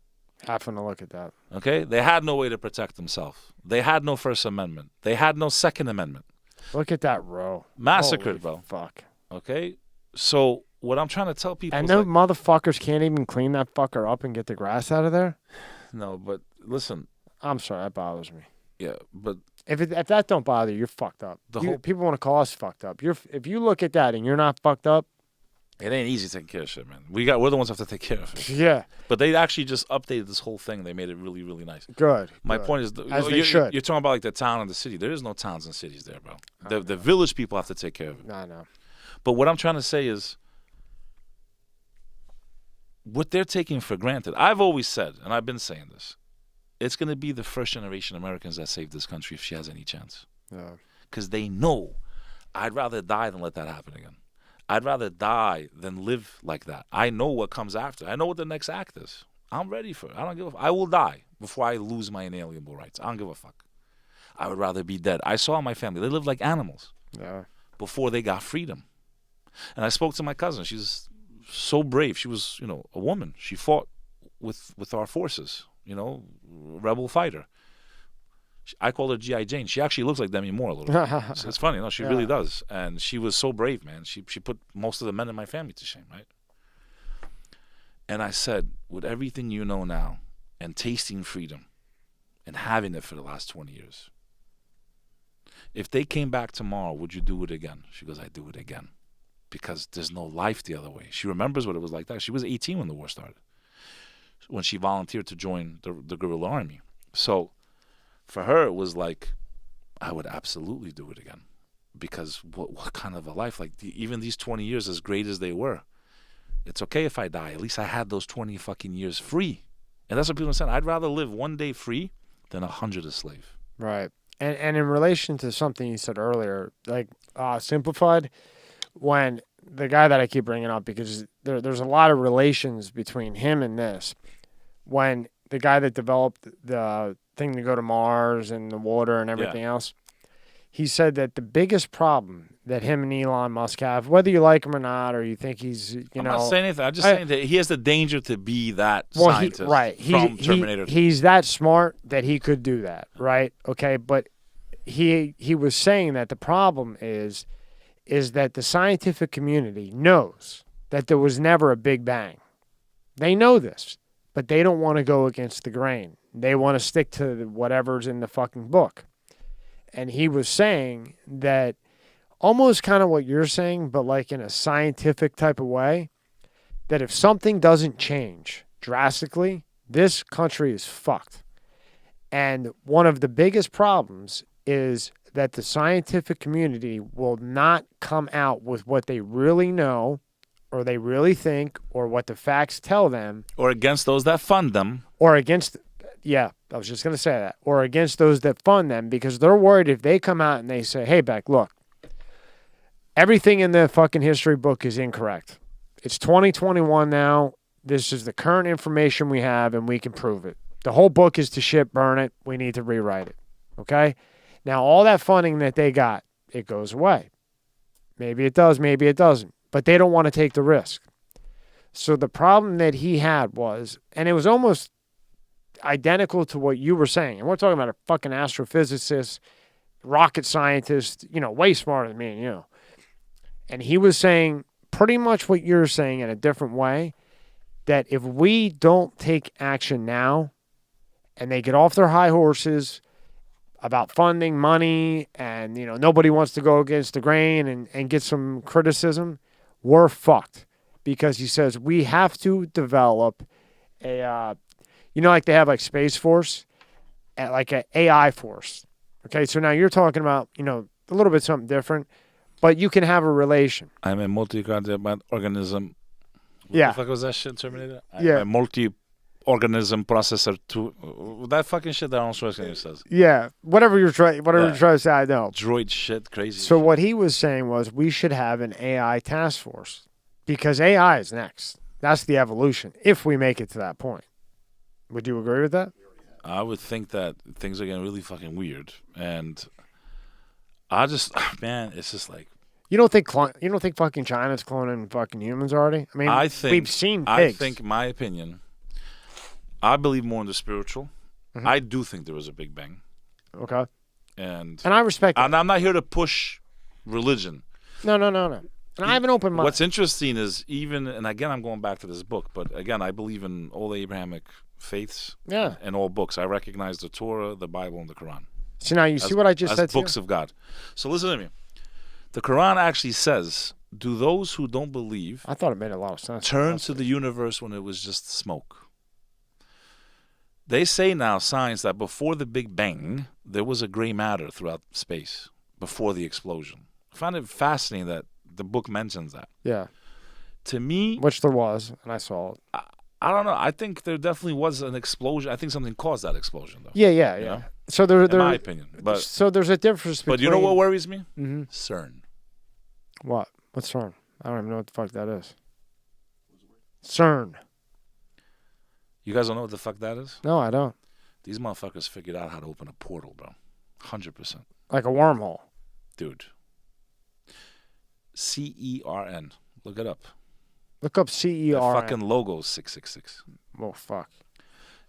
Having to look at that. Okay? They had no way to protect themselves. They had no First Amendment. They had no Second Amendment. Look at that row. Massacred, Holy bro. Fuck. Okay? So what I'm trying to tell people And is those like, motherfuckers can't even clean that fucker up and get the grass out of there? no, but listen, I'm sorry, that bothers me. yeah, but If that don't bother you, you're fucked up. The whole- People want to call us fucked up. If you look at that and you're not fucked up, it ain't easy taking care of shit, man. We're the ones who have to take care of it. yeah, But they actually just updated this whole thing. They made it really, really nice. good. My good. point is, As they you're, should. you're talking about like the town and the city. There is no towns and cities there, bro. The village people have to take care of it. No. But what I'm trying to say is, what they're taking for granted. I've always said, and I've been saying this, it's going to be the first generation Americans that save this country if she has any chance. Yeah. Because they know, I'd rather die than let that happen again. I'd rather die than live like that. I know what comes after. I know what the next act is. I'm ready for it. I don't give a fuck. I will die before I lose my inalienable rights. I don't give a fuck. I would rather be dead. I saw my family. They lived like animals Yeah. before they got freedom. And I spoke to my cousin. She's so brave. She was, a woman. She fought with our forces, rebel fighter. I call her G.I. Jane. She actually looks like Demi Moore a little bit. So it's funny. No, she really does. And she was so brave, man. She put most of the men in my family to shame, right? And I said, with everything you know now and tasting freedom and having it for the last 20 years, if they came back tomorrow, would you do it again? She goes, I'd do it again. Because there's no life the other way. She remembers what it was like that. She was 18 when the war started, when she volunteered to join the guerrilla army. So for her, it was like, I would absolutely do it again. Because what kind of a life? Like, even these 20 years, as great as they were, it's okay if I die. At least I had those 20 fucking years free. And that's what people are saying. I'd rather live one day free than 100 a slave. Right. And in relation to something you said earlier, like simplified, when the guy that I keep bringing up, because there's a lot of relations between him and this, when the guy that developed the thing to go to Mars and the water and everything else, he said that the biggest problem that him and Elon Musk have, whether you like him or not, or you think he's, I'm not saying anything. I'm just saying that he has the danger to be that scientist from Terminator. He's that smart that he could do that, right? Okay, but he was saying that the problem is that the scientific community knows that there was never a Big Bang. They know this, but they don't want to go against the grain. They want to stick to whatever's in the fucking book. And he was saying that almost kind of what you're saying, but like in a scientific type of way, that if something doesn't change drastically, this country is fucked. And one of the biggest problems is that the scientific community will not come out with what they really know or they really think or what the facts tell them. Or against those that fund them. Or against, I was just going to say that. Or against those that fund them, because they're worried if they come out and they say, hey, Bek, look, everything in the fucking history book is incorrect. It's 2021 now. This is the current information we have, and we can prove it. The whole book is to shit, burn it. We need to rewrite it. Okay? Now, all that funding that they got, it goes away. Maybe it does, maybe it doesn't. But they don't want to take the risk. So the problem that he had was, and it was almost identical to what you were saying, and we're talking about a fucking astrophysicist, rocket scientist, way smarter than me and you. And he was saying pretty much what you're saying in a different way, that if we don't take action now, and they get off their high horses about funding, money, and nobody wants to go against the grain and get some criticism, we're fucked. Because he says we have to develop a, like they have like Space Force, like an AI force. Okay, so now you're talking about, a little bit something different, but you can have a relation. I'm a multi-organism. Yeah. What the fuck was that shit, Terminator? I'm Yeah. a multi-organism organism processor to that fucking shit that Arnold Schwarzenegger says. Yeah, whatever you're trying to say, I know. Droid shit, crazy. So shit. what he was saying was we should have an AI task force because AI is next. That's the evolution if we make it to that point. Would you agree with that? I would think that things are getting really fucking weird, and I just, man, it's just like You don't think fucking China's cloning fucking humans already? I mean, we've seen pigs. I think, my opinion, I believe more in the spiritual. Mhm. I do think there was a Big Bang, Okay. and I respect it. I'm not here to push religion. No. And I have an open mind. What's interesting is and again, I'm going back to this book, but again, I believe in all the Abrahamic faiths. Yeah. And all books. I recognize the Torah, the Bible, and the Quran. So now you see what I just said as to you? books of God. So listen to me. The Quran actually says, do those who don't believe I thought it made a lot of sense. turn to the universe when it was just smoke? They say now, science, that before the Big Bang, there was a gray matter throughout space before the explosion. I find it fascinating that the book mentions that. Yeah. To me, Which there was, and I saw it. I don't know. I think there definitely was an explosion. I think something caused that explosion, though. Yeah. You know? So there, In my opinion. But there's a difference between. But you know what worries me? Mm-hmm. CERN. What? What's CERN? I don't even know what the fuck that is. CERN. You guys don't know what the fuck that is? No, I don't. These motherfuckers figured out how to open a portal, bro. 100%. Like a wormhole. Dude. CERN. Look it up. Look up The CER. fucking logo is 666. Oh, fuck.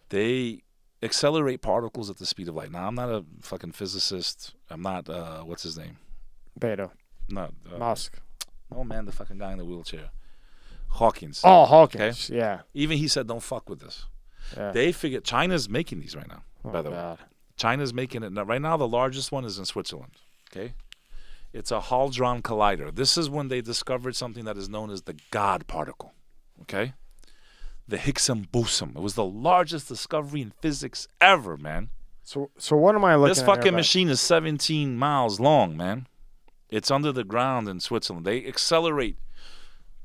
They accelerate particles at the speed of light. Now, I'm not a fucking physicist. I'm not, what's his name? Beta. Not, Musk. oh, man, the fucking guy in the wheelchair. Hawkins. Oh, Hawkins. Yeah. Even he said, don't fuck with this. Yeah. They figured, China's making these right now, by the way. God. China's making it. Right now, the largest one is in Switzerland, okay? It's a Hadron Collider. This is when they discovered something that is known as the God particle, okay? The Higgs boson. It was the largest discovery in physics ever, man. So what am I looking at? This fucking machine is 17 miles long, man. It's under the ground in Switzerland. They accelerate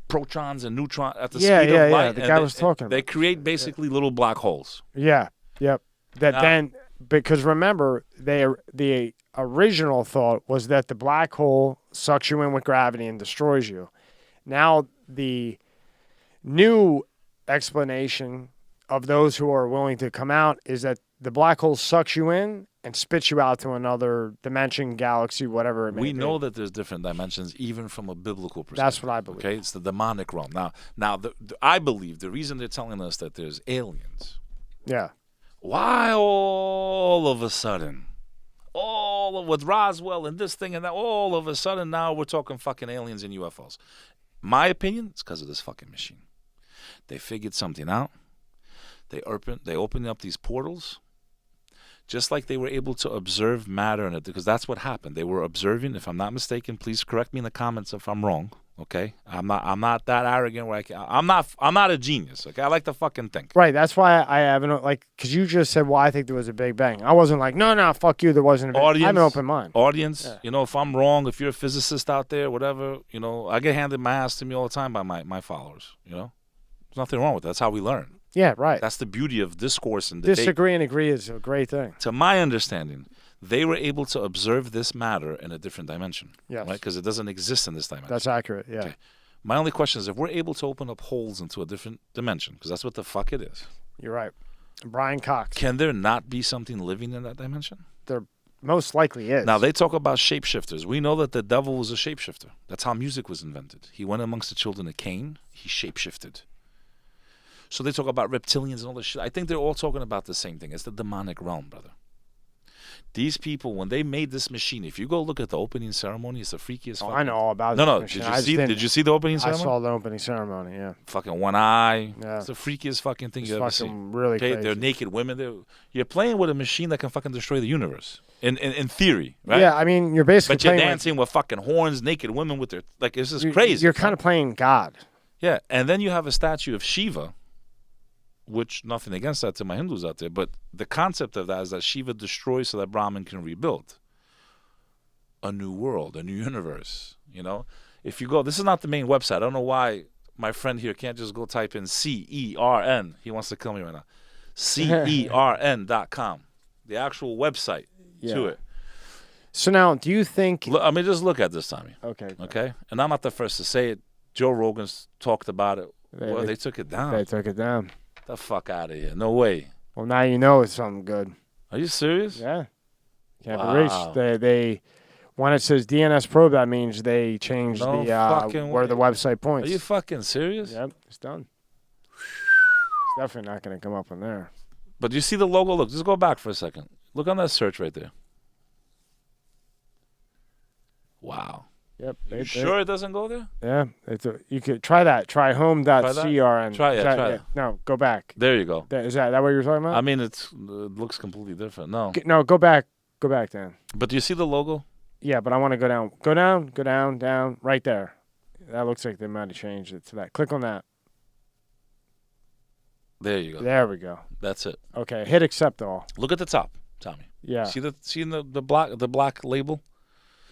protons and neutrons at the speed of light. Yeah. The guy was talking They about create basically little black holes. Yeah. Yep. Because remember, the original thought was that the black hole sucks you in with gravity and destroys you. Now the new explanation of those who are willing to come out is that the black hole sucks you in and spits you out to another dimension, galaxy, whatever it may be. We know that there's different dimensions, even from a biblical perspective. That's what I believe. Okay, it's the demonic realm. Now, I believe the reason they're telling us that there's aliens. Yeah. Why all of a sudden, with Roswell and this thing and that, all of a sudden now we're talking fucking aliens and UFOs? My opinion, it's because of this fucking machine. They figured something out. They opened up these portals. Just like they were able to observe matter in it, because that's what happened. They were observing. If I'm not mistaken, please correct me in the comments if I'm wrong. Okay, I'm not that arrogant where I'm not a genius. Okay, I like to fucking think. Right. That's why I haven't because you just said, well, I think there was a Big Bang. I wasn't like, no, fuck you. There wasn't a Big Bang. I have an open mind. Audience, Yeah. if I'm wrong, if you're a physicist out there, whatever, I get handed my ass to me all the time by my followers. There's nothing wrong with that. That's how we learn. Yeah. Right. That's the beauty of discourse and debate. Disagree and agree is a great thing. To my understanding, they were able to observe this matter in a different dimension. Yes. Right? Because it doesn't exist in this dimension. That's accurate. Yeah. Okay. My only question is if we're able to open up holes into a different dimension, because that's what the fuck it is. You're right. Brian Cox. Can there not be something living in that dimension? There most likely is. Now, they talk about shapeshifters. We know that the devil was a shapeshifter. That's how music was invented. He went amongst the children of Cain. He shapeshifted. So they talk about reptilians and all this shit. I think they're all talking about the same thing. It's the demonic realm, brother. These people, when they made this machine, if you go look at the opening ceremony, it's the freakiest. I know all about it. No. Did you see the opening ceremony? I saw the opening ceremony. Yeah. Fucking one eye. Yeah. It's the freakiest fucking thing you ever fucking seen. really Okay, crazy. they're naked women. You're playing with a machine that can fucking destroy the universe. In theory, right? Yeah, I mean, you're basically But you're playing dancing with fucking horns, naked women with their it's just crazy. You're kind of playing God. Yeah, and then you have a statue of Shiva, which nothing against that to my Hindus out there, but the concept of that is that Shiva destroys so that Brahman can rebuild a new world, a new universe. If you go, this is not the main website. I don't know why my friend here can't just go type in CERN. He wants to kill me right now. CERN.com. The actual website to it. So now, do you think... I mean, just look at this, Tommy. Okay. Okay? And I'm not the first to say it. Joe Rogan's talked about it. They took it down. They took it down. The fuck out of here. No way. Well, now you know it's something good. Are you serious? Yeah. Can't Wow. be reached. They when it says DNS probe, that means they changed No where fucking the website points. Are you fucking serious? Yep, it's done. It's definitely not going to come up on there. But you see the logo? Look, just go back for a second. Look on that search right there. Wow. Yep. You sure it doesn't go there? Yeah. You could try that. Try home.crn. Try it. No, go back. There you go. Is that what you were talking about? I mean, it looks completely different. No. No, go back. Go back, Dan. But do you see the logo? Yeah, but I want to go down. Go down, down, right there. That looks like they might have changed it to that. Click on that. There you go. There we go. That's it. Okay, hit accept all. Look at the top, Tommy. Yeah. See the black label?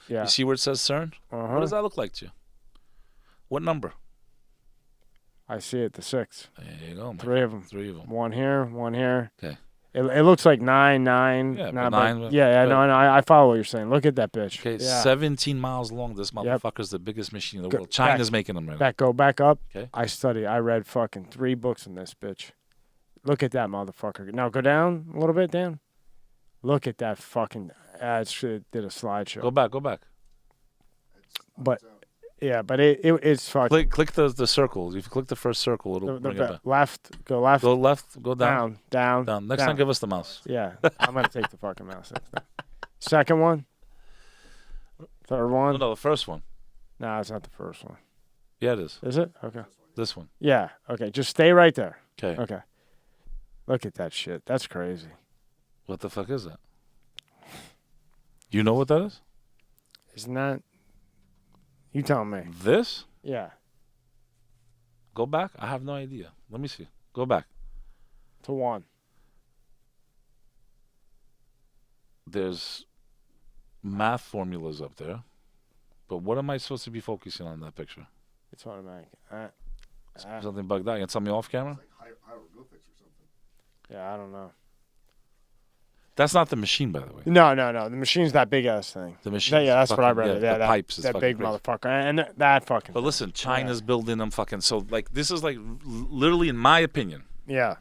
Yeah. You see where it says CERN? Uh-huh. What does that look like to you? What number? I see it, the 6. There you go. Three of them. One here, one here. Okay. It looks like 9. Yeah, nine. No, I follow what you're saying. Look at that bitch. Okay, yeah. 17 miles long. This motherfucker's the biggest machine in the world. China's making them right now. Go back up. Okay. I read fucking 3 books in this bitch. Look at that motherfucker. Now go down a little bit, Dan. Look at that fucking. It did a slideshow. Go back. But yeah, but it's fucking. Click the circle. If you click the first circle, it'll bring it back. Left. Go left. Go left. Go down. Down. Next time, give us the mouse. Yeah, I'm gonna take the fucking mouse. Second one. Third one. No, the first one. No, it's not the first one. Yeah, it is. Is it? Okay. This one. Yeah. Okay. Just stay right there. Okay. Okay. Look at that shit. That's crazy. What the fuck is that? You know what that is? Isn't that? You tell me. This? Yeah. Go back. I have no idea. Let me see. Go back. To 1. There's math formulas up there. But what am I supposed to be focusing on in that picture? It's automatic. Something bugged out. You can tell me off camera? Like hieroglyphics or something. Yeah, I don't know. That's not the machine, by the way. No. The machine's that big ass thing. The machine. Yeah, that's what I read. Yeah, the pipes is that fucking big crazy. motherfucker, and that fucking. But listen, China's building them fucking. So like, this is like, literally, in my opinion, Yeah.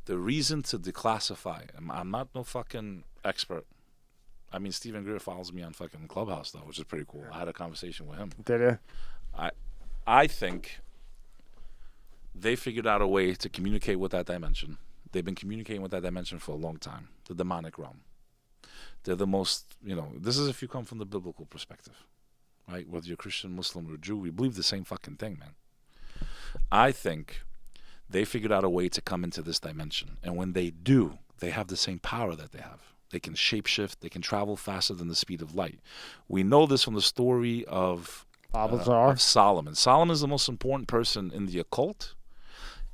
the reason to declassify. I'm not no fucking expert. I mean, Stephen Greer follows me on fucking Clubhouse though, which is pretty cool. I had a conversation with him. Did it? I think they figured out a way to communicate with that dimension. They've been communicating with that dimension for a long time, the demonic realm. They're the most, this is if you come from the biblical perspective, right? Whether you're Christian, Muslim, or Jew, we believe the same fucking thing, man. I think they figured out a way to come into this dimension. And when they do, they have the same power that they have. They can shapeshift. They can travel faster than the speed of light. We know this from the story of Solomon. Solomon is the most important person in the occult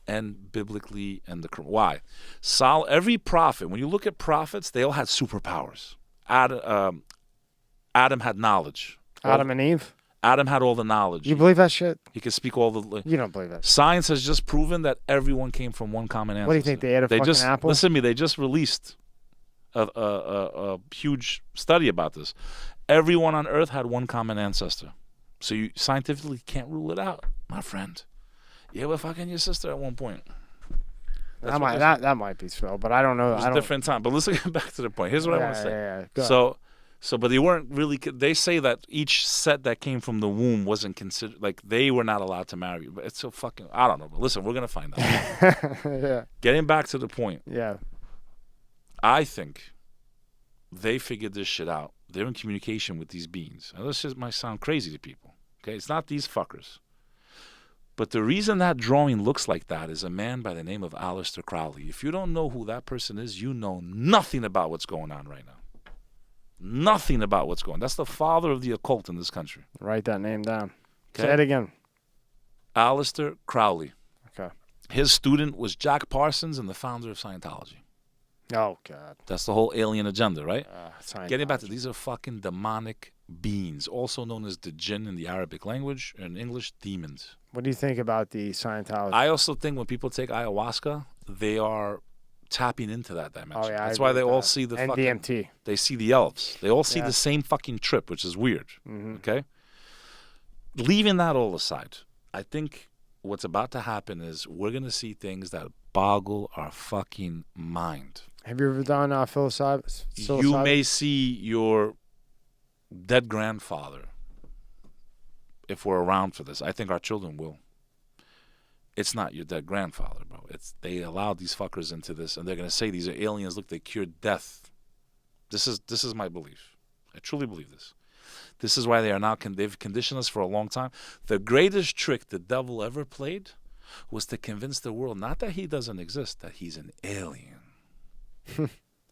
and biblically and the why. Every prophet, when you look at prophets, they all had superpowers. Adam had knowledge. Adam and Eve? Adam had all the knowledge. You believe that shit? He could speak all the... You don't believe that shit. Science has just proven that everyone came from one common ancestor. What do you think, they ate a fucking apple? Listen to me, they just released a huge study about this. Everyone on Earth had one common ancestor. So you scientifically can't rule it out, my friend. You were fucking your sister at one point. That might be so, but I don't know. It was a different time. But let's get back to the point. Here's what I want to say. Yeah. But they weren't really. They say that each set that came from the womb wasn't considered, like they were not allowed to marry. But it's so fucking. I don't know. But listen, we're gonna find out. Yeah. Getting back to the point. Yeah. I think they figured this shit out. They're in communication with these beings. Now, this just might sound crazy to people. Okay, it's not these fuckers. But the reason that drawing looks like that is a man by the name of Aleister Crowley. If you don't know who that person is, you know nothing about what's going on right now. Nothing about what's going on. That's the father of the occult in this country. Write that name down. Okay? Say it again. Aleister Crowley. Okay. His student was Jack Parsons and the founder of Scientology. Oh, God. That's the whole alien agenda, right? Getting back to these are fucking demonic beings, also known as the jinn in the Arabic language, or in English, demons. What do you think about the Scientology? I also think when people take ayahuasca, they are tapping into that dimension. Oh, yeah, That's why they all see the and fucking... DMT. They see the elves. They all see Yeah. the same fucking trip, which is weird. Mm-hmm. Okay? Leaving that all aside, I think what's about to happen is we're going to see things that boggle our fucking mind. Have you ever done psilocybin? You may see your dead grandfather if we're around for this. I think our children will. It's not your dead grandfather, bro. They allowed these fuckers into this, and they're going to say these are aliens. Look, they cured death. This is my belief. I truly believe this. This is why they are now, they've conditioned us for a long time. The greatest trick the devil ever played was to convince the world, not that he doesn't exist, that he's an alien.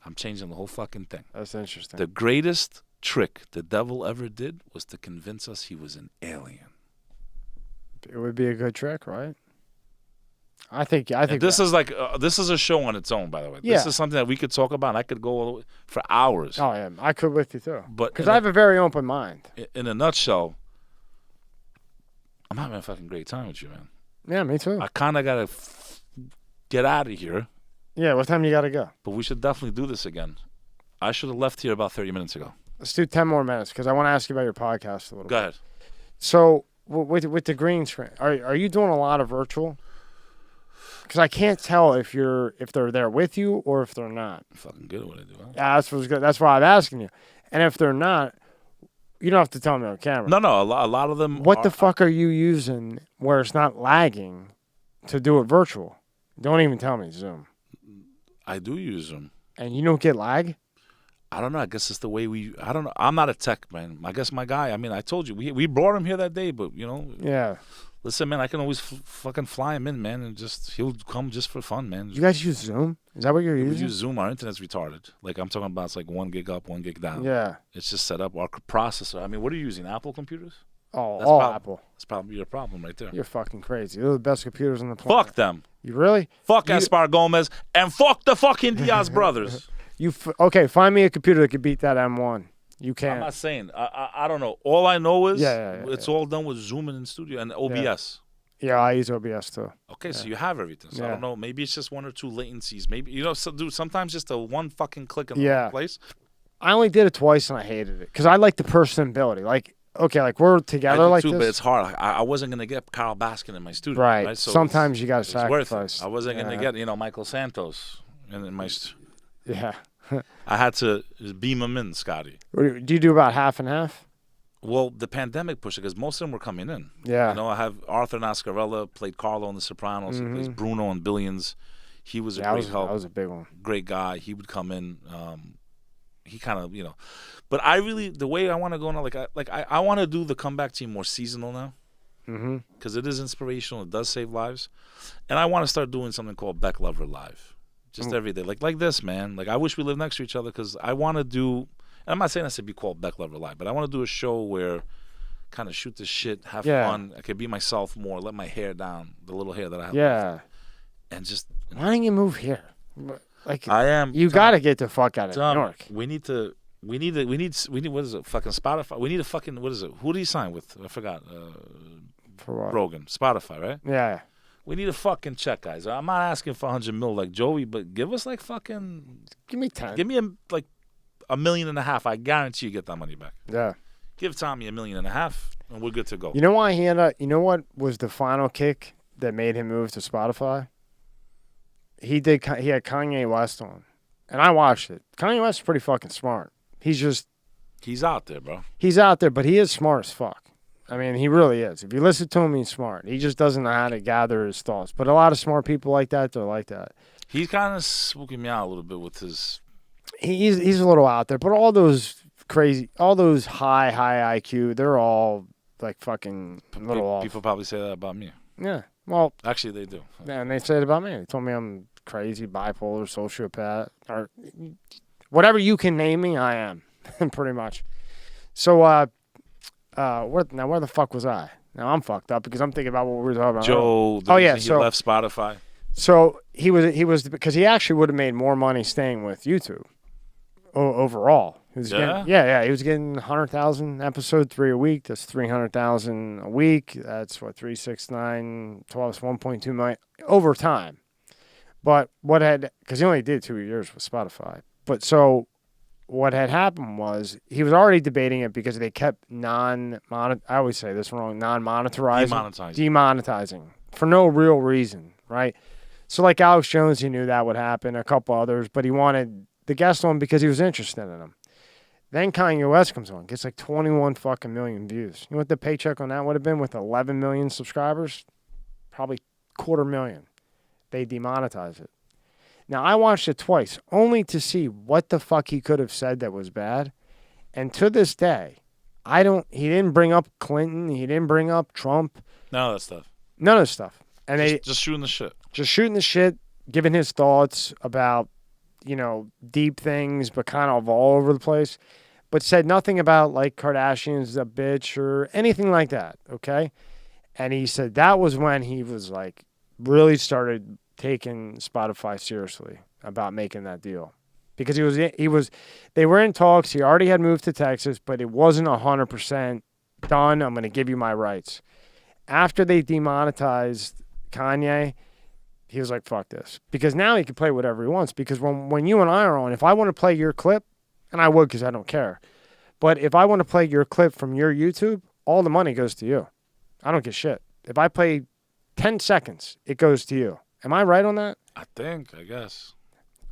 I'm changing the whole fucking thing. That's interesting. The greatest trick the devil ever did was to convince us he was an alien. It would be a good trick, right? I think This is like this is a show on its own, by the way. Yeah. This is something that we could talk about, and I could go for hours. Oh yeah, I could with you too. But because I have a very open mind. In a nutshell, I'm having a fucking great time with you, man. Yeah, me too. I kind of gotta get out of here, Yeah, what time you gotta go? but we should definitely do this again. I should have left here about 30 minutes ago. Let's do 10 more minutes because I want to ask you about your podcast a little Go bit. ahead. So with the green screen, are you doing a lot of virtual? Because I can't tell if they're there with you or if they're not. I'm fucking good at what I do. Huh? Yeah, that's what's good. That's why I'm asking you. And if they're not, you don't have to tell me on camera. No, a lot of them. What the fuck are you using where it's not lagging to do it virtual? Don't even tell me Zoom. I do use them. And you don't get lag? I don't know. I guess it's the way we. I don't know. I'm not a tech man. I guess my guy. I mean, I told you we brought him here that day, but you know. Yeah. Listen, man. I can always fucking fly him in, man, and he'll come just for fun, man. You guys use Zoom? Is that what you're We using? use Zoom. Our internet's retarded. Like I'm talking about, it's like 1 gig up, 1 gig down. Yeah. It's just set up. Our processor. I mean, what are you using? Apple computers? Oh, That's all prob- Apple. That's probably your problem right there. You're fucking crazy. They're the best computers on the planet. Fuck them. You really? Fuck You- Aspar Gomez and fuck the fucking Diaz brothers. Okay, find me a computer that could beat that M1. You I'm can't. not saying. I don't know. All I know is Yeah, it's all done with Zoom and in studio and OBS. Yeah, I use OBS too. Okay, so you have everything. So I don't know. Maybe it's just 1 or 2 latencies. Maybe sometimes just a one fucking click in the wrong place. I only did it twice and I hated it because I like the personability. Like, okay, like we're together I do like too, this. but it's hard. I wasn't gonna get Carl Baskin in my studio. Right. So Sometimes you got to it's worth sacrifice. it. I wasn't gonna get Michael Santos in my. Yeah. I had to beam him in, Scotty. Do you do about half and half? Well, the pandemic pushed it because most of them were coming in. Yeah. You know, I have Arthur Nascarella played Carlo in The Sopranos. He plays Bruno in Billions. He was a great help. That was a big one. Great guy. He would come in. He kind of, but I really, the way I want to go now, I want to do the comeback team more seasonal now. Because it is inspirational. It does save lives. And I want to start doing something called Bek Lover Live. Just every day. Like this, man. Like, I wish we lived next to each other because I want to do, and I'm not saying that should be called Bek Lover Live, but I want to do a show where kind of shoot the shit, have fun. I could be myself more, let my hair down, the little hair that I have. Yeah. And just. Why don't you move here? Like, I am. You got to get the fuck out of New York. We need, what is it? Fucking Spotify. We need a fucking, what is it? Who did he sign with? I forgot. For what? Rogan. Spotify, right? Yeah. We need a fucking check, guys. I'm not asking for 100 mil like Joey, but give us like fucking. Give me 10. Give me $1.5 million. I guarantee you get that money back. Yeah. Give Tommy $1.5 million, and we're good to go. You know why he ended up? You know what was the final kick that made him move to Spotify? He had Kanye West on, and I watched it. Kanye West is pretty fucking smart. He's out there, bro. He's out there, but he is smart as fuck. I mean, he really is. If you listen to him, he's smart. He just doesn't know how to gather his thoughts. But a lot of smart people like that, they're like that. He's kind of spooking me out a little bit with his. He's a little out there, but all those high IQ, they're all like fucking little off. People probably say that about me. Yeah. Well, actually, they do. Yeah, and they say it about me. They told me I'm crazy, bipolar, sociopath, or whatever you can name me, I am, pretty much. So, where the fuck was I? Now I'm fucked up because I'm thinking about what we were talking about. Joe. He left Spotify. So he was because he actually would have made more money staying with YouTube overall. He was Yeah? getting, he was getting 100,000 episode 3 a week. That's 300,000 a week. That's what 369 12 1.2 million over time. But because he only did 2 years with Spotify. But so what had happened was he was already debating it because they kept I always say this wrong, demonetizing for no real reason, right? So like Alex Jones, he knew that would happen, a couple others, but he wanted the guest on because he was interested in him. Then Kanye West comes on, gets like 21 fucking million views. You know what the paycheck on that would have been with 11 million subscribers? Probably 250,000. They demonetize it. Now, I watched it twice, only to see what the fuck he could have said that was bad. And to this day, he didn't bring up Clinton. He didn't bring up Trump. None of that stuff. None of the stuff. And just shooting the shit. Just shooting the shit, giving his thoughts about, deep things, but kind of all over the place. But said nothing about, like, Kardashian's a bitch or anything like that, okay? And he said that was when he was, like, really started taking Spotify seriously about making that deal. Because they were in talks. He already had moved to Texas, but it wasn't 100% done. I'm going to give you my rights. After they demonetized Kanye, he was like, fuck this. Because now he can play whatever he wants. Because when you and I are on, if I want to play your clip, and I would because I don't care, but if I want to play your clip from your YouTube, all the money goes to you. I don't give shit. If I play 10 seconds, it goes to you. Am I right on that? I guess.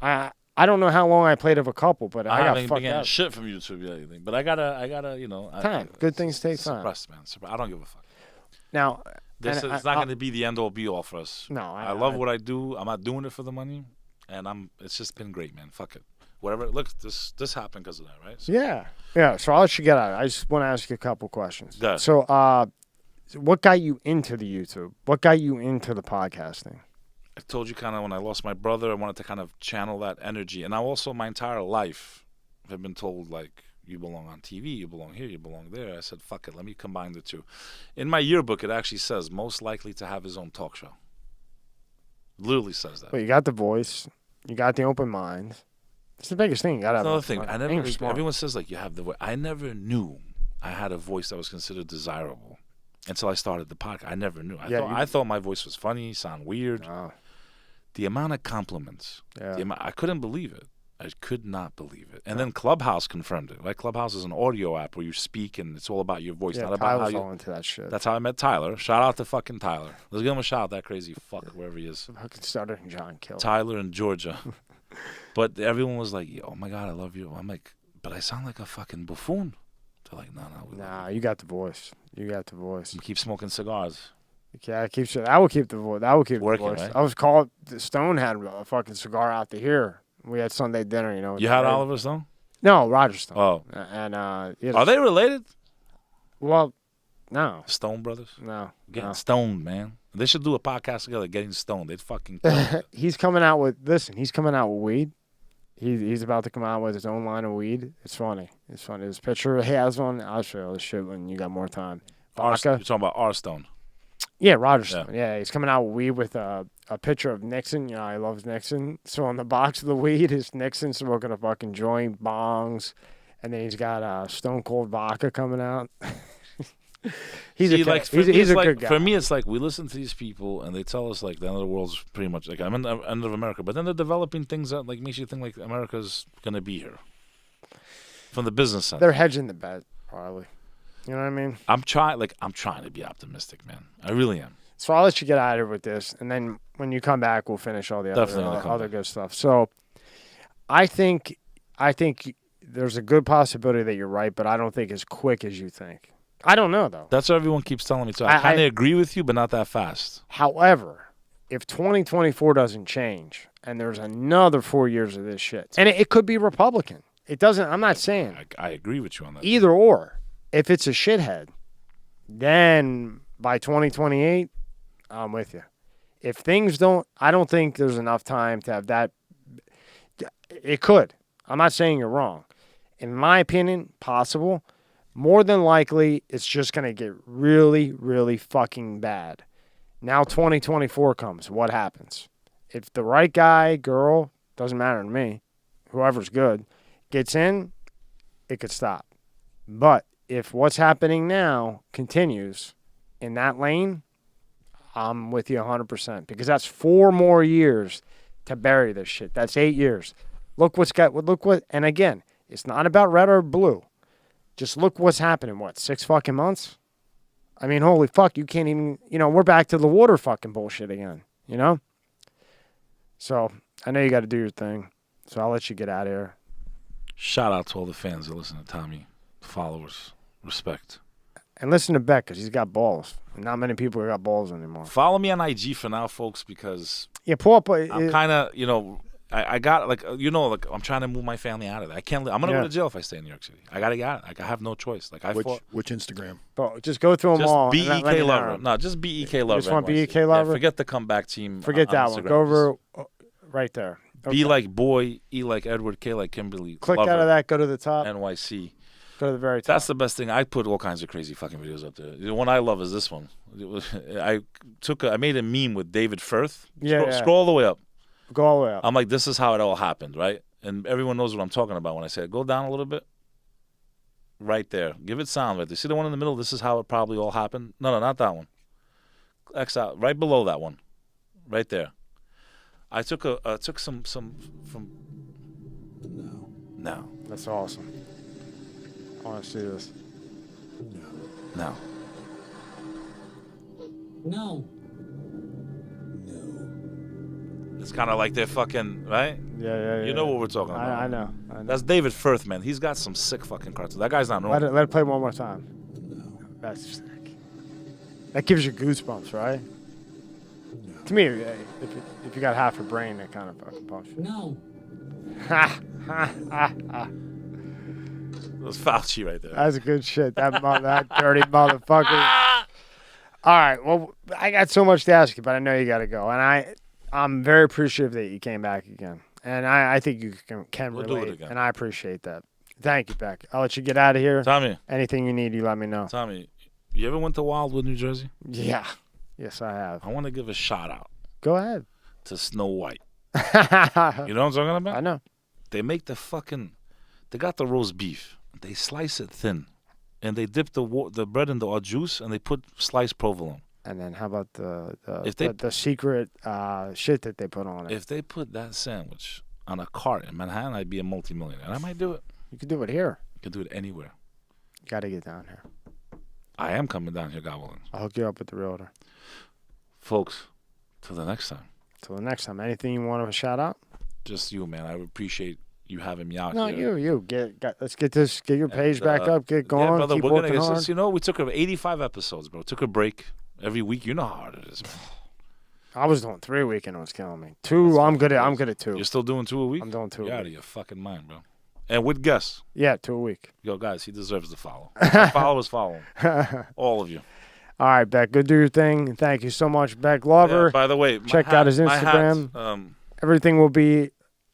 I don't know how long I played of a couple, but I got fucked up. Shit from YouTube yet, anything. But I gotta, time. Good things take time. Suppressed, man. I don't give a fuck. Now, it's not going to be the end all be all for us. No, I love what I do. I'm not doing it for the money, and it's just been great, man. Fuck it. Whatever. Look, this happened because of that, right? So, yeah. So I'll let you get out. I just want to ask you a couple questions. Go ahead. So, what got you into the YouTube? What got you into the podcasting? I told you kind of when I lost my brother, I wanted to kind of channel that energy. And I also, my entire life, have been told, like, you belong on TV, you belong here, you belong there. I said, fuck it, let me combine the two. In my yearbook, it actually says, most likely to have his own talk show. It literally says that. Well, you got the voice. You got the open mind. It's the biggest thing. You got to have another thing. Everyone says, like, you have the voice. I never knew I had a voice that was considered desirable until I started the podcast. I never knew. I thought my voice was funny, sound weird. Oh. The amount of compliments, I couldn't believe it. I could not believe it. And then Clubhouse confirmed it. Right? Clubhouse is an audio app where you speak and it's all about your voice, not about how you. All into that shit. That's how I met Tyler. Shout out to fucking Tyler. Let's give him a shout. That crazy fuck wherever he is. Fucking stuttering John Kill. Tyler in Georgia. But everyone was like, "Oh my god, I love you." I'm like, "But I sound like a fucking buffoon." They're like, "No." Nah, you got the voice. You got the voice. Keep smoking cigars. Yeah, I will keep the voice. I will keep working, the voice. right? I was called. Stone had a fucking cigar out to here. We had Sunday dinner. You had Oliver Stone? No, Roger Stone. Oh, and are they related? Well, no. Stone brothers? No. Getting stoned, man. They should do a podcast together. Getting stoned. They'd fucking. Kill it. He's coming out with. Listen, he's coming out with weed. He's about to come out with his own line of weed. It's funny. His picture he has one. I'll show you all this shit when you got more time. You're talking about R Stone. Yeah, Roger Stone. Yeah, he's coming out with weed with a picture of Nixon. You know, he loves Nixon. So on the box of the weed is Nixon smoking a fucking joint, bongs, and then he's got Stone Cold vodka coming out. He's a good guy. For me, it's like we listen to these people and they tell us like the end of the world's pretty much like I'm in the end of America, but then they're developing things that like makes you think like America's gonna be here from the business side. They're hedging the bet, probably. You know what I mean? I'm trying to be optimistic, man. I really am. So I'll let you get out of here with this, and then when you come back, we'll finish all the other good stuff. So I think there's a good possibility that you're right, but I don't think as quick as you think. I don't know, though. That's what everyone keeps telling me, too. I kind of agree with you, but not that fast. However, if 2024 doesn't change and there's another 4 years of this shit, and it could be Republican. It doesn't. I'm not saying. I agree with you on that. Either or. If it's a shithead, then by 2028, I'm with you. If things don't, I don't think there's enough time to have that. It could. I'm not saying you're wrong. In my opinion, possible. More than likely, it's just going to get really, really fucking bad. Now 2024 comes. What happens? If the right guy, girl, doesn't matter to me, whoever's good, gets in, it could stop. But if what's happening now continues in that lane, I'm with you 100% because that's 4 more years to bury this shit. That's 8 years. Look what, and again, it's not about red or blue. Just look what's happening, 6 fucking months? I mean, holy fuck, you can't even, we're back to the water fucking bullshit again, So, I know you got to do your thing, so I'll let you get out of here. Shout out to all the fans that listen to Tommy, followers, respect. And listen to Bek, because he's got balls. Not many people have got balls anymore. Follow me on IG for now, folks, because pull up. I'm kind of, I got, I'm trying to move my family out of there. I can't I'm going to go to jail if I stay in New York City. I got to get out. I have no choice. Which Instagram? Bro, just go through them all. Just BEK Lover. No, just BEK Lover. Just want BEK Lover? Yeah, forget the comeback team. Forget that one. Go over right there. Okay. B like boy, E like Edward, K like Kimberly. Click Lover, out of that. Go to the top. NYC. Go to the very top. That's the best thing. I put all kinds of crazy fucking videos up there. The one I love is this one. I made a meme with David Firth. Scroll all the way up. Go all the way up. I'm like, this is how it all happened, right? And everyone knows what I'm talking about when I say it. Go down a little bit. Right there. Give it sound right there. See the one in the middle? This is how it probably all happened. No, not that one. X out. Right below that one. Right there. I took some from. No. That's awesome. I want to see this. No. It's kind of like they're fucking, right? Yeah. You know what we're talking about. I know. That's David Firth, man. He's got some sick fucking cartoons. That guy's not normal. Let it play one more time. No. That's sick. That gives you goosebumps, right? No. To me, if you got half a brain, that kind of fucking pumps you. No. That's Fauci right there. That's good shit. That dirty motherfucker. All right. Well, I got so much to ask you, but I know you got to go. And I'm very appreciative that you came back again. And I think you can We'll relate. do it again. And I appreciate that. Thank you, Bek. I'll let you get out of here. Tommy. Anything you need, you let me know. Tommy, you ever went to Wildwood, New Jersey? Yeah. Yes, I have. I want to give a shout out. Go ahead. To Snow White. You know what I'm talking about? I know. They make they got the roast beef. They slice it thin. And they dip the bread in the juice and they put sliced provolone. And then how about the secret shit that they put on it? If they put that sandwich on a cart in Manhattan, I'd be a multimillionaire. And I might do it. You could do it here. You could do it anywhere. You got to get down here. I am coming down here, God willing. I'll hook you up with the realtor. Folks, till the next time. Till the next time. Anything you want to shout out? Just you, man. I appreciate you having me out here. No, you. Let's get your page back up. Get going. Yeah, brother, keep we're working gonna hard. we took 85 episodes, bro. Took a break every week. You know how hard it is, man. I was doing 3 a week and it was killing me. 2, I'm good at 2. You're still doing 2 a week? I'm doing 2 You're a out week. of your fucking mind, bro. And with guests. Yeah, 2 a week. Yo, guys, he deserves the follow. Followers follow him. All of you. All right, Bek. Go do your thing. Thank you so much, Bek Lover. Yeah, by the way, check out his Instagram. Everything will be,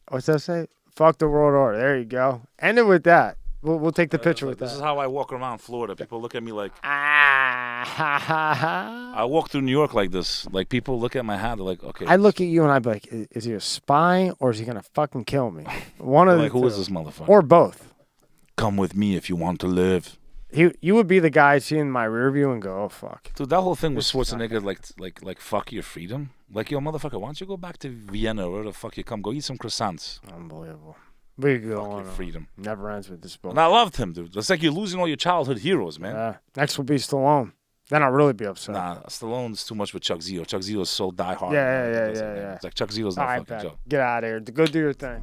what's that say? Fuck the world order. There you go. End it with that. We'll take the picture with that. This is how I walk around Florida. People look at me like, I walk through New York like this. Like, people look at my hat. They're like, okay. I look at you and I be like, is he a spy or is he going to fucking kill me? One of the like, who two. is this motherfucker? Or both. Come with me if you want to live. You would be the guy seeing my rear view and go, oh, fuck. Dude, that whole thing with Schwarzenegger, like, fuck your freedom. Like, yo, motherfucker, why don't you go back to Vienna or where the fuck you come? Go eat some croissants. Unbelievable. We go fuck on. Your freedom. Never ends with this book. And I loved him, dude. It's like you're losing all your childhood heroes, man. Next will be Stallone. Then I'll really be upset. Nah, Stallone's too much with Chuck Zito. Chuck Zito's so diehard. Yeah. It's like Chuck Zito's not fucking joke. Get out of here. Go do your thing.